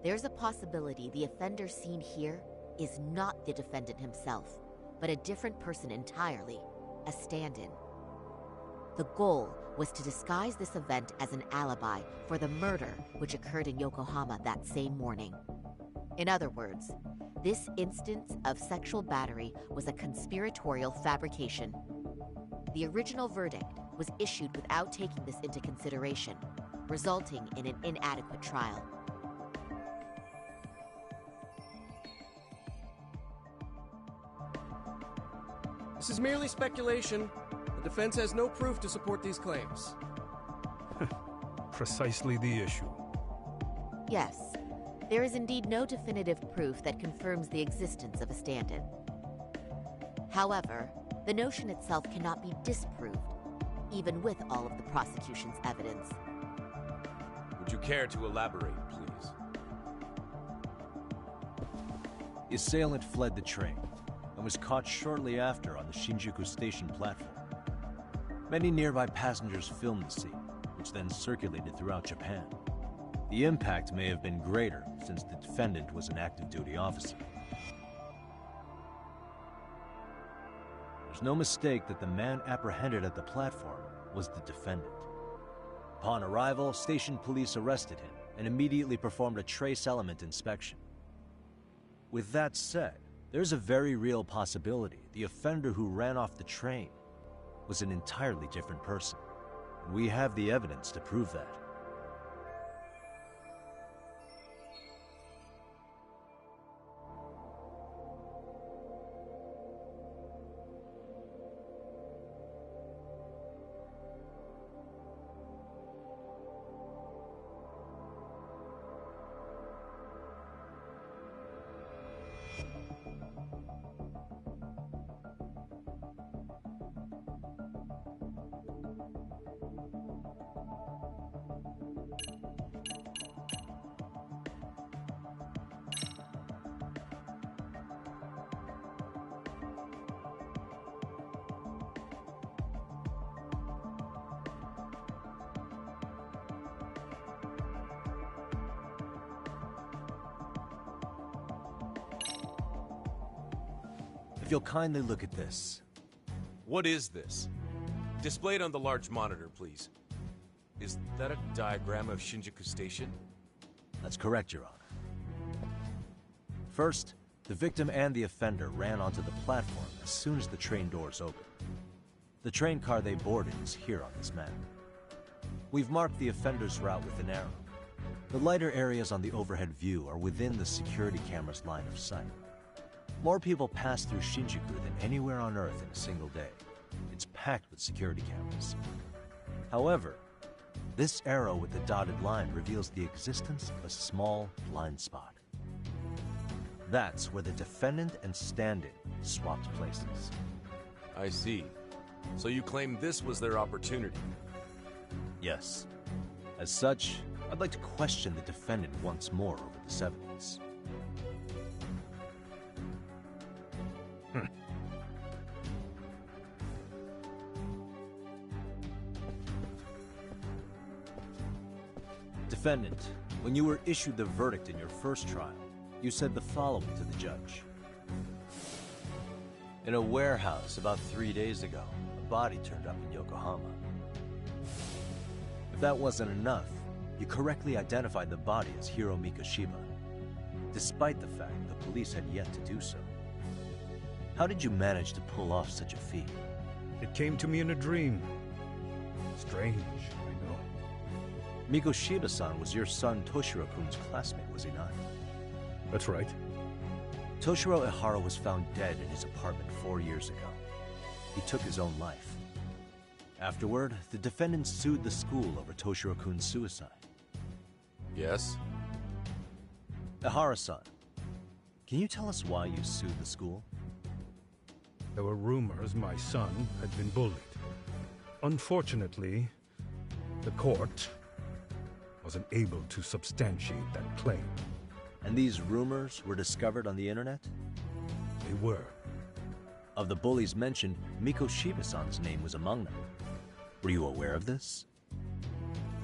there's a possibility the offender seen here is not the defendant himself, but a different person entirely, a stand-in. The goal was to disguise this event as an alibi for the murder which occurred in Yokohama that same morning. In other words, this instance of sexual battery was a conspiratorial fabrication. The original verdict was issued without taking this into consideration, resulting in an inadequate trial. This is merely speculation. The defense has no proof to support these claims. Precisely the issue. Yes, there is indeed no definitive proof that confirms the existence of a stand-in. However, the notion itself cannot be disproved, even with all of the prosecution's evidence. Would you care to elaborate, please? The assailant fled the train and was caught shortly after on the Shinjuku Station platform. Many nearby passengers filmed the scene, which then circulated throughout Japan. The impact may have been greater since the defendant was an active duty officer. There's no mistake that the man apprehended at the platform was the defendant. Upon arrival, station police arrested him and immediately performed a trace element inspection. With that said, there's a very real possibility the offender who ran off the train was an entirely different person, and we have the evidence to prove that. you'll kindly look at this. What is this? Displayed on the large monitor, please. Is that a diagram of Shinjuku Station? That's correct, Your Honor. First, the victim and the offender ran onto the platform as soon as the train doors opened. The train car they boarded is here on this map. We've marked the offender's route with an arrow. The lighter areas on the overhead view are within the security camera's line of sight. More people pass through Shinjuku than anywhere on Earth in a single day. It's packed with security cameras. However, this arrow with the dotted line reveals the existence of a small blind spot. That's where the defendant and stand-in swapped places. I see. So you claim this was their opportunity? Yes. As such, I'd like to question the defendant once more over this evidence. Defendant, when you were issued the verdict in your first trial, you said the following to the judge. In a warehouse about 3 days ago, a body turned up in Yokohama. If that wasn't enough, you correctly identified the body as Hiro Mikoshiba, despite the fact the police had yet to do so. How did you manage to pull off such a feat? It came to me in a dream. Strange, I know. Mikoshiba-san was your son Toshiro-kun's classmate, was he not? That's right. Toshiro Ihara was found dead in his apartment 4 years ago. He took his own life. Afterward, the defendant sued the school over Toshiro-kun's suicide. Yes? Ihara-san, can you tell us why you sued the school? There were rumors my son had been bullied. Unfortunately, the court wasn't able to substantiate that claim. And these rumors were discovered on the internet? They were. Of the bullies mentioned, Mikoshiba-san's name was among them. Were you aware of this?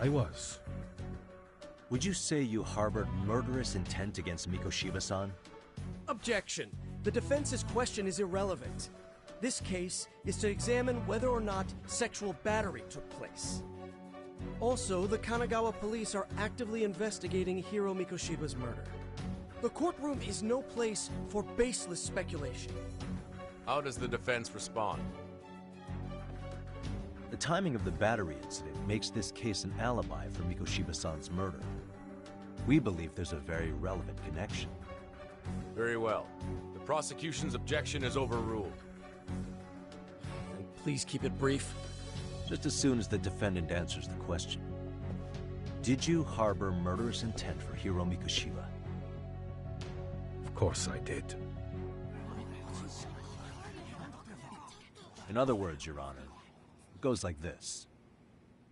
I was. Would you say you harbored murderous intent against Mikoshiba-san? Objection. The defense's question is irrelevant. This case is to examine whether or not sexual battery took place. Also, the Kanagawa police are actively investigating Hiro Mikoshiba's murder. The courtroom is no place for baseless speculation. How does the defense respond? The timing of the battery incident makes this case an alibi for Mikoshiba-san's murder. We believe there's a very relevant connection. Very well. The prosecution's objection is overruled. Then please keep it brief. Just as soon as the defendant answers the question. Did you harbor murderous intent for Hiro Mikoshiba? Of course I did. In other words, Your Honor, it goes like this.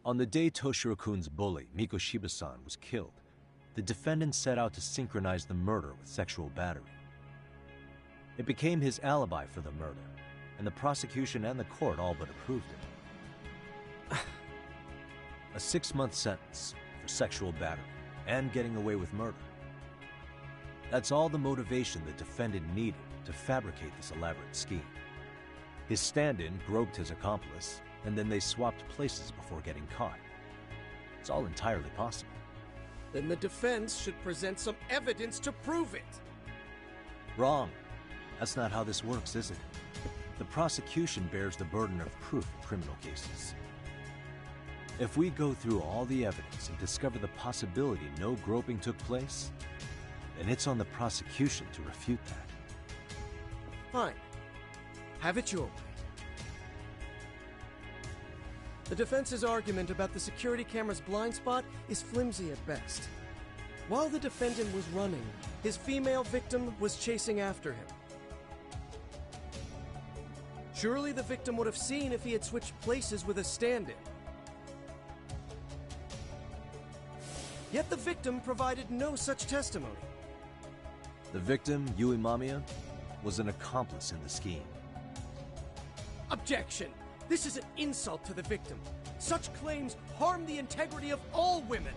On the day Toshiro-kun's bully, Mikoshiba-san, was killed, the defendant set out to synchronize the murder with sexual battery. It became his alibi for the murder, and the prosecution and the court all but approved it. A 6-month sentence for sexual battery and getting away with murder. That's all the motivation the defendant needed to fabricate this elaborate scheme. His stand-in groped his accomplice, and then they swapped places before getting caught. It's all entirely possible. Then the defense should present some evidence to prove it. Wrong. That's not how this works, is it? The prosecution bears the burden of proof in criminal cases. If we go through all the evidence and discover the possibility no groping took place, then it's on the prosecution to refute that. Fine. Have it your way. The defense's argument about the security camera's blind spot is flimsy at best. While the defendant was running, his female victim was chasing after him. Surely the victim would have seen if he had switched places with a stand-in. Yet the victim provided no such testimony. The victim, Yui Mamiya, was an accomplice in the scheme. Objection! This is an insult to the victim. Such claims harm the integrity of all women.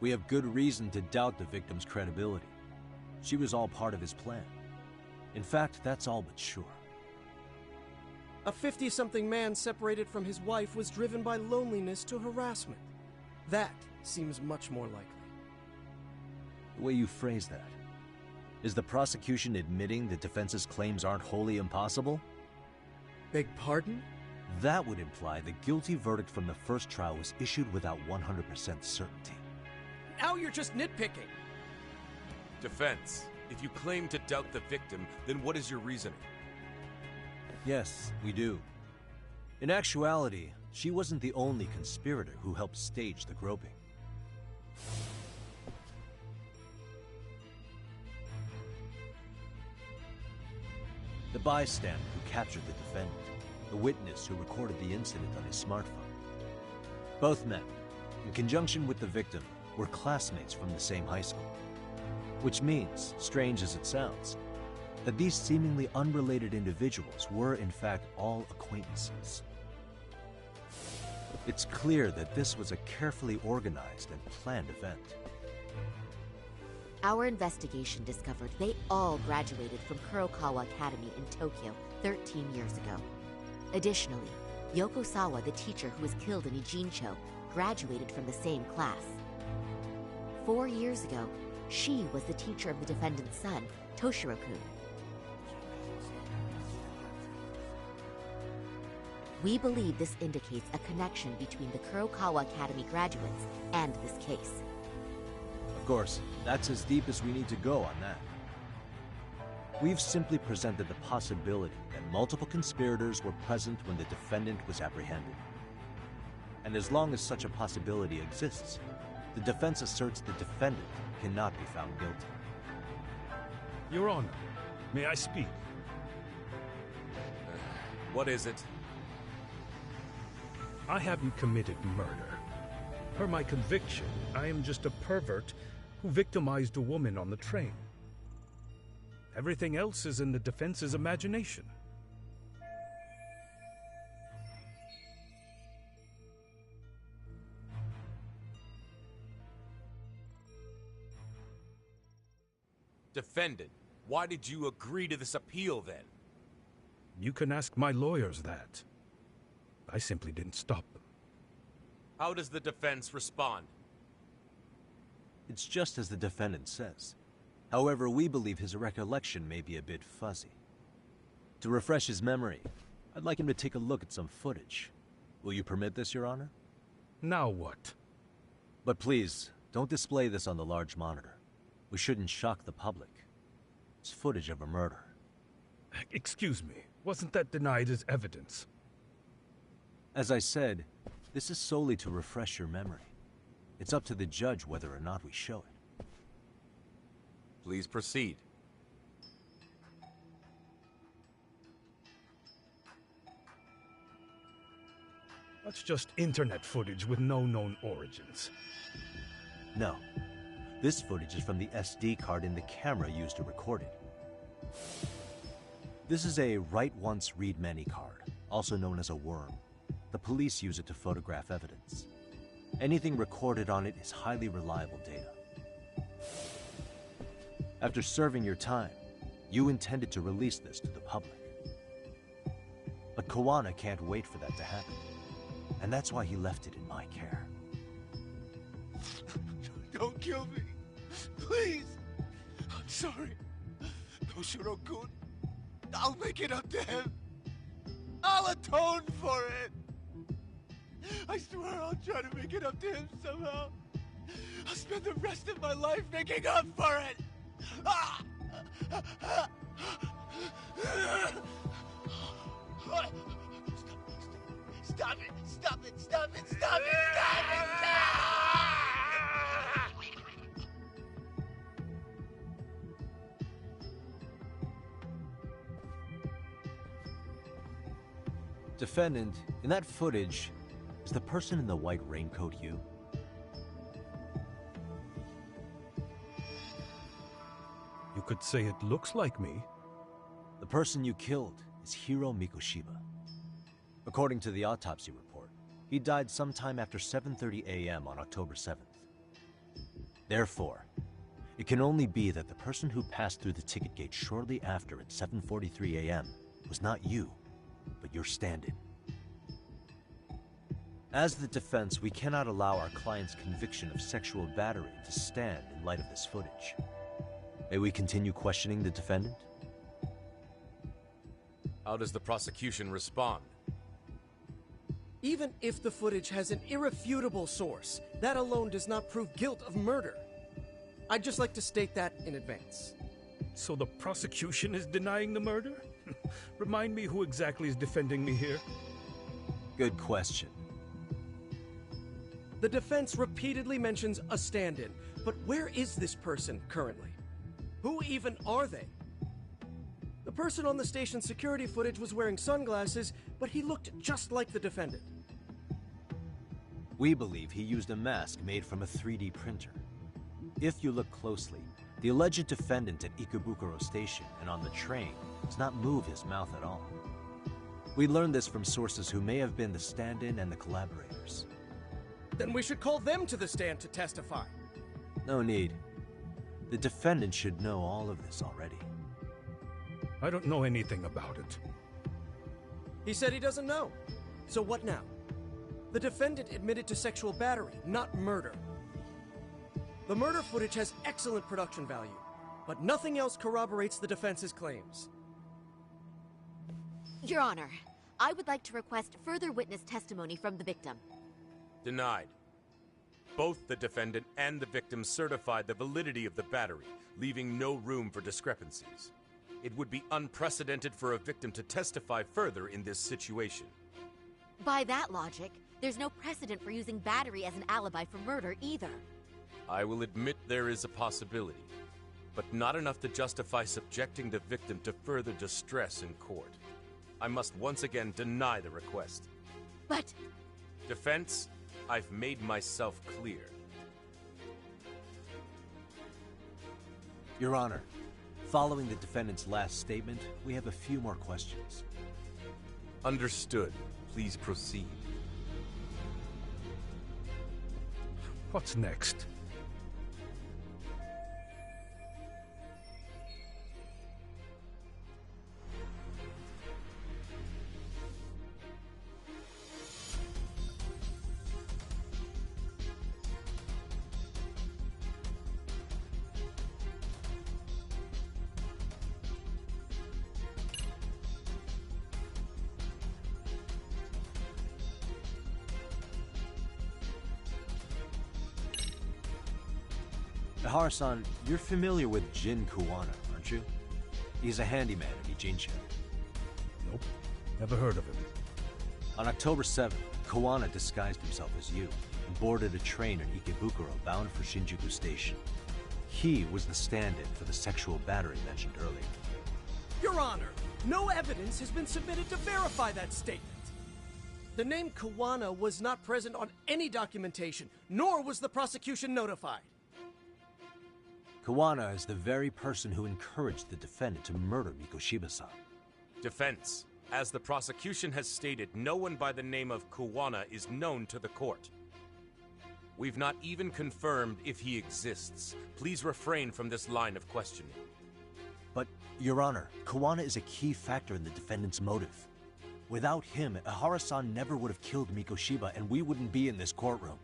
We have good reason to doubt the victim's credibility. She was all part of his plan. In fact, that's all but sure. A 50-something man separated from his wife was driven by loneliness to harassment. That seems much more likely. The way you phrase that. Is the prosecution admitting the defense's claims aren't wholly impossible? Beg pardon? That would imply the guilty verdict from the first trial was issued without 100% certainty. Now you're just nitpicking. Defense, if you claim to doubt the victim, then what is your reasoning? Yes, we do. In actuality, she wasn't the only conspirator who helped stage the groping. The bystander who captured the defendant, the witness who recorded the incident on his smartphone. Both men, in conjunction with the victim, were classmates from the same high school. Which means, strange as it sounds, that these seemingly unrelated individuals were in fact all acquaintances. It's clear that this was a carefully organized and planned event. Our investigation discovered they all graduated from Kurokawa Academy in Tokyo 13 years ago. Additionally, Yoko Sawa, the teacher who was killed in Ijincho, graduated from the same class. 4 years ago, she was the teacher of the defendant's son, Toshiro-kun. We believe this indicates a connection between the Kurokawa Academy graduates and this case. Of course, that's as deep as we need to go on that. We've simply presented the possibility that multiple conspirators were present when the defendant was apprehended. And as long as such a possibility exists, the defense asserts the defendant cannot be found guilty. Your Honor, may I speak? What is it? I haven't committed murder. Per my conviction, I am just a pervert who victimized a woman on the train. Everything else is in the defense's imagination. Defendant, why did you agree to this appeal then? You can ask my lawyers that. I simply didn't stop them. How does the defense respond? It's just as the defendant says. However, we believe his recollection may be a bit fuzzy. To refresh his memory, I'd like him to take a look at some footage. Will you permit this, Your Honor? Now what? But please, don't display this on the large monitor. We shouldn't shock the public. It's footage of a murder. Excuse me, wasn't that denied as evidence? As I said, this is solely to refresh your memory. It's up to the judge whether or not we show it. Please proceed. That's just internet footage with no known origins. No. This footage is from the SD card in the camera used to record it. This is a write once, read many card, also known as a worm. The police use it to photograph evidence. Anything recorded on it is highly reliable data. After serving your time, you intended to release this to the public. But Kawana can't wait for that to happen. And that's why he left it in my care. Don't kill me. Please. I'm sorry. Toshiro-kun. I'll make it up to him. I'll atone for it. I swear I'll try to make it up to him somehow. I'll spend the rest of my life making up for it. Stop it! Stop it! Stop it! Stop it! Stop it! Defendant, in that footage, is the person in the white raincoat you? You could say it looks like me. The person you killed is Hiro Mikoshiba. According to the autopsy report, he died sometime after 7:30 a.m. on October 7th. Therefore, it can only be that the person who passed through the ticket gate shortly after at 7:43 a.m. was not you, but your stand-in. As the defense, we cannot allow our client's conviction of sexual battery to stand in light of this footage. May we continue questioning the defendant? How does the prosecution respond? Even if the footage has an irrefutable source, that alone does not prove guilt of murder. I'd just like to state that in advance. So the prosecution is denying the murder? Remind me who exactly is defending me here? Good question. The defense repeatedly mentions a stand-in, but where is this person currently? Who even are they? The person on the station's security footage was wearing sunglasses, but he looked just like the defendant. We believe he used a mask made from a 3D printer. If you look closely, the alleged defendant at Ikebukuro Station and on the train does not move his mouth at all. We learned this from sources who may have been the stand-in and the collaborators. Then we should call them to the stand to testify. No need. The defendant should know all of this already. I don't know anything about it. He said he doesn't know. So what now? The defendant admitted to sexual battery, not murder. The murder footage has excellent production value, but nothing else corroborates the defense's claims. Your Honor, I would like to request further witness testimony from the victim. Denied. Both the defendant and the victim certified the validity of the battery, leaving no room for discrepancies. It would be unprecedented for a victim to testify further in this situation. By that logic, there's no precedent for using battery as an alibi for murder either. I will admit there is a possibility, but not enough to justify subjecting the victim to further distress in court. I must once again deny the request. But... Defense, I've made myself clear. Your Honor, following the defendant's last statement, we have a few more questions. Understood. Please proceed. What's next? Hara-san, you're familiar with Jin Kuwana, aren't you? He's a handyman in Ijincho. Nope. Never heard of him. On October 7th, Kuwana disguised himself as you and boarded a train in Ikebukuro bound for Shinjuku Station. He was the stand-in for the sexual battery mentioned earlier. Your Honor, no evidence has been submitted to verify that statement. The name Kuwana was not present on any documentation, nor was the prosecution notified. Kuwana is the very person who encouraged the defendant to murder Mikoshiba-san. Defense. As the prosecution has stated, no one by the name of Kuwana is known to the court. We've not even confirmed if he exists. Please refrain from this line of questioning. But, Your Honor, Kuwana is a key factor in the defendant's motive. Without him, Hara-san never would have killed Mikoshiba, and we wouldn't be in this courtroom.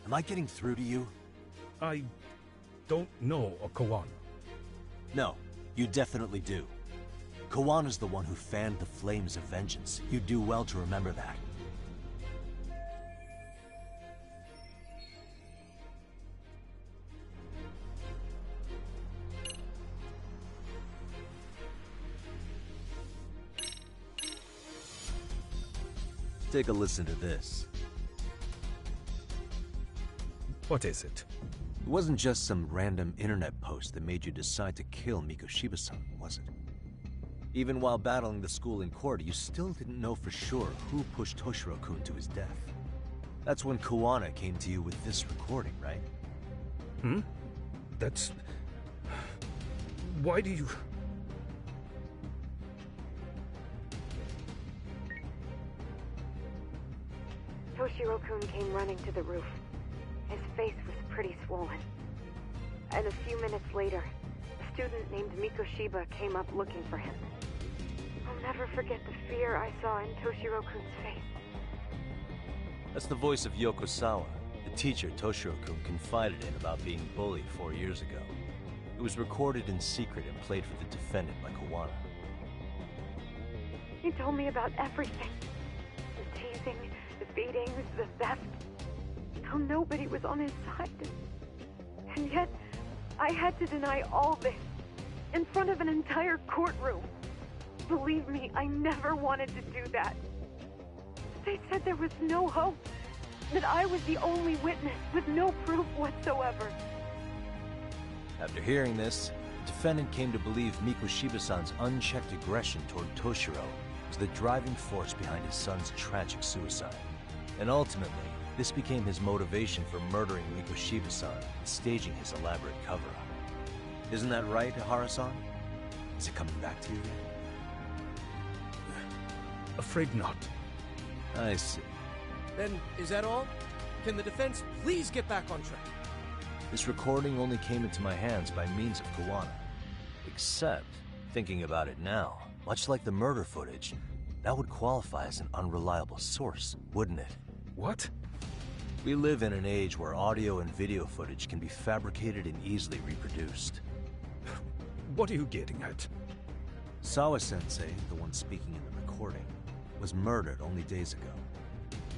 Am I getting through to you? I don't know a Kuwana. No, you definitely do. Kawana's the one who fanned the flames of vengeance. You do well to remember that. Take a listen to this. What is it? It wasn't just some random internet post that made you decide to kill Mikoshiba-san, was it? Even while battling the school in court, you still didn't know for sure who pushed Toshiro-kun to his death. That's when Kuwana came to you with this recording, right? That's... Why do you... Toshiro-kun came running to the roof. His face was pretty swollen. And a few minutes later, a student named Mikoshiba came up looking for him. I'll never forget the fear I saw in Toshiro-kun's face. That's the voice of Yokosawa, the teacher Toshiro-kun confided in about being bullied 4 years ago. It was recorded in secret and played for the defendant by Kawana. He told me about everything. The teasing, the beatings, the theft. How nobody was on his side. And yet, I had to deny all this in front of an entire courtroom. Believe me, I never wanted to do that. They said there was no hope, that I was the only witness with no proof whatsoever. After hearing this, the defendant came to believe Mikoshiba-san's unchecked aggression toward Toshiro was the driving force behind his son's tragic suicide. And ultimately, this became his motivation for murdering Mikoshiba-san and staging his elaborate cover-up. Isn't that right, Ihara-san? Is it coming back to you yet? Afraid not. I see. Then, is that all? Can the defense please get back on track? This recording only came into my hands by means of Kawana. Except, thinking about it now, much like the murder footage, that would qualify as an unreliable source, wouldn't it? What? We live in an age where audio and video footage can be fabricated and easily reproduced. What are you getting at? Sawa-sensei, the one speaking in the recording, was murdered only days ago.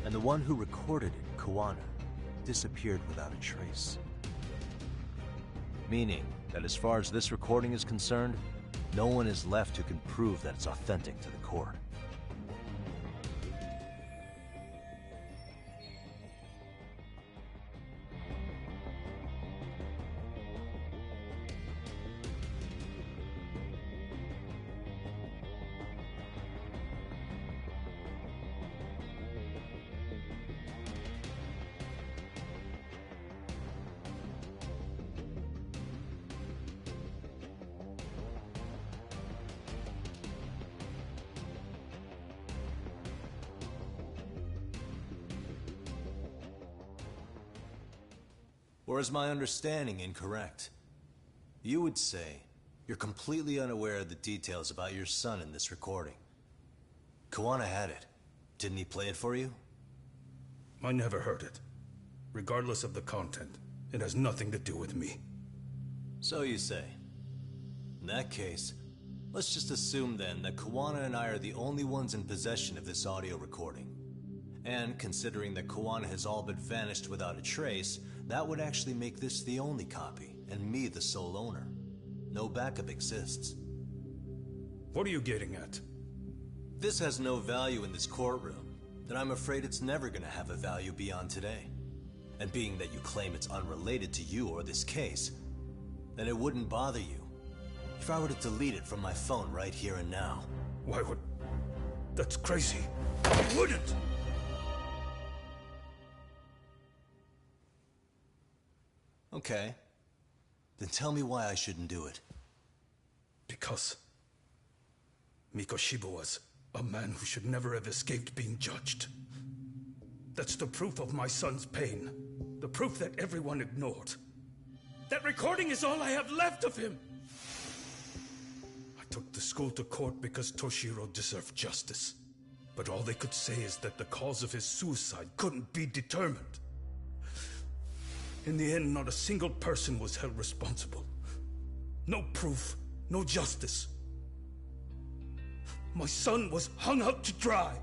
And the one who recorded it, Kawana, disappeared without a trace. Meaning that as far as this recording is concerned, no one is left who can prove that it's authentic to the court. Or is my understanding incorrect? You would say you're completely unaware of the details about your son in this recording. Kawana had it. Didn't he play it for you? I never heard it. Regardless of the content, it has nothing to do with me. So you say. In that case, let's just assume then that Kawana and I are the only ones in possession of this audio recording. And considering that Kawana has all but vanished without a trace, that would actually make this the only copy, and me the sole owner. No backup exists. What are you getting at? This has no value in this courtroom, then I'm afraid it's never gonna have a value beyond today. And being that you claim it's unrelated to you or this case, then it wouldn't bother you if I were to delete it from my phone right here and now. Why would... That's crazy. I wouldn't! Okay. Then tell me why I shouldn't do it. Because Mikoshiba was a man who should never have escaped being judged. That's the proof of my son's pain. The proof that everyone ignored. That recording is all I have left of him! I took the school to court because Toshiro deserved justice. But all they could say is that the cause of his suicide couldn't be determined. In the end, not a single person was held responsible. No proof, no justice. My son was hung out to dry.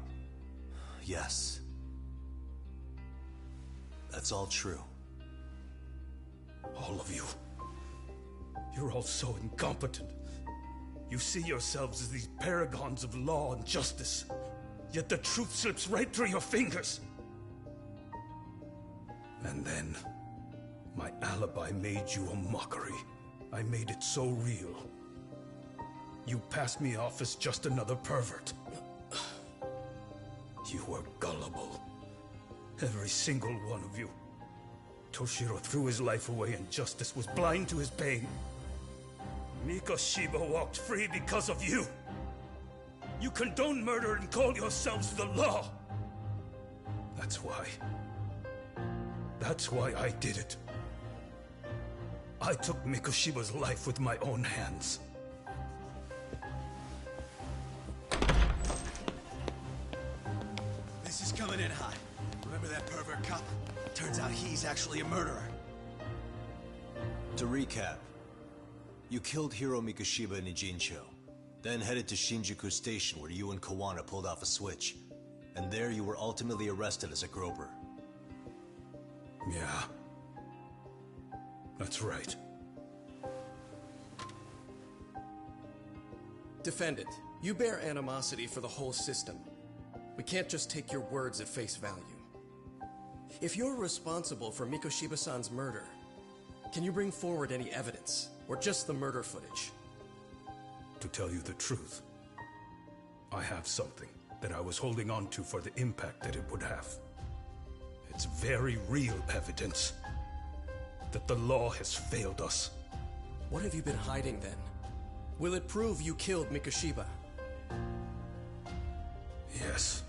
Yes. That's all true. All of you. You're all so incompetent. You see yourselves as these paragons of law and justice. Yet the truth slips right through your fingers. And then... my alibi made you a mockery. I made it so real. You passed me off as just another pervert. You were gullible. Every single one of you. Toshiro threw his life away and justice was blind to his pain. Mikoshiba walked free because of you. You condone murder and call yourselves the law. That's why. That's why I did it. I took Mikoshiba's life with my own hands. This is coming in hot. Remember that pervert cop? Turns out he's actually a murderer. To recap, you killed Hiro Mikoshiba in Ijincho, then headed to Shinjuku Station where you and Kawana pulled off a switch. And there you were ultimately arrested as a groper. Yeah. That's right. Defendant, you bear animosity for the whole system. We can't just take your words at face value. If you're responsible for Mikoshiba-san's murder, can you bring forward any evidence, or just the murder footage? To tell you the truth, I have something that I was holding on to for the impact that it would have. It's very real evidence that the law has failed us. What have you been hiding then? Will it prove you killed Mikoshiba? Yes.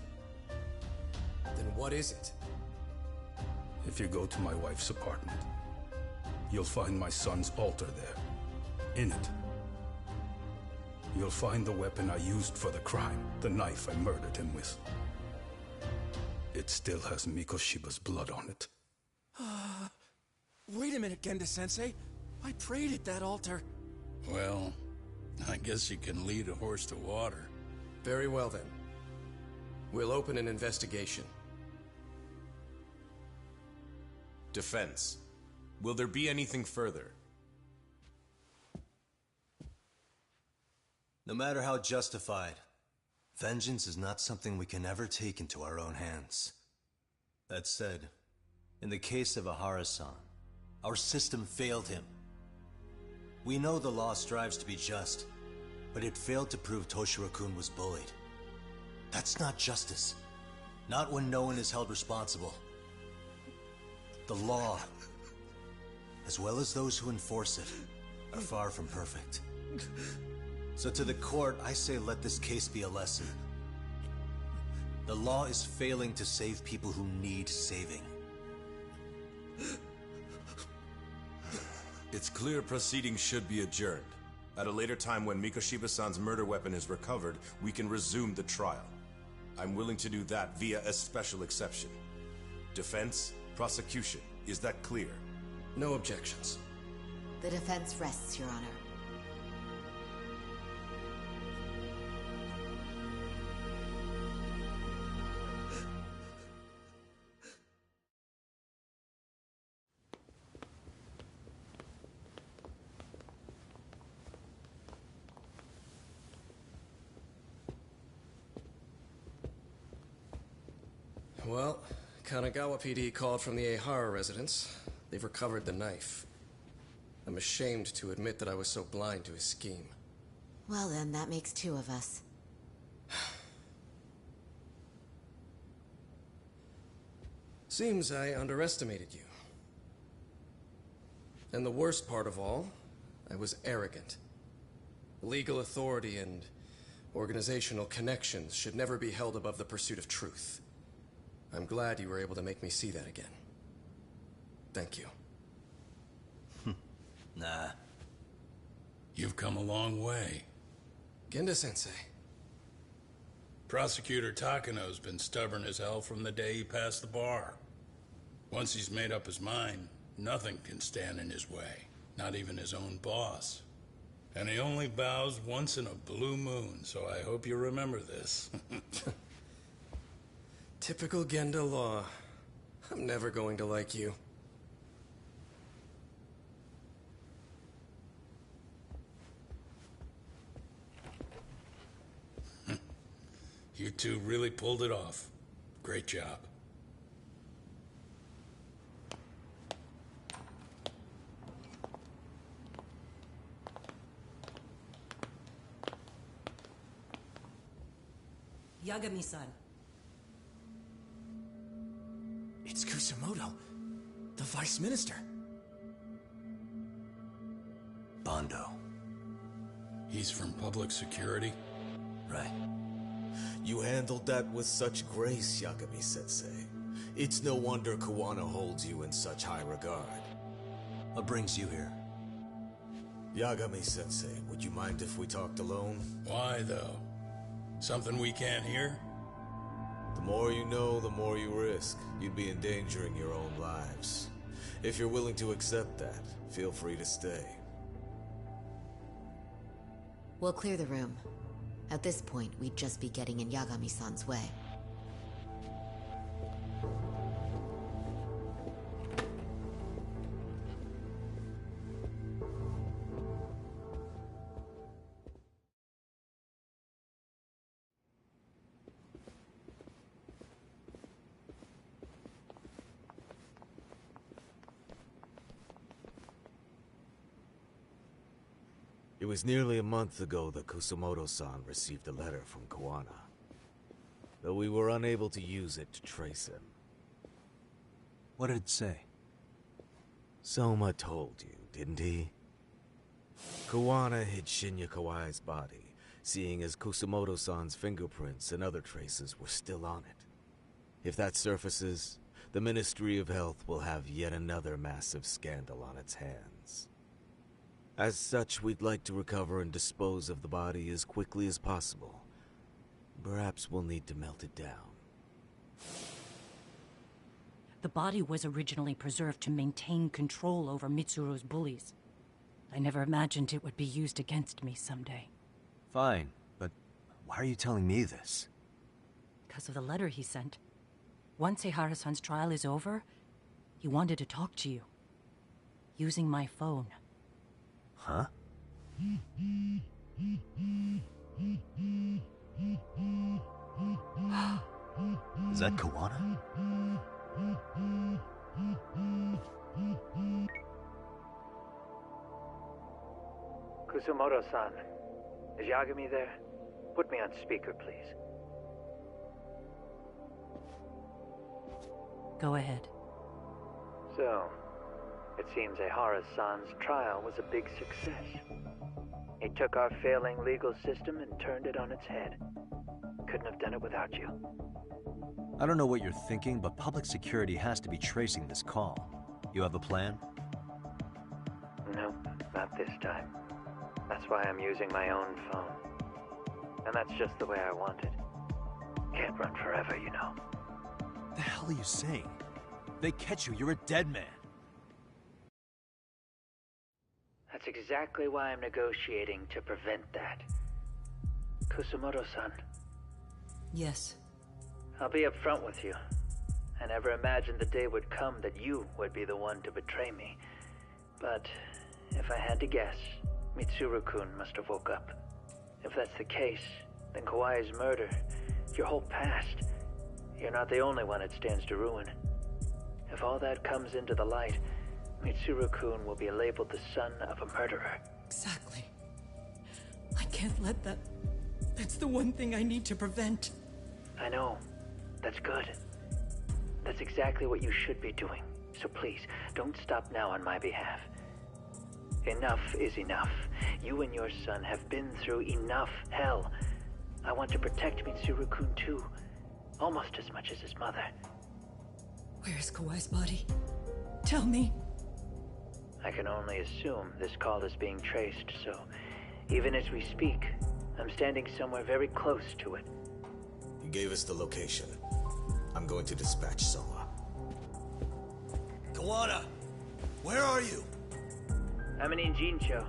Then what is it? If you go to my wife's apartment, you'll find my son's altar there. In it, you'll find the weapon I used for the crime, the knife I murdered him with. It still has Mikoshiba's blood on it. Wait a minute, Genda-sensei. I prayed at that altar. Well, I guess you can lead a horse to water. Very well then. We'll open an investigation. Defense. Will there be anything further? No matter how justified, vengeance is not something we can ever take into our own hands. That said, in the case of Ahara-san, our system failed him. We know the law strives to be just, but it failed to prove Toshiro-kun was bullied. That's not justice. Not when no one is held responsible. The law, as well as those who enforce it, are far from perfect. So to the court, I say let this case be a lesson. The law is failing to save people who need saving. It's clear proceedings should be adjourned. At a later time when Mikoshiba-san's murder weapon is recovered, we can resume the trial. I'm willing to do that via a special exception. Defense, prosecution, is that clear? No objections. The defense rests, Your Honor. Well, Kanagawa PD called from the Ehara residence. They've recovered the knife. I'm ashamed to admit that I was so blind to his scheme. Well then, that makes two of us. Seems I underestimated you. And the worst part of all, I was arrogant. Legal authority and organizational connections should never be held above the pursuit of truth. I'm glad you were able to make me see that again. Thank you. Nah. You've come a long way. Genda-sensei. Prosecutor Takano's been stubborn as hell from the day he passed the bar. Once he's made up his mind, nothing can stand in his way. Not even his own boss. And he only bows once in a blue moon, so I hope you remember this. Typical Genda law. I'm never going to like you. You two really pulled it off. Great job. Yagami-san. It's Kusamoto, the Vice Minister. Bondo. He's from public security? Right. You handled that with such grace, Yagami-sensei. It's no wonder Kuwana holds you in such high regard. What brings you here? Yagami-sensei, would you mind if we talked alone? Why, though? Something we can't hear? The more you know, the more you risk. You'd be endangering your own lives. If you're willing to accept that, feel free to stay. We'll clear the room. At this point, we'd just be getting in Yagami-san's way. It was nearly a month ago that Kusumoto-san received a letter from Kuwana, though we were unable to use it to trace him. What did it say? Soma told you, didn't he? Kuwana hid Shinya Kawai's body, seeing as Kusumoto-san's fingerprints and other traces were still on it. If that surfaces, the Ministry of Health will have yet another massive scandal on its hands. As such, we'd like to recover and dispose of the body as quickly as possible. Perhaps we'll need to melt it down. The body was originally preserved to maintain control over Mitsuru's bullies. I never imagined it would be used against me someday. Fine, but why are you telling me this? Because of the letter he sent. Once Eihara-san's trial is over, he wanted to talk to you. Using my phone. Huh? Is that Kuwana? Kusumoto-san, is Yagami there? Put me on speaker, please. Go ahead. So, it seems Eihara-san's trial was a big success. He took our failing legal system and turned it on its head. Couldn't have done it without you. I don't know what you're thinking, but public security has to be tracing this call. You have a plan? No, not this time. That's why I'm using my own phone. And that's just the way I want it. Can't run forever, you know. The hell are you saying? They catch you, you're a dead man. That's exactly why I'm negotiating to prevent that. Kusumoto-san. Yes. I'll be upfront with you. I never imagined the day would come that you would be the one to betray me. But if I had to guess, Mitsuru-kun must have woke up. If that's the case, then Kawai's murder, your whole past, you're not the only one it stands to ruin. If all that comes into the light, Mitsuru-kun will be labeled the son of a murderer. Exactly. I can't let that... That's the one thing I need to prevent. I know. That's good. That's exactly what you should be doing. So please, don't stop now on my behalf. Enough is enough. You and your son have been through enough hell. I want to protect Mitsuru-kun too. Almost as much as his mother. Where is Kawai's body? Tell me. I can only assume this call is being traced, so even as we speak, I'm standing somewhere very close to it. You gave us the location. I'm going to dispatch Soma. Kuwana! Where are you? I'm in Injincho.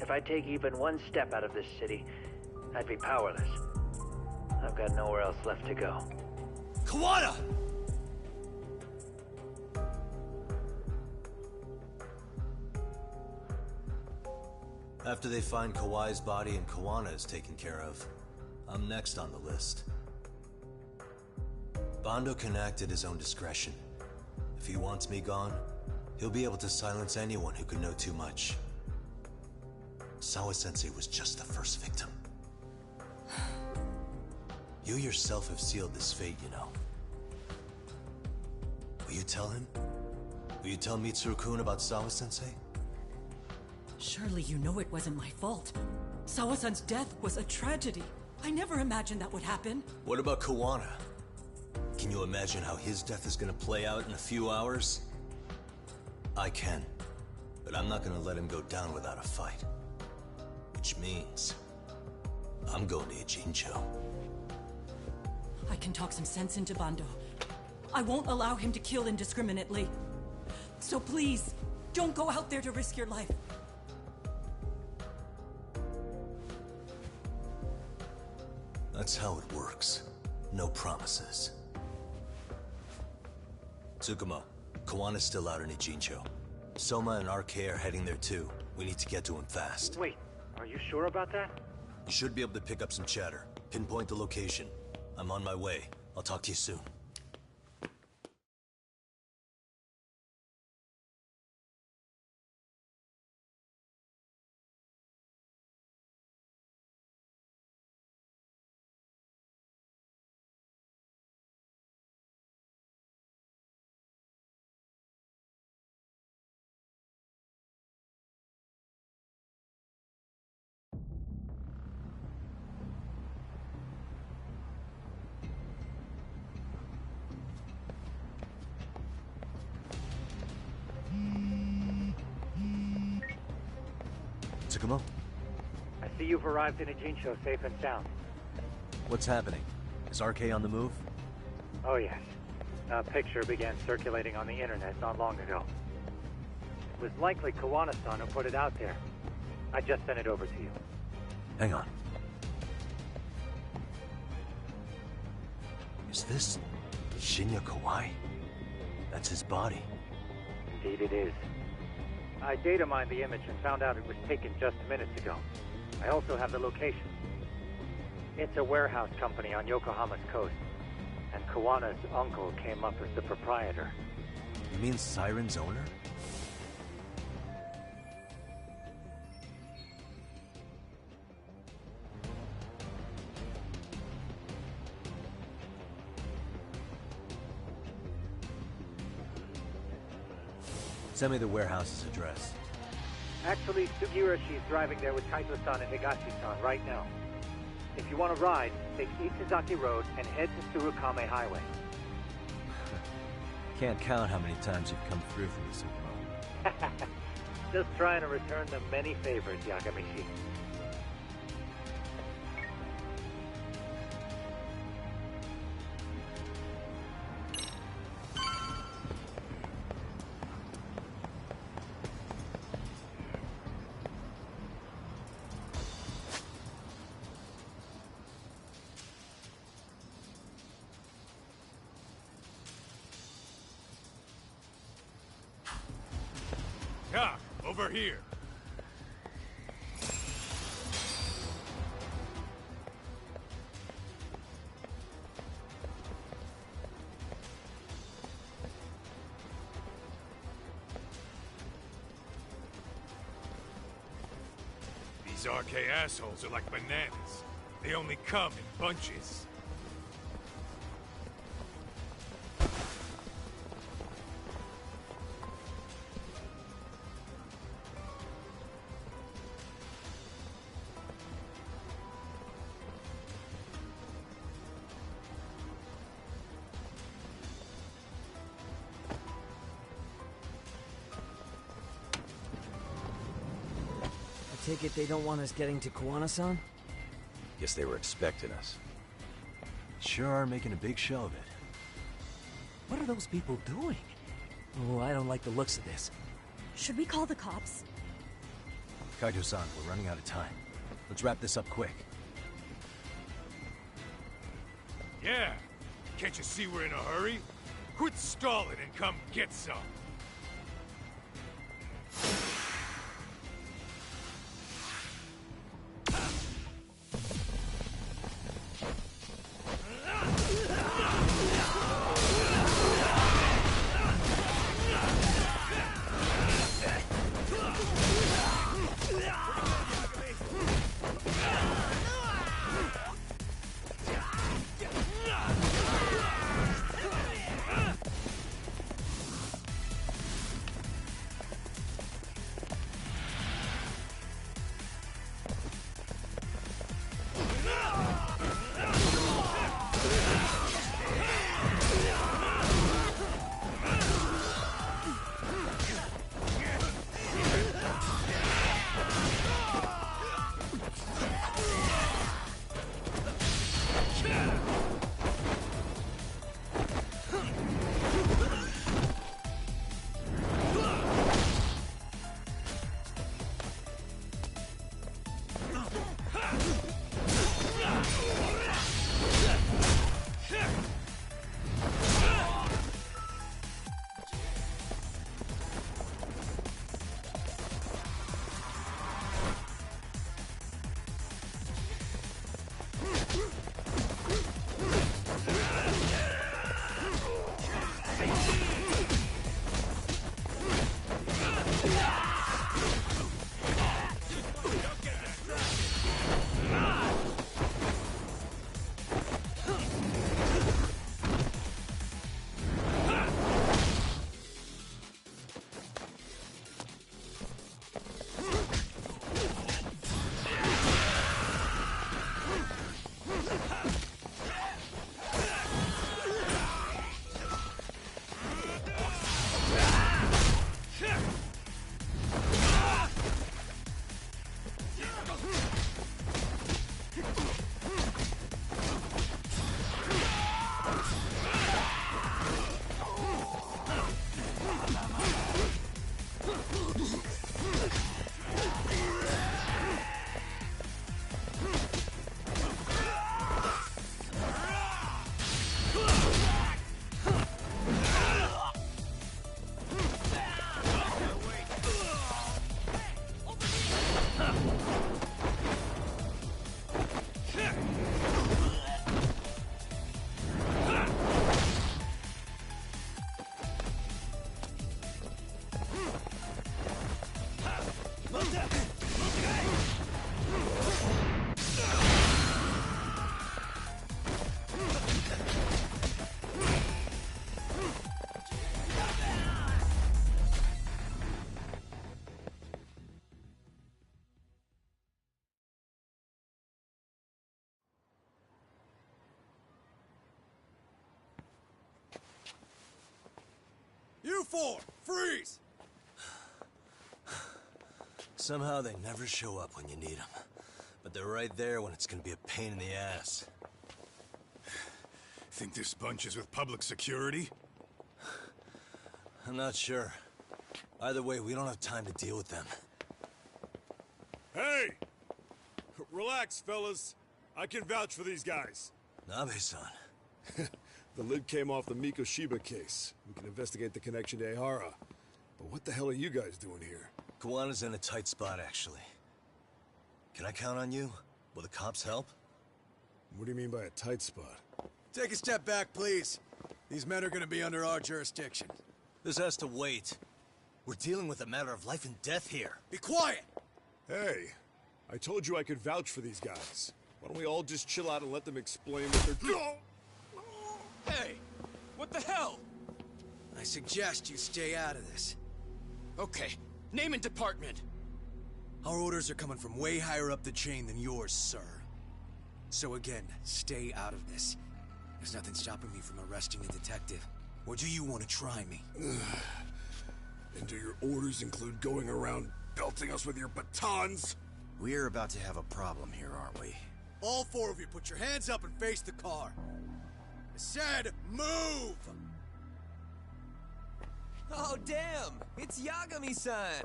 If I take even one step out of this city, I'd be powerless. I've got nowhere else left to go. Kuwana! After they find Kawai's body and Kuwana is taken care of, I'm next on the list. Bando can act at his own discretion. If he wants me gone, he'll be able to silence anyone who could know too much. Sawa-sensei was just the first victim. You yourself have sealed this fate, you know. Will you tell him? Will you tell Mitsuru-kun about Sawa-sensei? Surely you know it wasn't my fault. Sawa-san's death was a tragedy. I never imagined that would happen. What about Kuwana? Can you imagine how his death is gonna play out in a few hours? I can. But I'm not gonna let him go down without a fight. Which means... I'm going to Ijincho. I can talk some sense into Bando. I won't allow him to kill indiscriminately. So please, don't go out there to risk your life. That's how it works. No promises. Tsukumo, Kawana's still out in Ijincho. Soma and RK are heading there too. We need to get to him fast. Wait, are you sure about that? You should be able to pick up some chatter. Pinpoint the location. I'm on my way. I'll talk to you soon. Tsukumo? I see you've arrived in Ijincho safe and sound. What's happening? Is RK on the move? Oh yes. A picture began circulating on the internet not long ago. It was likely Kawana-san who put it out there. I just sent it over to you. Hang on. Is this Shinya Kawai? That's his body. Indeed it is. I data mined the image and found out it was taken just minutes ago. I also have the location. It's a warehouse company on Yokohama's coast, and Kawana's uncle came up as the proprietor. You mean Siren's owner? Send me the warehouse's address. Actually, Sugiroshi's driving there with Kaito-san and Higashi-san right now. If you want to ride, take Ichizaki Road and head to Tsurukame Highway. Can't count how many times you've come through for me, Tsukumo. Just trying to return the many favors, Yagamishi. Over here. These RK assholes are like bananas. They only come in bunches. Take it they don't want us getting to Kawana-san? Guess they were expecting us. Sure are making a big show of it. What are those people doing? Oh, I don't like the looks of this. Should we call the cops? Kaito-san, we're running out of time. Let's wrap this up quick. Yeah. Can't you see we're in a hurry? Quit stalling and come get some. You four, freeze! Somehow they never show up when you need them. But they're right there when it's gonna be a pain in the ass. Think this bunch is with public security? I'm not sure. Either way, we don't have time to deal with them. Hey! Relax, fellas. I can vouch for these guys. Nabe-san. The lid came off the Mikoshiba case. We can investigate the connection to Ehara. But what the hell are you guys doing here? Kawana's in a tight spot, actually. Can I count on you? Will the cops help? What do you mean by a tight spot? Take a step back, please. These men are gonna be under our jurisdiction. This has to wait. We're dealing with a matter of life and death here. Be quiet! Hey, I told you I could vouch for these guys. Why don't we all just chill out and let them explain what they're doing? Hey! What the hell? I suggest you stay out of this. Okay, name and department. Our orders are coming from way higher up the chain than yours, sir. So again, stay out of this. There's nothing stopping me from arresting the detective. Or do you want to try me? And do your orders include going around belting us with your batons? We're about to have a problem here, aren't we? All four of you, put your hands up and face the car. I said, move! Oh, damn! It's Yagami-san!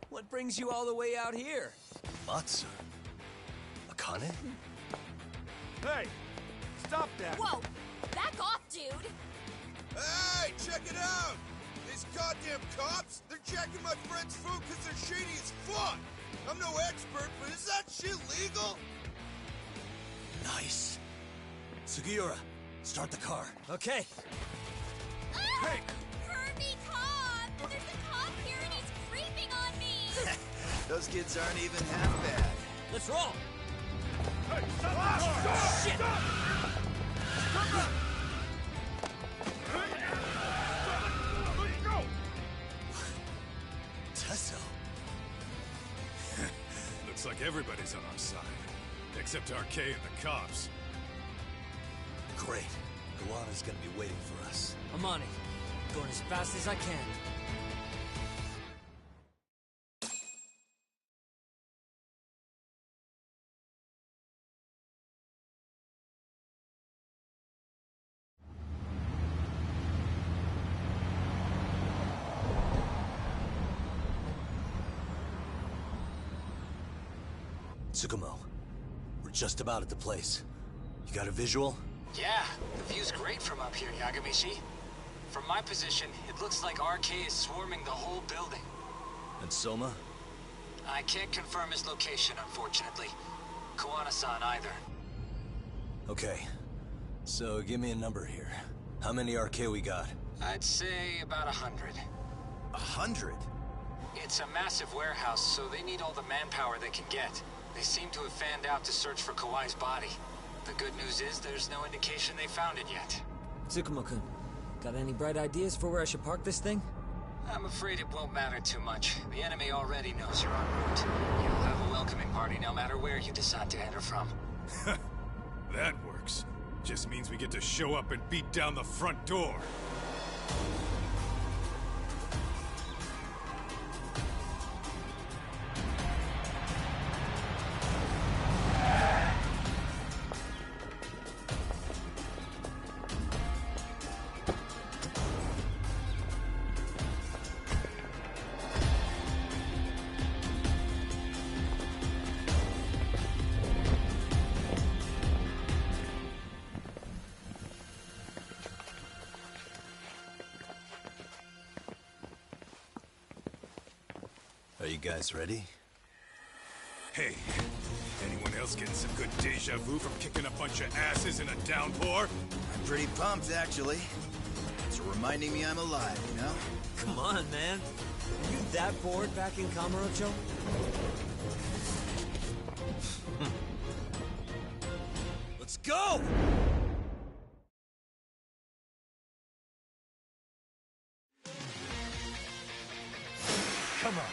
What brings you all the way out here? Matsu? Akane? Hey! Stop that! Whoa! Back off, dude! Hey, check it out! These goddamn cops, they're checking my friend's food because they're shady as fuck! I'm no expert, but is that shit legal? Nice. Sugiura, start the car. Okay. Hey! Hurt me, cop! There's a cop here and he's creeping on me! Those kids aren't even half bad. Let's roll! Hey, stop! Stop! Shit! Stop! Tesso? Looks like everybody's on our side. Except RK and the cops. Great. Kawana's gonna be waiting for us. I'm on it. Going as fast as I can. Tsukumo, we're just about at the place. You got a visual? Yeah, the view's great from up here, Yagamishi. From my position, it looks like RK is swarming the whole building. And Soma? I can't confirm his location, unfortunately. Kawana-san either. Okay. So give me a number here. How many RK we got? I'd say about 100. 100? It's a massive warehouse, so they need all the manpower they can get. They seem to have fanned out to search for Kawai's body. The good news is there's no indication they found it yet. Tsukumo-kun, got any bright ideas for where I should park this thing? I'm afraid it won't matter too much. The enemy already knows you're en route. You'll have a welcoming party no matter where you decide to enter from. That works. Just means we get to show up and beat down the front door. Are you guys ready? Hey, anyone else getting some good deja vu from kicking a bunch of asses in a downpour? I'm pretty pumped, actually. It's reminding me I'm alive, you know? Come on, man. Are you that bored back in Kamurocho? Let's go! Come on.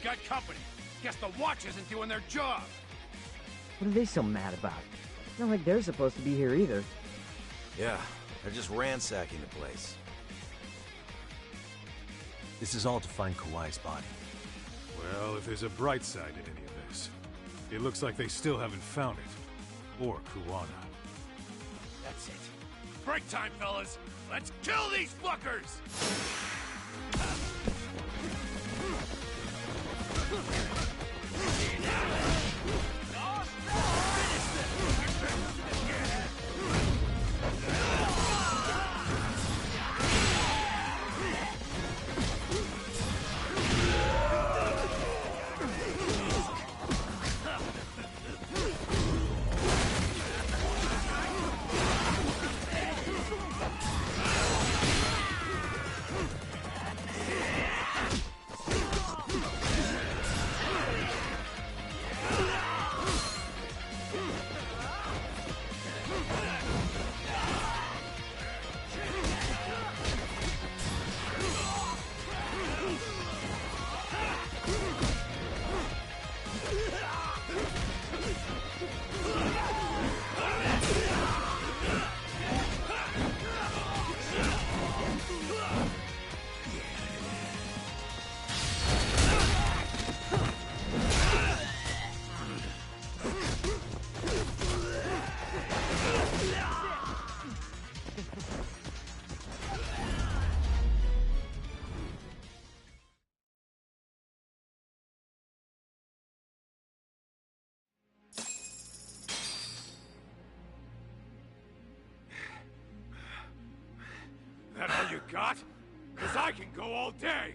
got company. Guess the watch isn't doing their job. What are they so mad about? It's not like they're supposed to be here either. Yeah, they're just ransacking the place. This is all to find Kawai's body. Well, if there's a bright side to any of this, it looks like they still haven't found it. Or Kuwana. That's it. Break time, fellas. Let's kill these fuckers! That all you got? 'Cause I can go all day!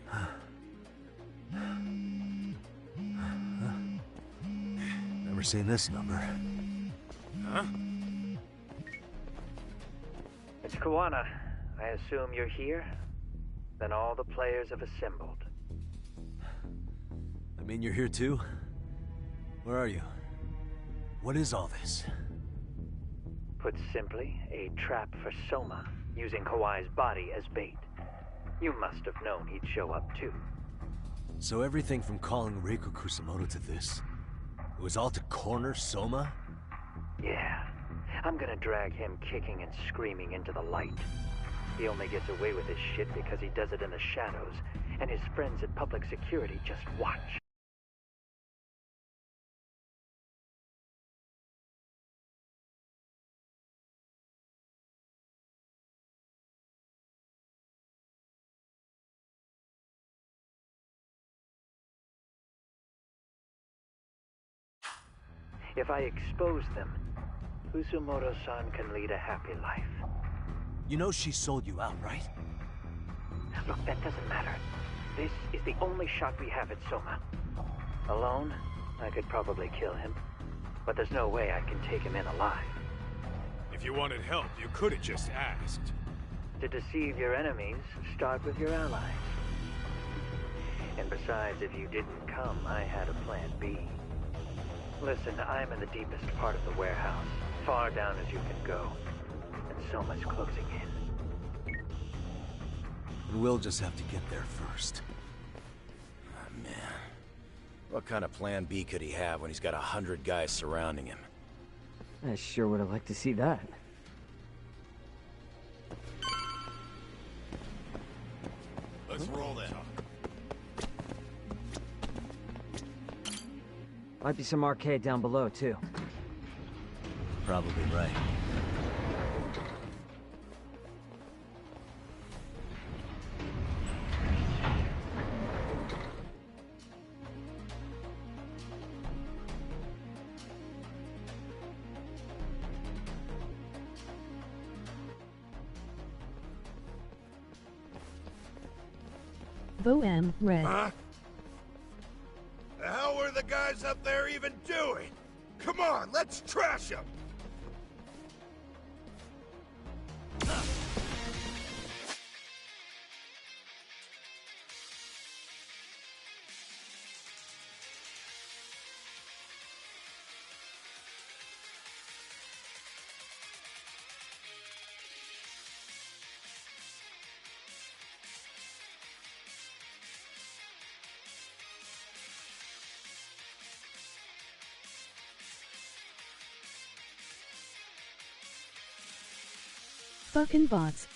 Never seen this number. Huh? It's Kuwana. I assume you're here? Then all the players have assembled. I mean, you're here too? Where are you? What is all this? Put simply, a trap for Soma, using Kawai's body as bait. You must have known he'd show up too. So everything from calling Reiko Kusamoto to this, it was all to corner Soma? Yeah. I'm gonna drag him kicking and screaming into the light. He only gets away with his shit because he does it in the shadows, and his friends at public security just watch. If I expose them, Kusumoto-san can lead a happy life. You know she sold you out, right? Look, that doesn't matter. This is the only shot we have at Soma. Alone, I could probably kill him. But there's no way I can take him in alive. If you wanted help, you could have just asked. To deceive your enemies, start with your allies. And besides, if you didn't come, I had a plan B. Listen, I'm in the deepest part of the warehouse, far down as you can go. And Soma's closing in. And we'll just have to get there first. Oh, man. What kind of plan B could he have when he's got 100 guys surrounding him? I sure would have liked to see that. Let's roll then. Might be some arcade down below, too. Probably right. Boem Red. Huh? The hell were the guys up there even doing? Come on, let's trash them! Spoken bots.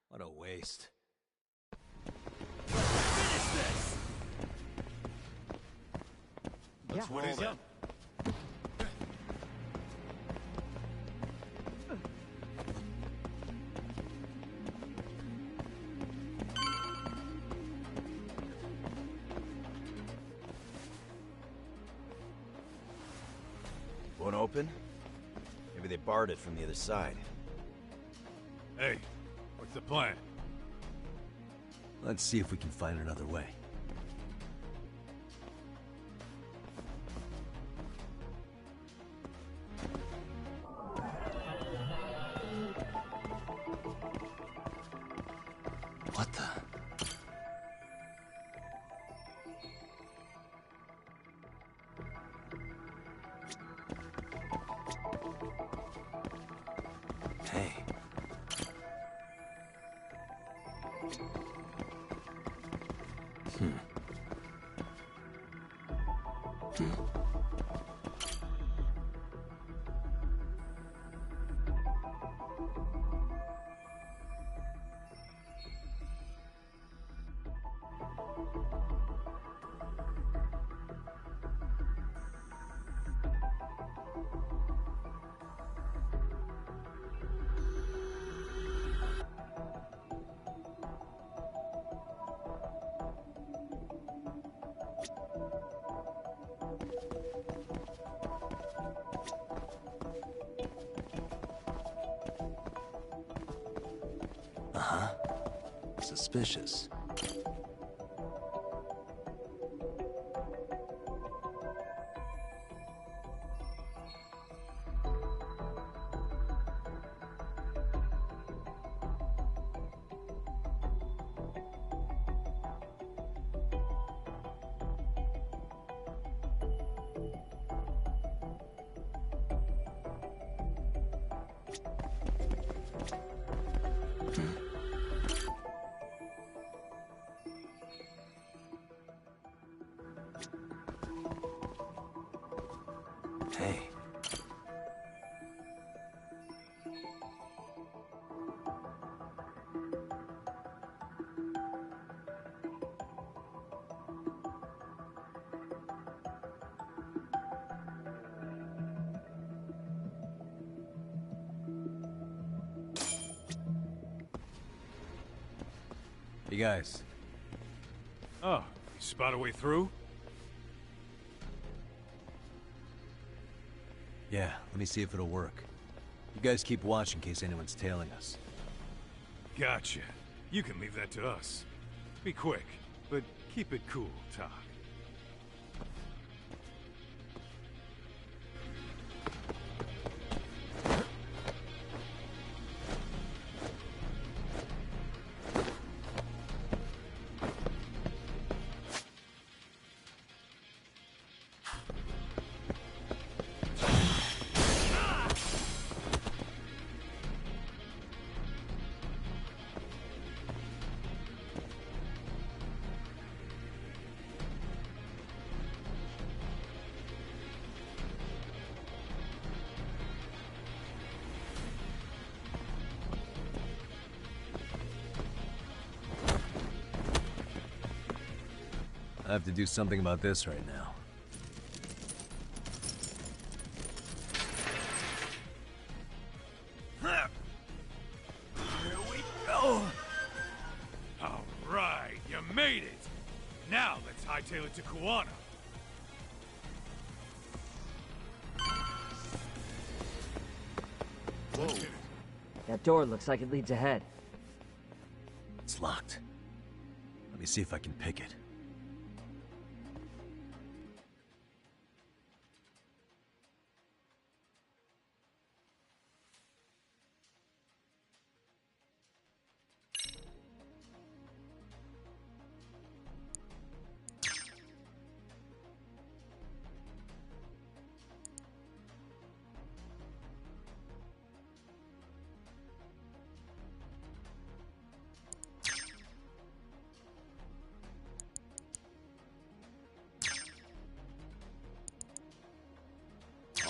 What a waste. Let's roll then. Won't open? Maybe they barred it from the other side. Hey, what's the plan? Let's see if we can find another way. What the? Hey. Uh-huh. Suspicious. Hey. You guys. Oh, you spot a way through? Yeah, let me see if it'll work. You guys keep watch in case anyone's tailing us. Gotcha. You can leave that to us. Be quick, but keep it cool, Todd. I have to do something about this right now. Here we go! Alright, you made it! Now let's hightail it to Kuwana. Whoa. That door looks like it leads ahead. It's locked. Let me see if I can pick it.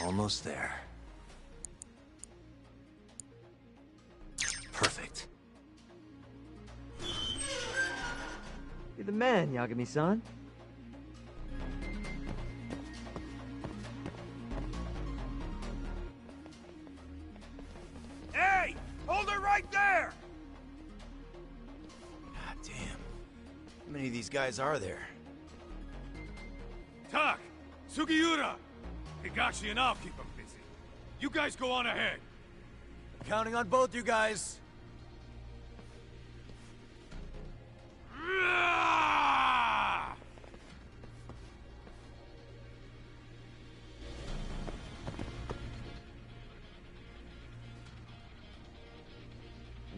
Almost there. Perfect. You're the man, Yagami-san. Hey! Hold it right there! God damn. How many of these guys are there? Tak! Sugiura! Higashi and I'll keep them busy. You guys go on ahead. Counting on both you guys.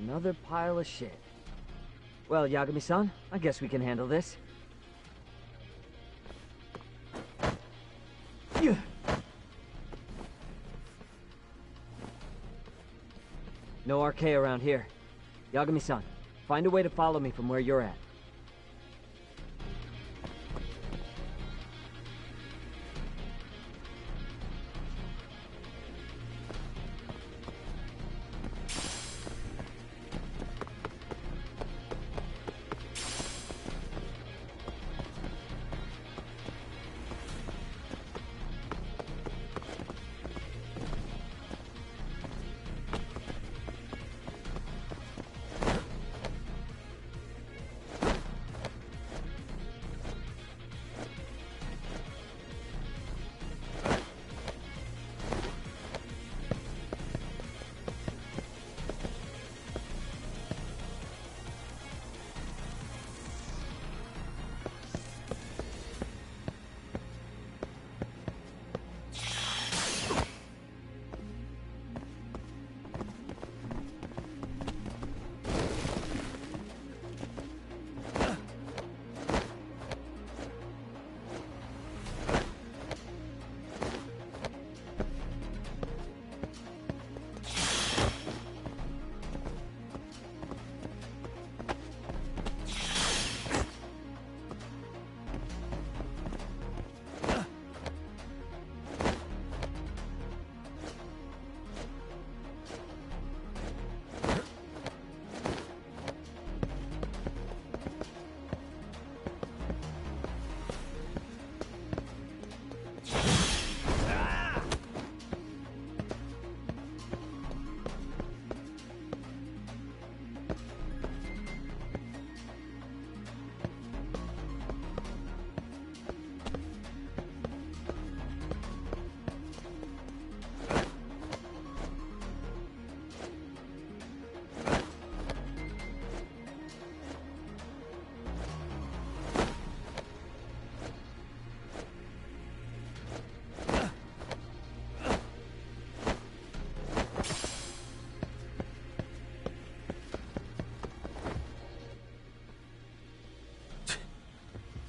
Another pile of shit. Well, Yagami-san, I guess we can handle this. No RK around here. Yagami-san, find a way to follow me from where you're at.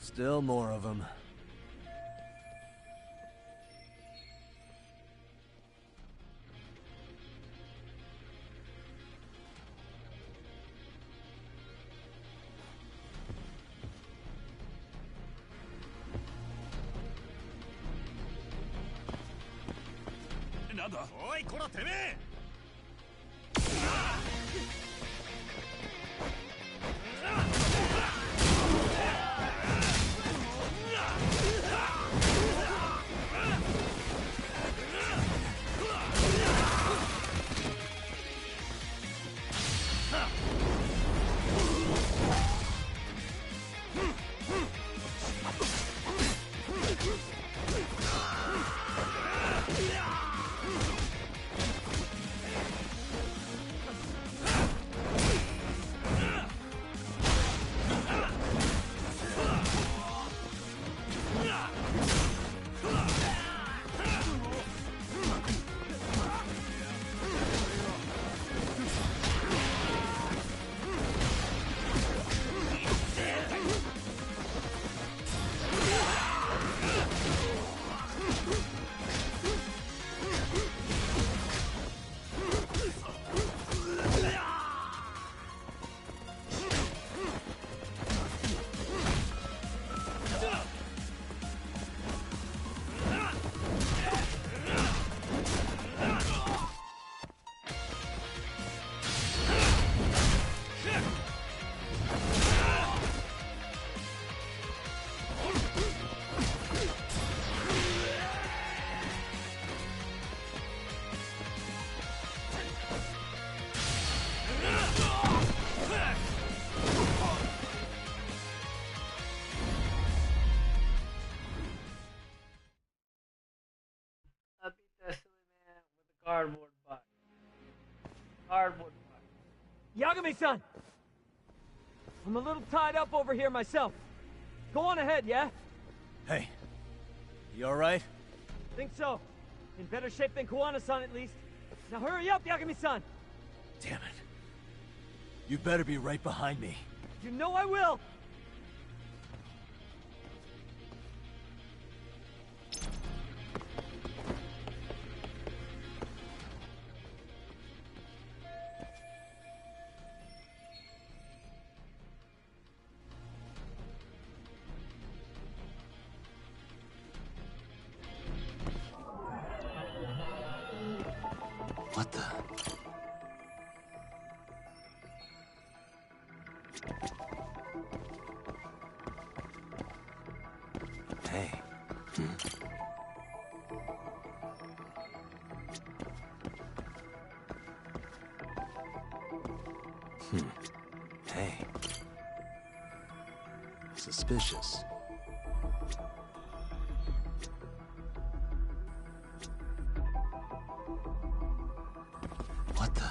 Still more of them. Another. Oi, kora teme! I beat that silly man with a cardboard box. Cardboard box. Yagami-san! I'm a little tied up over here myself. Go on ahead, yeah? Hey, you alright? Think so. In better shape than Kuwana-san, at least. Now hurry up, Yagami-san! Damn it. You better be right behind me. You know I will! What the? Hey. Hey. Suspicious. What the?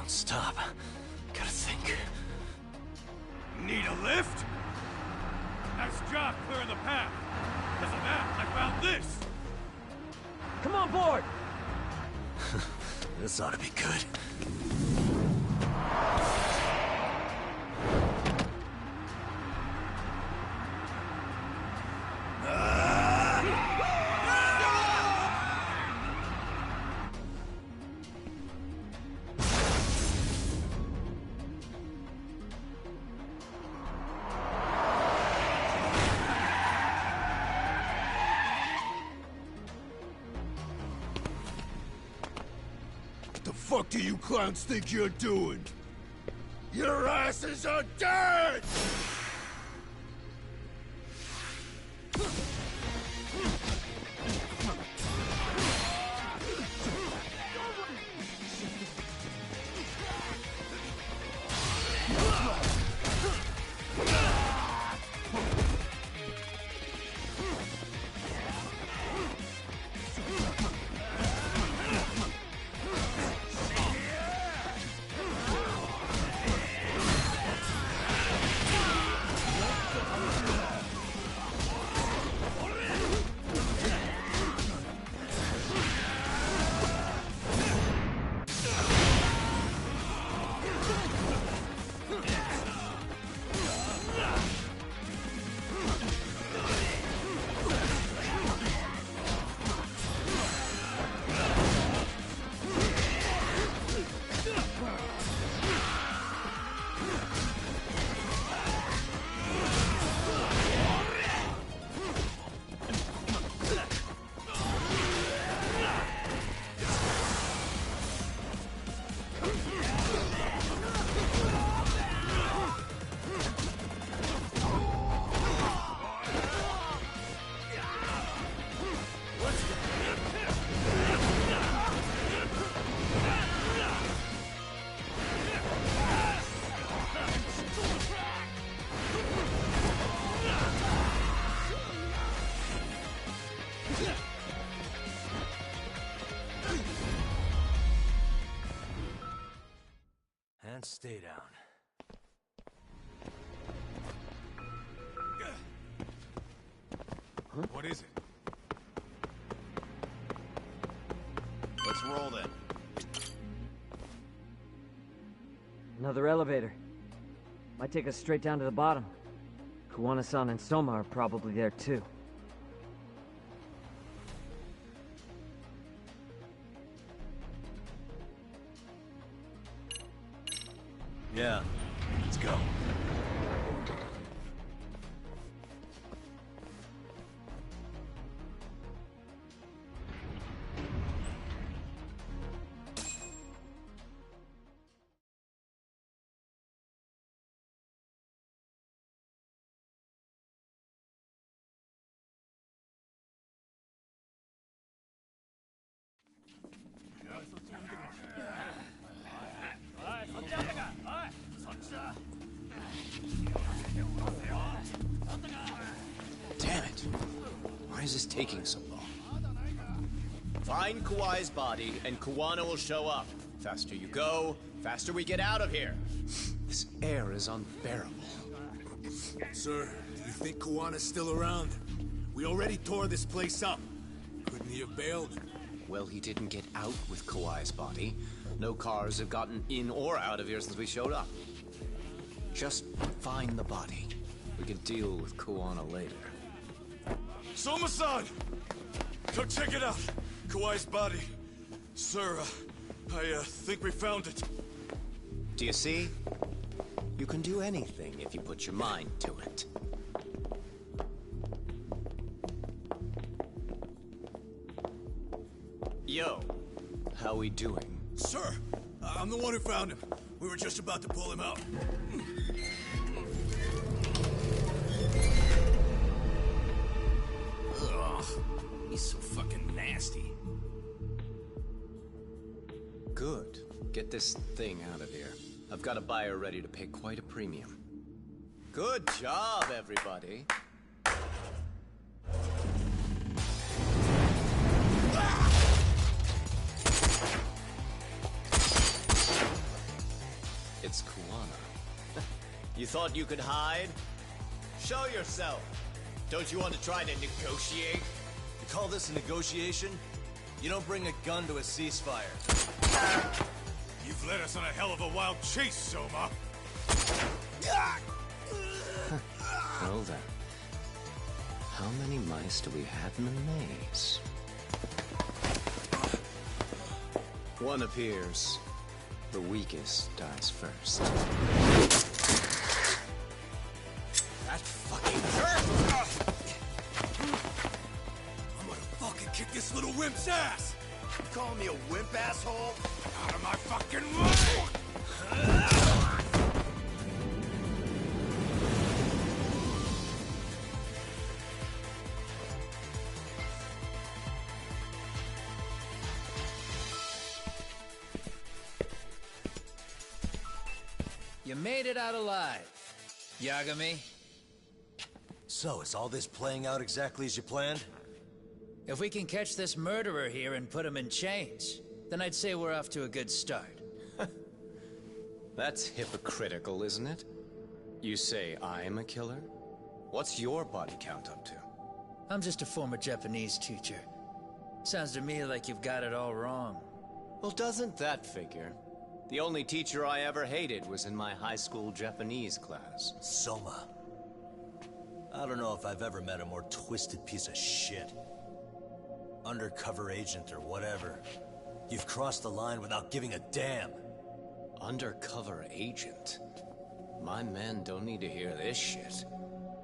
Stop. Gotta think. Need a lift? Nice job clearing the path. Because of that, on board! This ought to be good. What do you clowns think you're doing? Your asses are dead! And stay down. Huh? What is it? Let's roll then. Another elevator. Might take us straight down to the bottom. Kuwana-san and Soma are probably there too. Yeah, let's go. Damn it! Why is this taking so long? Find Kawai's body, and Kuwana will show up. Faster you go, faster we get out of here. This air is unbearable. Sir, do you think Kuwana's still around? We already tore this place up. Couldn't he have bailed? Well, he didn't get out with Kawai's body. No cars have gotten in or out of here since we showed up. Just find the body. We can deal with Kuwana later. Soma-san! Go check it out! Kawai's body. Sir, I think we found it. Do you see? You can do anything if you put your mind to it. Yo, how we doing? Sir, I'm the one who found him. We were just about to pull him out. Ugh, he's so fucking nasty. Good. Get this thing out of here. I've got a buyer ready to pay quite a premium. Good job, everybody. It's Kuwana. You thought you could hide? Show yourself! Don't you want to try to negotiate? You call this a negotiation? You don't bring a gun to a ceasefire. You've led us on a hell of a wild chase, Soma. Well then. How many mice do we have in the maze? One appears. The weakest dies first. That fucking hurt! I'm gonna fucking kick this little wimp's ass! You calling me a wimp, asshole? Out of my fucking way! You made it out alive, Yagami. So, is all this playing out exactly as you planned? If we can catch this murderer here and put him in chains, then I'd say we're off to a good start. That's hypocritical, isn't it? You say I'm a killer? What's your body count up to? I'm just a former Japanese teacher. Sounds to me like you've got it all wrong. Well, doesn't that figure? The only teacher I ever hated was in my high school Japanese class. Soma. I don't know if I've ever met a more twisted piece of shit. Undercover agent or whatever. You've crossed the line without giving a damn. Undercover agent? My men don't need to hear this shit.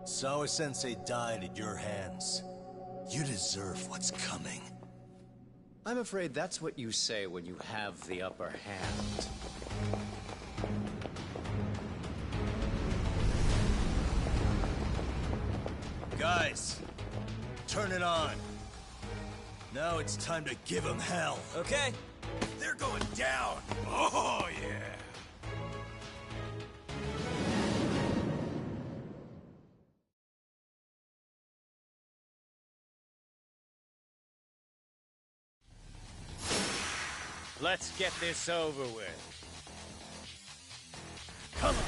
Sawa-sensei died at your hands. You deserve what's coming. I'm afraid that's what you say when you have the upper hand. Guys, turn it on. Now it's time to give them hell. Okay. They're going down. Oh, yeah. Let's get this over with. Come on.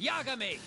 Yagami!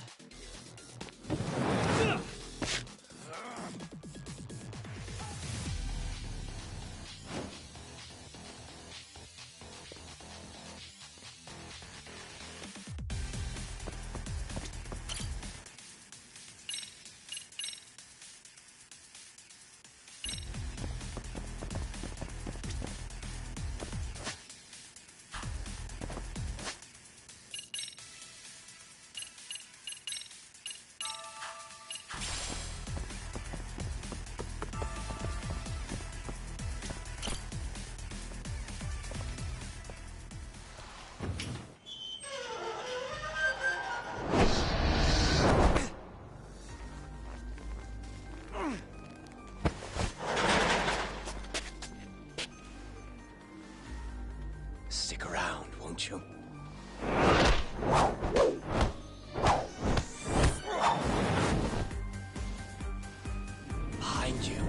Stick around, won't you? Behind you.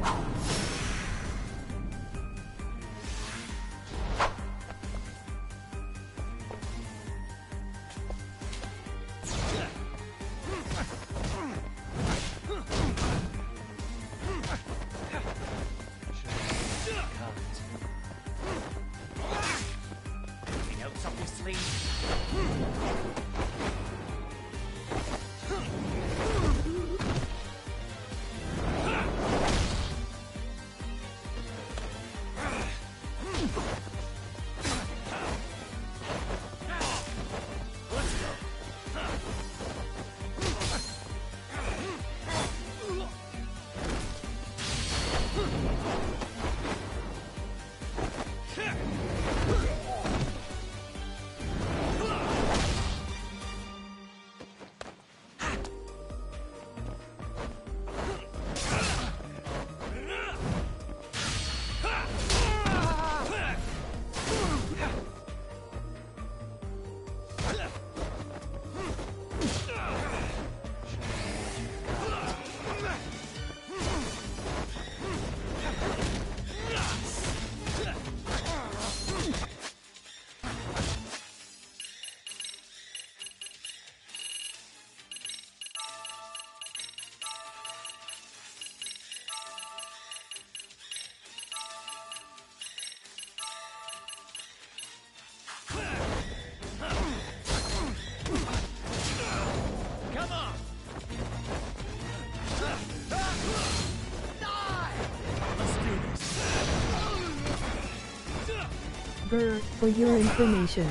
Brr, for your information.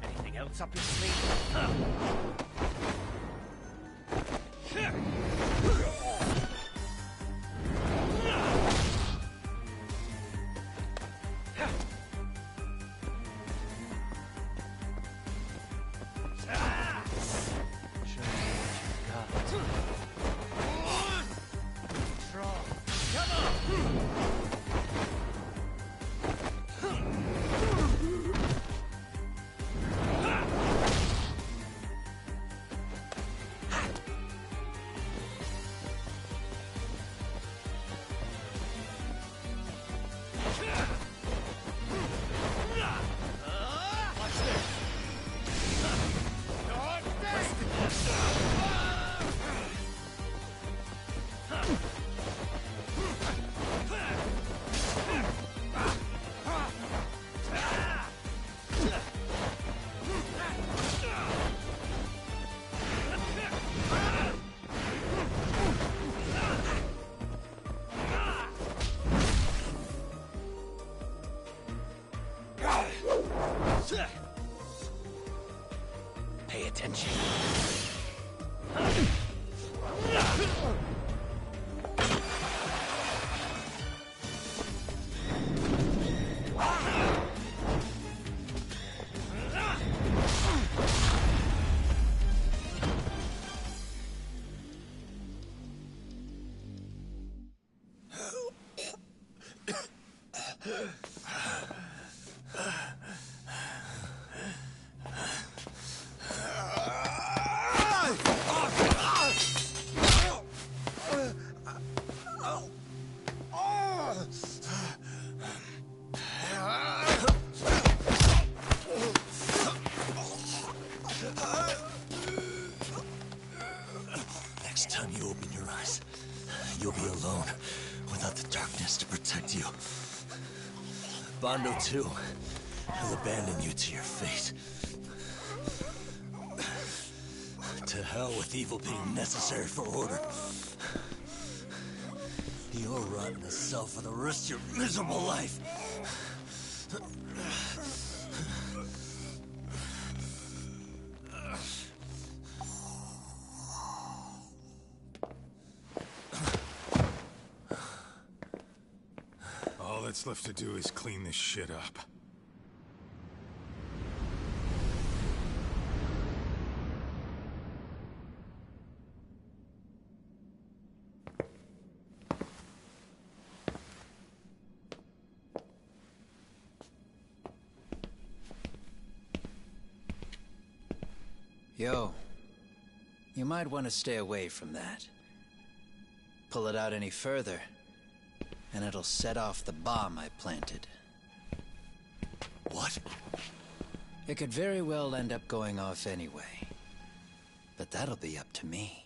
Anything else up your sleeve? Pay attention. Next time you open your eyes, you'll be alone, without the darkness to protect you. Bando, too, will abandon you to your fate. To hell with evil being necessary for order. You'll rot in a cell for the rest of your miserable life. All that's left to do is clean this shit up. Yo, you might want to stay away from that. Pull it out any further, and it'll set off the bomb I planted. What? It could very well end up going off anyway. But that'll be up to me.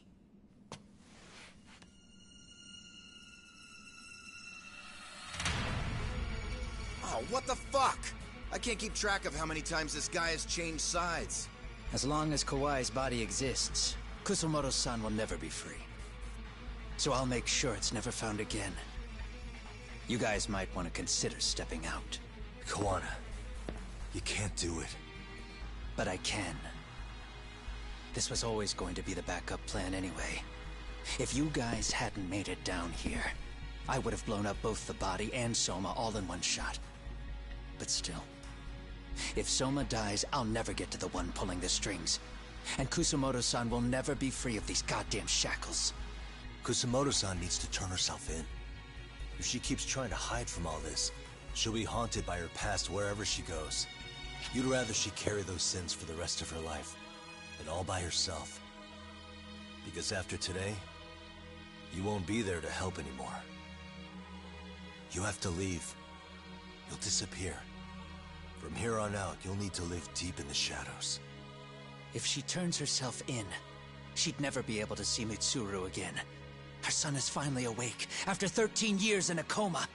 Oh, what the fuck? I can't keep track of how many times this guy has changed sides. As long as Kawai's body exists, Kusumoto-san will never be free. So I'll make sure it's never found again. You guys might want to consider stepping out. Kawana, you can't do it. But I can. This was always going to be the backup plan anyway. If you guys hadn't made it down here, I would have blown up both the body and Soma all in one shot. But still, if Soma dies, I'll never get to the one pulling the strings. And Kusumoto-san will never be free of these goddamn shackles. Kusumoto-san needs to turn herself in. If she keeps trying to hide from all this, she'll be haunted by her past wherever she goes. You'd rather she carry those sins for the rest of her life, and all by herself. Because after today, you won't be there to help anymore. You have to leave. You'll disappear. From here on out, you'll need to live deep in the shadows. If she turns herself in, she'd never be able to see Mitsuru again. Her son is finally awake, after 13 years in a coma.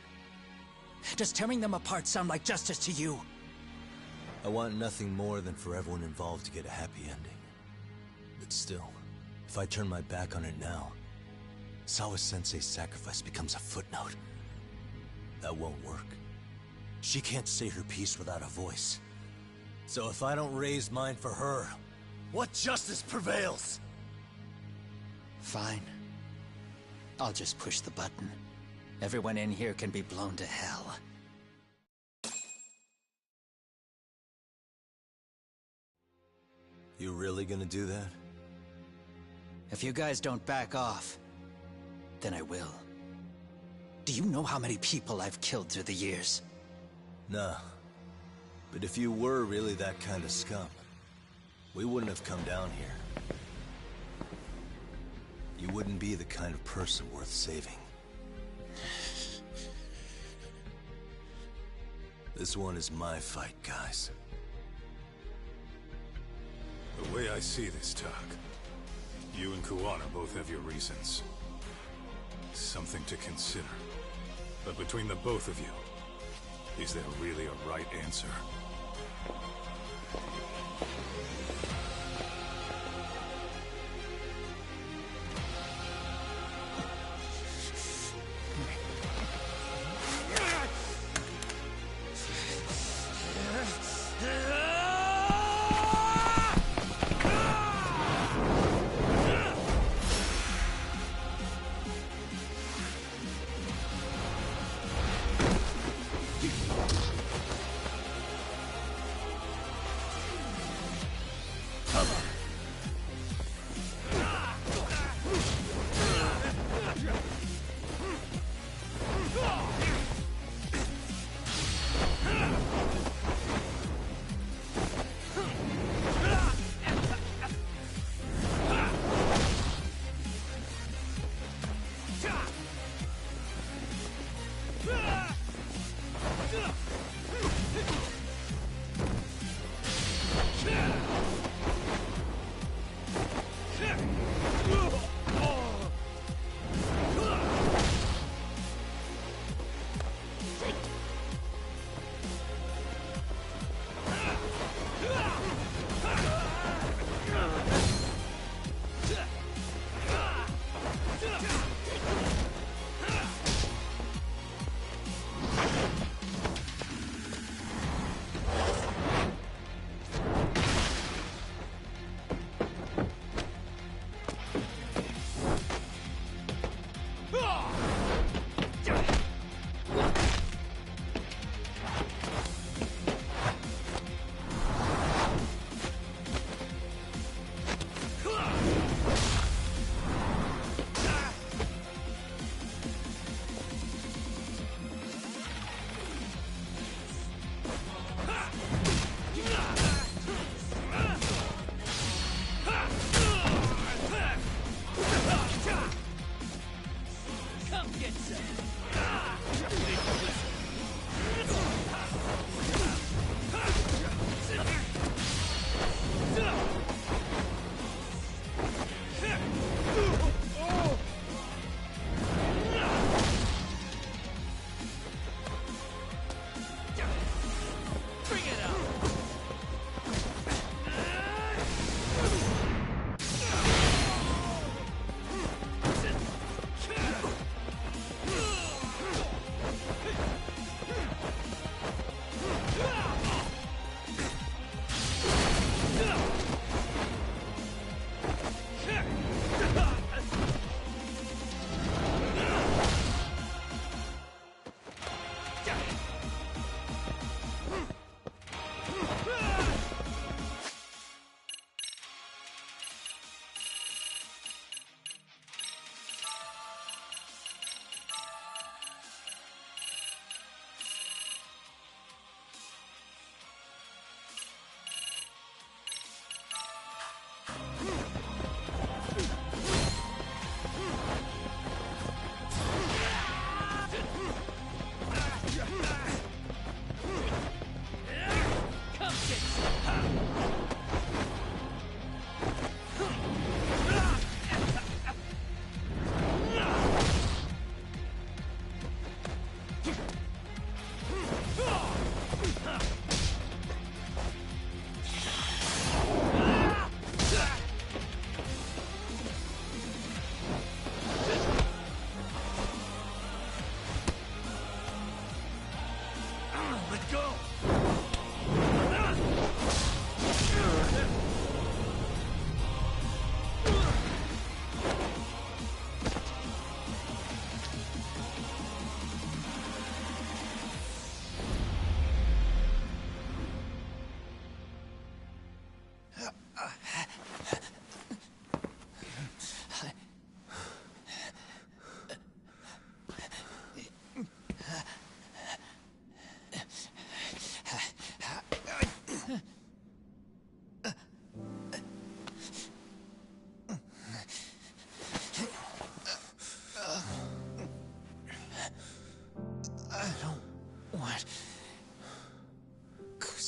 Does tearing them apart sound like justice to you? I want nothing more than for everyone involved to get a happy ending. But still, if I turn my back on it now, Sawa-sensei's sacrifice becomes a footnote. That won't work. She can't say her piece without a voice. So if I don't raise mine for her, what justice prevails? Fine. I'll just push the button. Everyone in here can be blown to hell. You really gonna do that? If you guys don't back off, then I will. Do you know how many people I've killed through the years? Nah. But if you were really that kind of scum, we wouldn't have come down here. You wouldn't be the kind of person worth saving. This one is my fight, guys. The way I see this, Tak, you and Kuwana both have your reasons. Something to consider. But between the both of you, is there really a right answer?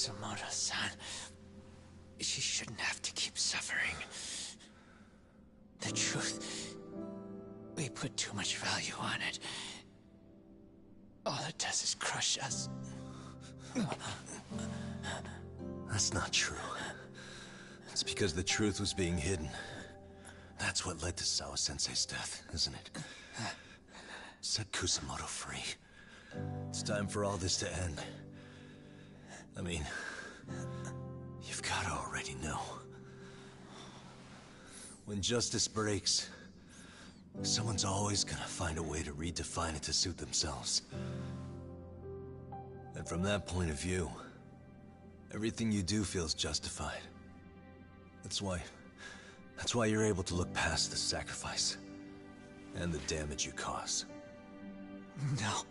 Kusumoto-san. She shouldn't have to keep suffering. The truth, we put too much value on it. All it does is crush us. That's not true. It's because the truth was being hidden. That's what led to Sawa-sensei's death, isn't it? Set Kusumoto free. It's time for all this to end. I mean, you've gotta already know. When justice breaks, someone's always gonna find a way to redefine it to suit themselves. And from that point of view, everything you do feels justified. That's why you're able to look past the sacrifice and the damage you cause. No.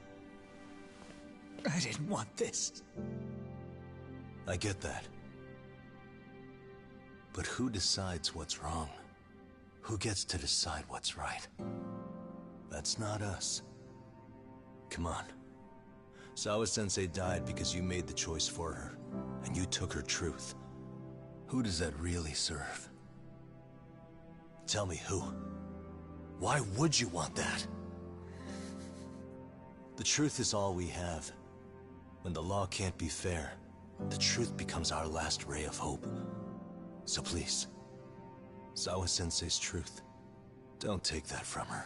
I didn't want this. I get that. But who decides what's wrong? Who gets to decide what's right? That's not us. Come on. Sawa-sensei died because you made the choice for her, and you took her truth. Who does that really serve? Tell me who. Why would you want that? The truth is all we have. When the law can't be fair, the truth becomes our last ray of hope. So please, Sawa-sensei's truth, don't take that from her.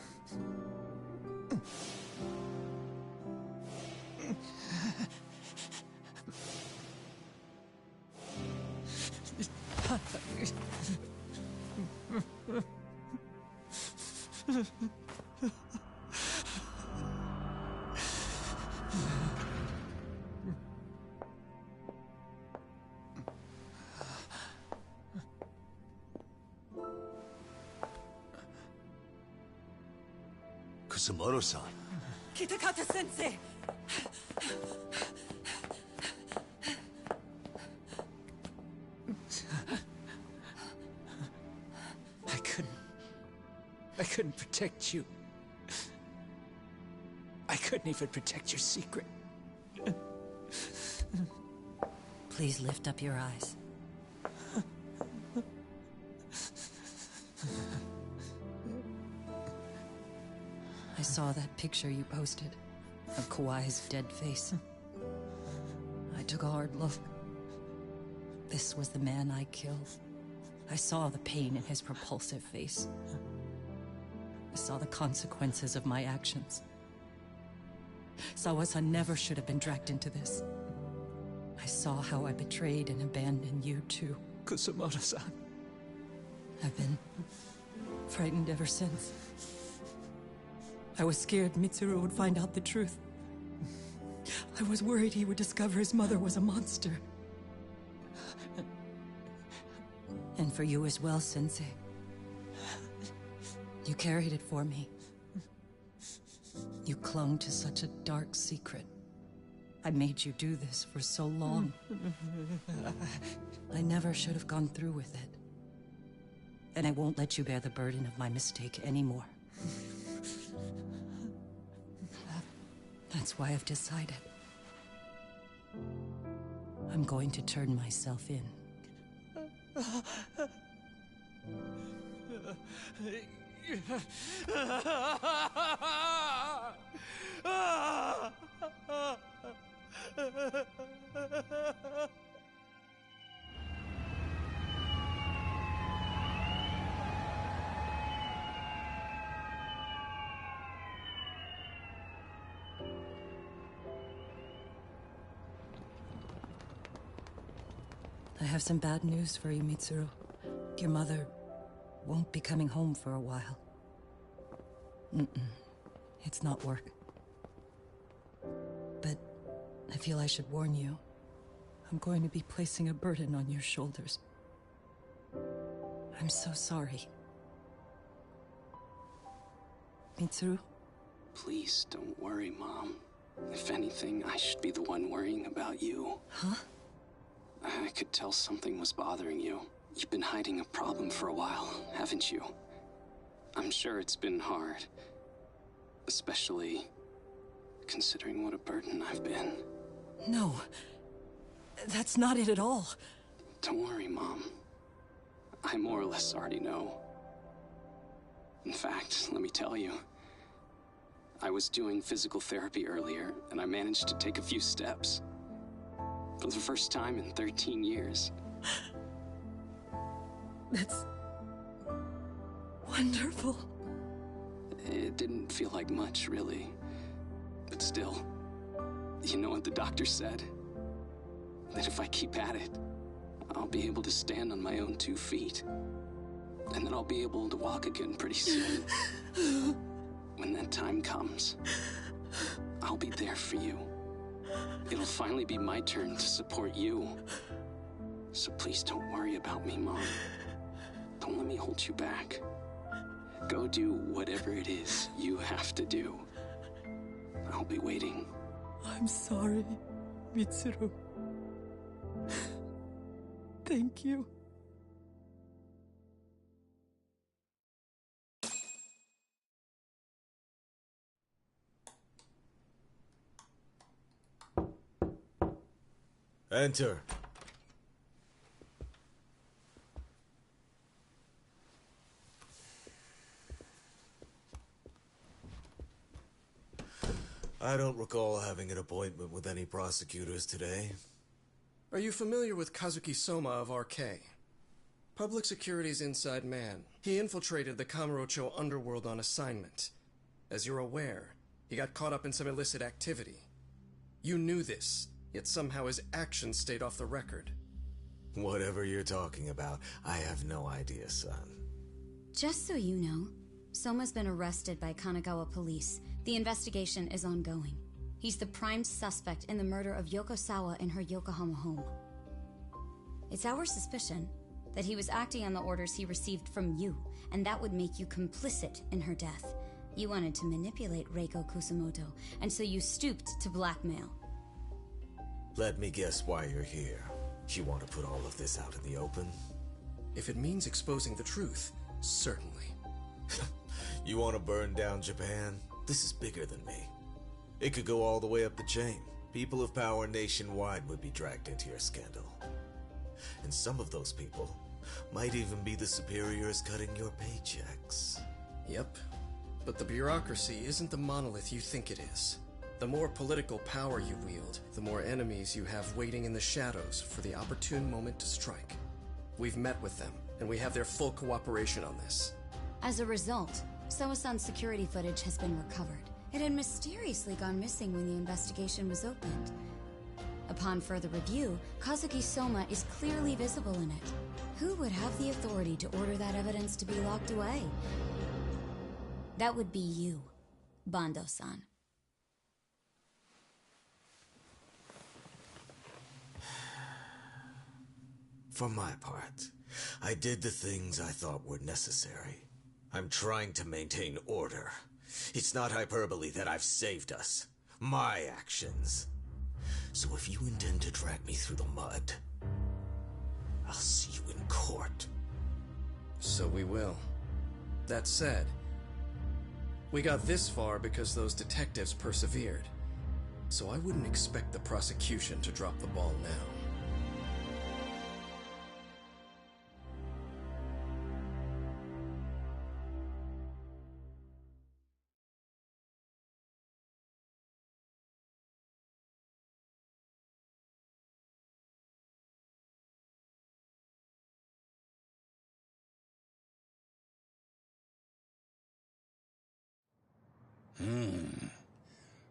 Kusumoto-san. Kitakata-sensei! I couldn't protect you. I couldn't even protect your secret. Please lift up your eyes. I saw that picture you posted of Kawai's dead face. I took a hard look. This was the man I killed. I saw the pain in his repulsive face. I saw the consequences of my actions. Sawa-san never should have been dragged into this. I saw how I betrayed and abandoned you too. Kusumoto-san. I've been frightened ever since. I was scared Mitsuru would find out the truth. I was worried he would discover his mother was a monster. And for you as well, Sensei. You carried it for me. You clung to such a dark secret. I made you do this for so long. I never should have gone through with it. And I won't let you bear the burden of my mistake anymore. That's why I've decided. I'm going to turn myself in. I have some bad news for you, Mitsuru. Your mother won't be coming home for a while. It's not work. But I feel I should warn you. I'm going to be placing a burden on your shoulders. I'm so sorry. Mitsuru? Please don't worry, Mom. If anything, I should be the one worrying about you. Huh? I could tell something was bothering you. You've been hiding a problem for a while, haven't you? I'm sure it's been hard. Especially considering what a burden I've been. No. That's not it at all. Don't worry, Mom. I more or less already know. In fact, let me tell you. I was doing physical therapy earlier, and I managed to take a few steps. For the first time in 13 years. That's... wonderful. It didn't feel like much, really. But still, you know what the doctor said? That if I keep at it, I'll be able to stand on my own 2 feet. And then I'll be able to walk again pretty soon. When that time comes, I'll be there for you. It'll finally be my turn to support you. So please don't worry about me, Mom. Don't let me hold you back. Go do whatever it is you have to do. I'll be waiting. I'm sorry, Mitsuru. Thank you. Enter. I don't recall having an appointment with any prosecutors today. Are you familiar with Kazuki Soma of RK? Public Security's inside man. He infiltrated the Kamurocho underworld on assignment. As you're aware, he got caught up in some illicit activity. You knew this, yet somehow his actions stayed off the record. Whatever you're talking about, I have no idea, son. Just so you know, Soma's been arrested by Kanagawa police. The investigation is ongoing. He's the prime suspect in the murder of Yoko Sawa in her Yokohama home. It's our suspicion that he was acting on the orders he received from you, and that would make you complicit in her death. You wanted to manipulate Reiko Kusamoto, and so you stooped to blackmail. Let me guess why you're here. You want to put all of this out in the open? If it means exposing the truth, certainly. You want to burn down Japan? This is bigger than me. It could go all the way up the chain. People of power nationwide would be dragged into your scandal. And some of those people might even be the superiors cutting your paychecks. Yep. But the bureaucracy isn't the monolith you think it is. The more political power you wield, the more enemies you have waiting in the shadows for the opportune moment to strike. We've met with them, and we have their full cooperation on this. As a result, Soa-san's security footage has been recovered. It had mysteriously gone missing when the investigation was opened. Upon further review, Kazuki Soma is clearly visible in it. Who would have the authority to order that evidence to be locked away? That would be you, Bando-san. For my part, I did the things I thought were necessary. I'm trying to maintain order. It's not hyperbole that I've saved us. My actions. So if you intend to drag me through the mud, I'll see you in court. So we will. That said, we got this far because those detectives persevered. So I wouldn't expect the prosecution to drop the ball now.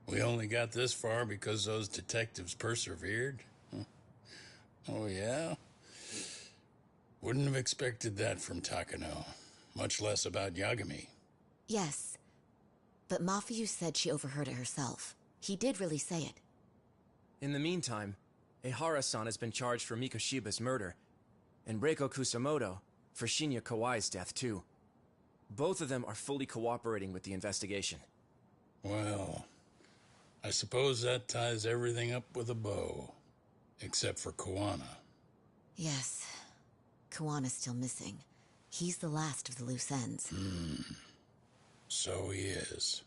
We only got this far because those detectives persevered? Oh, yeah? Wouldn't have expected that from Takano, much less about Yagami. Yes, but Mafuyu said she overheard it herself. He did really say it. In the meantime, Ehara-san has been charged for Mikoshiba's murder, and Reiko Kusamoto for Shinya Kawai's death, too. Both of them are fully cooperating with the investigation. Well, I suppose that ties everything up with a bow. Except for Kuwana. Yes. Kuwana's still missing. He's the last of the loose ends. So he is.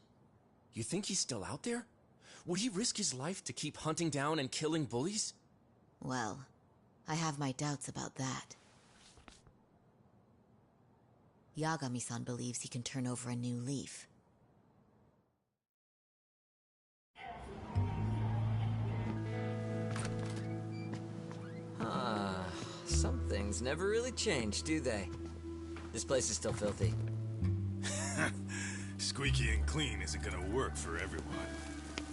You think he's still out there? Would he risk his life to keep hunting down and killing bullies? Well, I have my doubts about that. Yagami-san believes he can turn over a new leaf. Some things never really change, do they? This place is still filthy. Squeaky and clean isn't gonna work for everyone.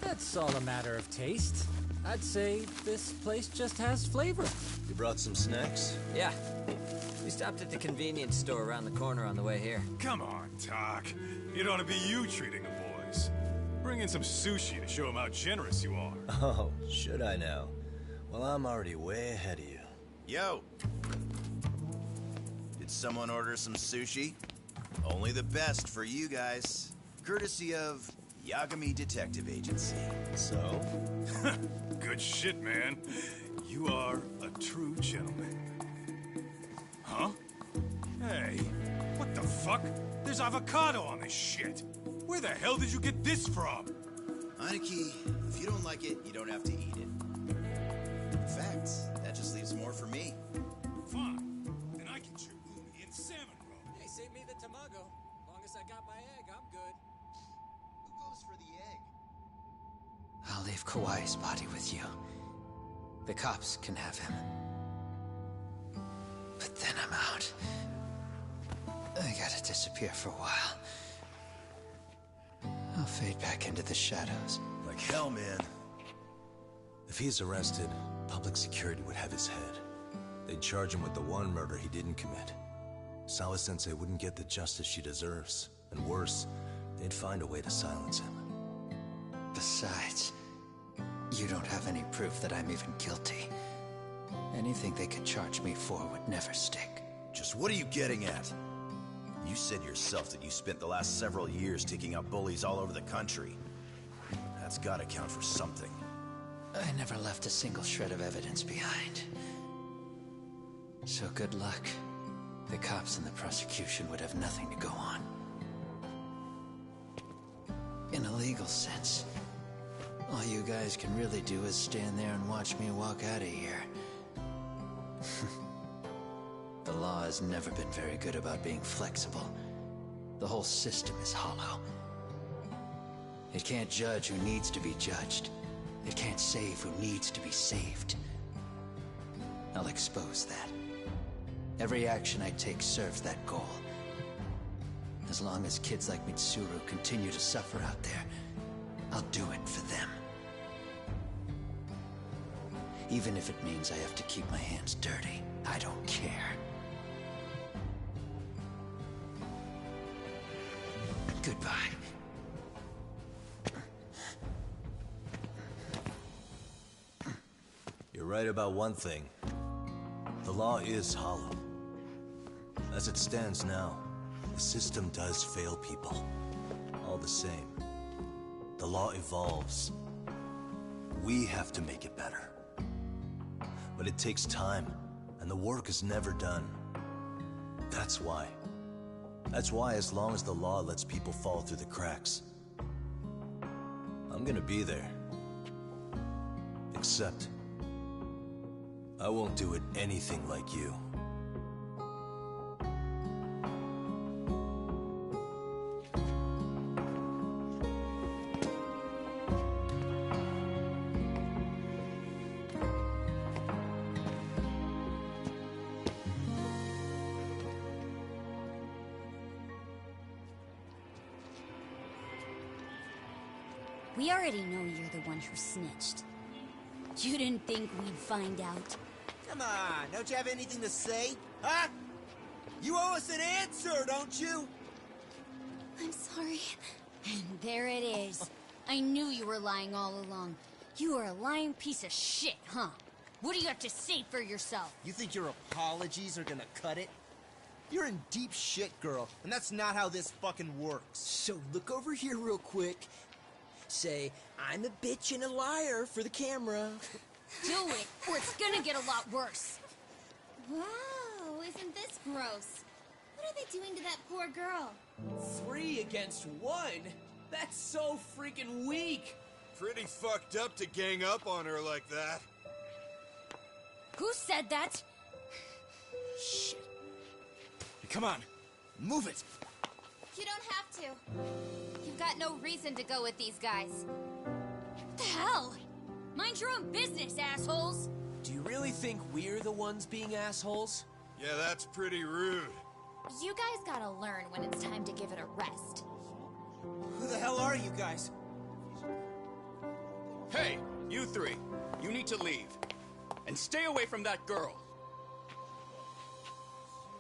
That's all a matter of taste. I'd say this place just has flavor. You brought some snacks? Yeah. We stopped at the convenience store around the corner on the way here. Come on, Doc. It ought to be you treating the boys. Bring in some sushi to show them how generous you are. Oh, should I now? Well, I'm already way ahead of you. Yo! Did someone order some sushi? Only the best for you guys. Courtesy of Yagami Detective Agency. So? Good shit, man. You are a true gentleman. Huh? Hey, what the fuck? There's avocado on this shit. Where the hell did you get this from? Aniki, if you don't like it, you don't have to eat it. In fact, that just leaves more for me. Fine. Then I get your uni and salmon roll. Hey, save me the tamago. Long as I got my egg, I'm good. Who goes for the egg? I'll leave Kawai's body with you. The cops can have him. But then I'm out. I gotta disappear for a while. I'll fade back into the shadows. Like hell, man. If he's arrested, public security would have his head. They'd charge him with the one murder he didn't commit. Sawa-sensei wouldn't get the justice she deserves. And worse, they'd find a way to silence him. Besides, you don't have any proof that I'm even guilty. Anything they could charge me for would never stick. Just what are you getting at? You said yourself that you spent the last several years taking out bullies all over the country. That's gotta count for something. I never left a single shred of evidence behind. So good luck. The cops and the prosecution would have nothing to go on. In a legal sense, all you guys can really do is stand there and watch me walk out of here. The law has never been very good about being flexible. The whole system is hollow. It can't judge who needs to be judged. It can't save who needs to be saved. I'll expose that. Every action I take serves that goal. As long as kids like Mitsuru continue to suffer out there, I'll do it for them. Even if it means I have to keep my hands dirty, I don't care. Goodbye. You're right about one thing. The law is hollow. As it stands now, the system does fail people. All the same, the law evolves. We have to make it better. But it takes time, and the work is never done. That's why. That's why as long as the law lets people fall through the cracks, I'm gonna be there. Except, I won't do it anything like you. We already know you're the one who snitched. You didn't think we'd find out. Come on, don't you have anything to say? Huh? You owe us an answer, don't you? I'm sorry. And there it is. I knew you were lying all along. You are a lying piece of shit, huh? What do you have to say for yourself? You think your apologies are gonna cut it? You're in deep shit, girl, and that's not how this fucking works. So look over here real quick. Say, I'm a bitch and a liar for the camera. Do it, or it's gonna get a lot worse. Wow, isn't this gross? What are they doing to that poor girl? 3 against 1? That's so freaking weak! Pretty fucked up to gang up on her like that. Who said that? Shit. Come on, move it. You don't have to. You've got no reason to go with these guys. What the hell? Mind your own business, assholes! Do you really think we're the ones being assholes? Yeah, that's pretty rude. You guys gotta learn when it's time to give it a rest. Who the hell are you guys? Hey, you three. You need to leave. And stay away from that girl.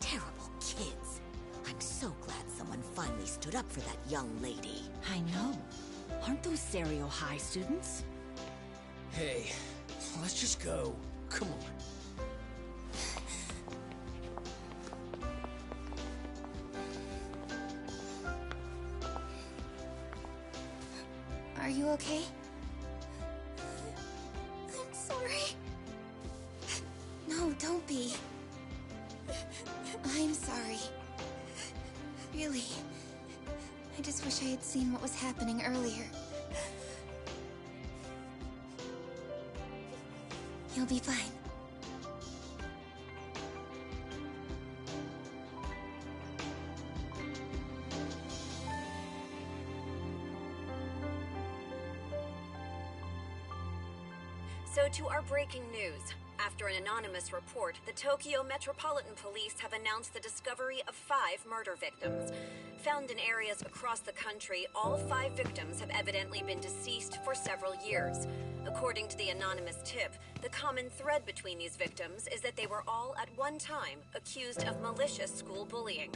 Terrible kids. I'm so glad someone finally stood up for that young lady. I know. Aren't those Serio High students? Hey, let's just go. Come on. Are you okay? I'm sorry. No, don't be. I'm sorry. Really. I just wish I had seen what was happening earlier. You'll be fine. So to our breaking news. After an anonymous report, the Tokyo Metropolitan Police have announced the discovery of 5 murder victims. Found in areas across the country, all 5 victims have evidently been deceased for several years. According to the anonymous tip, the common thread between these victims is that they were all at one time accused of malicious school bullying.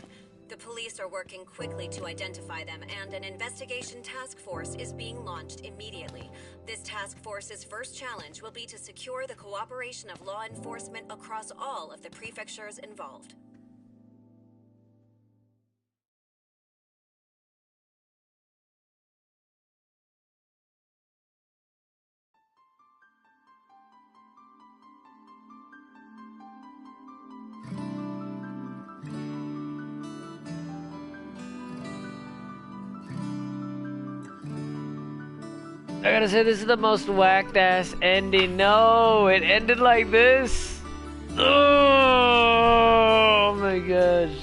The police are working quickly to identify them, and an investigation task force is being launched immediately. This task force's first challenge will be to secure the cooperation of law enforcement across all of the prefectures involved. I gotta say, this is the most whacked ass ending. No, it ended like this. Oh my gosh.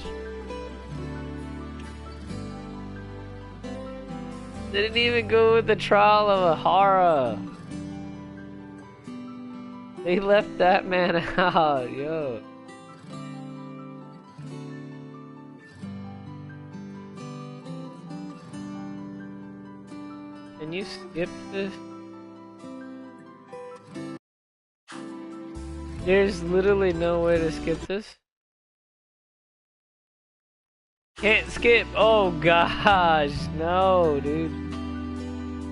They didn't even go with the trial of Ahara. They left that man out, yo. Can you skip this? There's literally no way to skip this. Can't skip. Oh gosh, no, dude.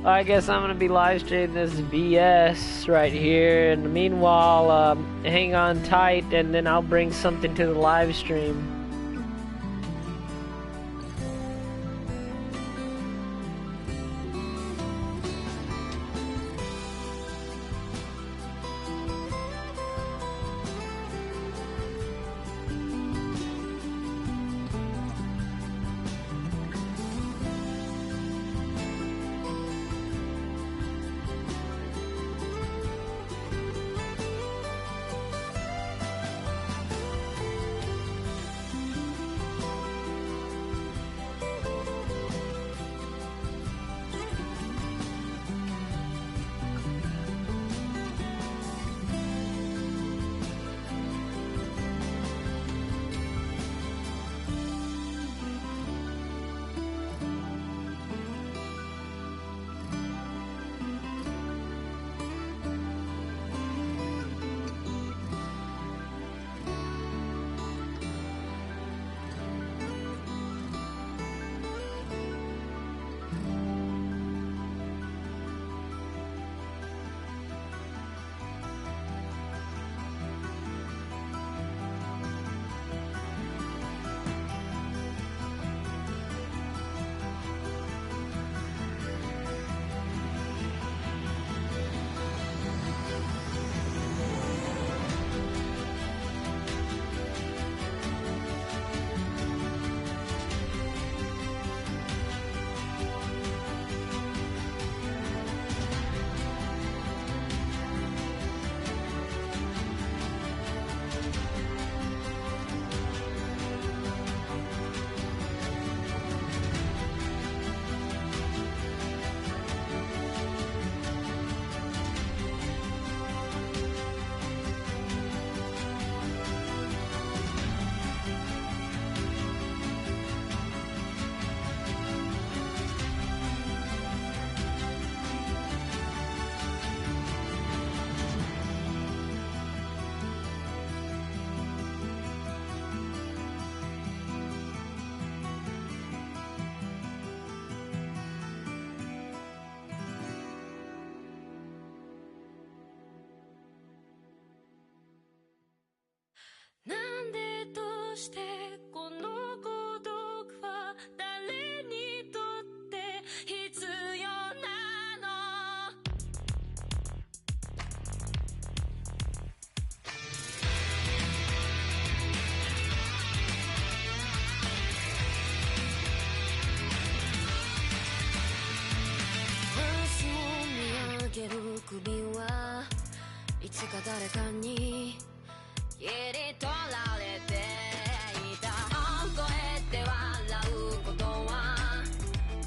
I guess I'm gonna be live streaming this BS right here. And meanwhile, hang on tight, and then I'll bring something to the live stream. してこの孤独は誰にとって必要なの明日を見上げる首はいつか誰かに切り取られていた覚えて笑うことは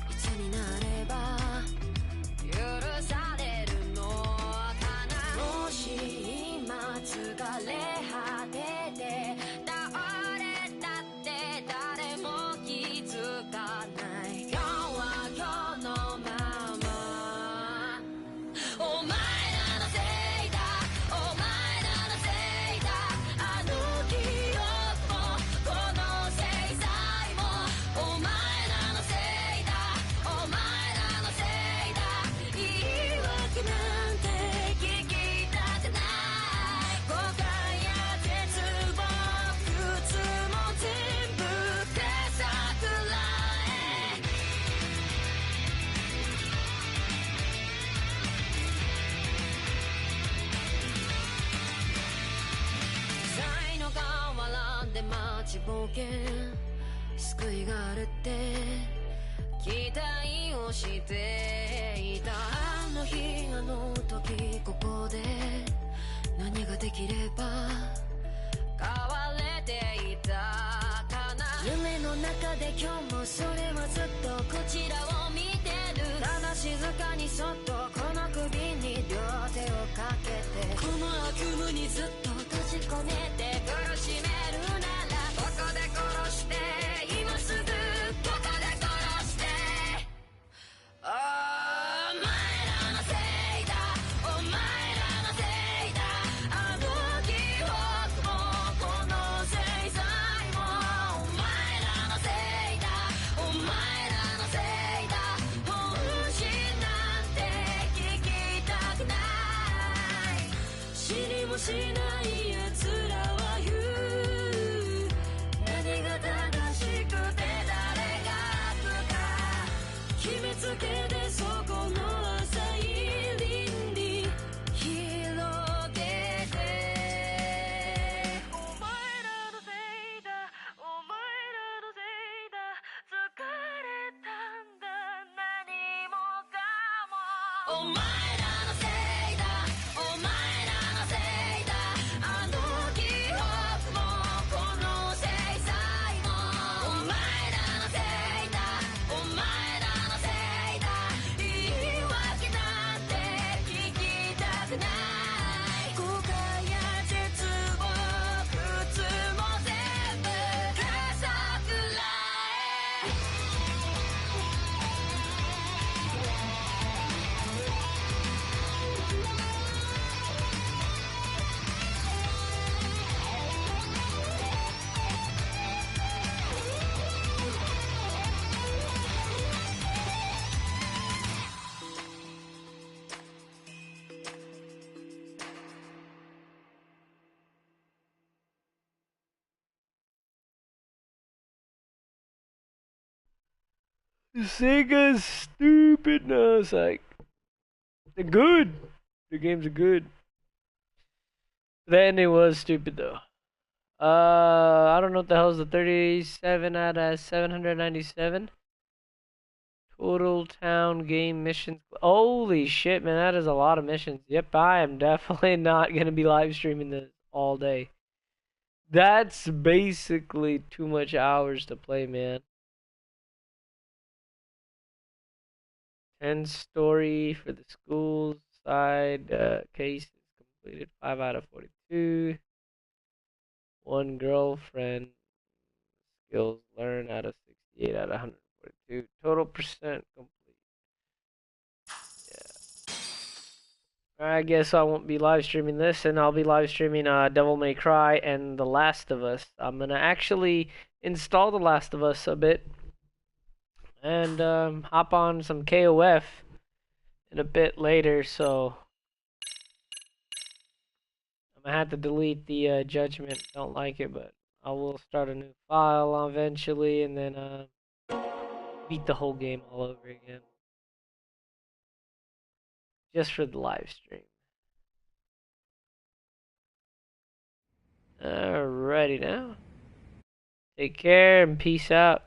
いつになれば許されるのかなもし今疲れ果てて倒れたって誰も気づかない今日は今日のままお前らのせいだお前らのせいだあの記憶もこの制裁もお前らのせいだお前らのせいだ言い訳なんて聞きたくない誤解や絶望苦痛も全部消さくらえ才能が笑んで待ちぼうけ救いがあるって期待をしていたあの日あの時ここで何ができれば変われていたかな夢の中で今日もそれはずっとこちらを見てるただ静かにそっとこの首に両手をかけてこの悪夢にずっと閉じ込めて苦しめるならここで殺して今すぐここで殺してお前らのせいだお前らのせいだあの記憶もこの制裁もお前らのせいだお前らのせいだ本心なんて聞きたくない知りもしない奴らは言う何が正しくて誰が悪か決めつけてそこの浅い輪に広げてお前らのせいだお前らのせいだ疲れたんだ何もかもお前らのせいだお前らのせいだあの記憶もこの制裁もお前らのせいだお前らのせいだ言い訳なんて聞きたくない後悔や絶望苦痛も全部消さくらえSega's stupid. No, it's like they're good. The games are good. The ending was stupid though. I don't know what the hell is the 37 out of 797. Total town game missions. Holy shit, man, that is a lot of missions. Yep, I am definitely not gonna be live streaming this all day. That's basically too much hours to play, man. 10 story for the school side case is completed. 5 out of 42. 1 girlfriend. Skills learned out of 68 out of 142. Total percent complete. Yeah. I guess I won't be live streaming this, and I'll be live streaming Devil May Cry and The Last of Us. I'm gonna actually install The Last of Us a bit and hop on some KOF in a bit later, so I'm gonna have to delete the judgment. Don't like it, but I will start a new file eventually, and then beat the whole game all over again. Just for the live stream. Alrighty now. Take care and peace out.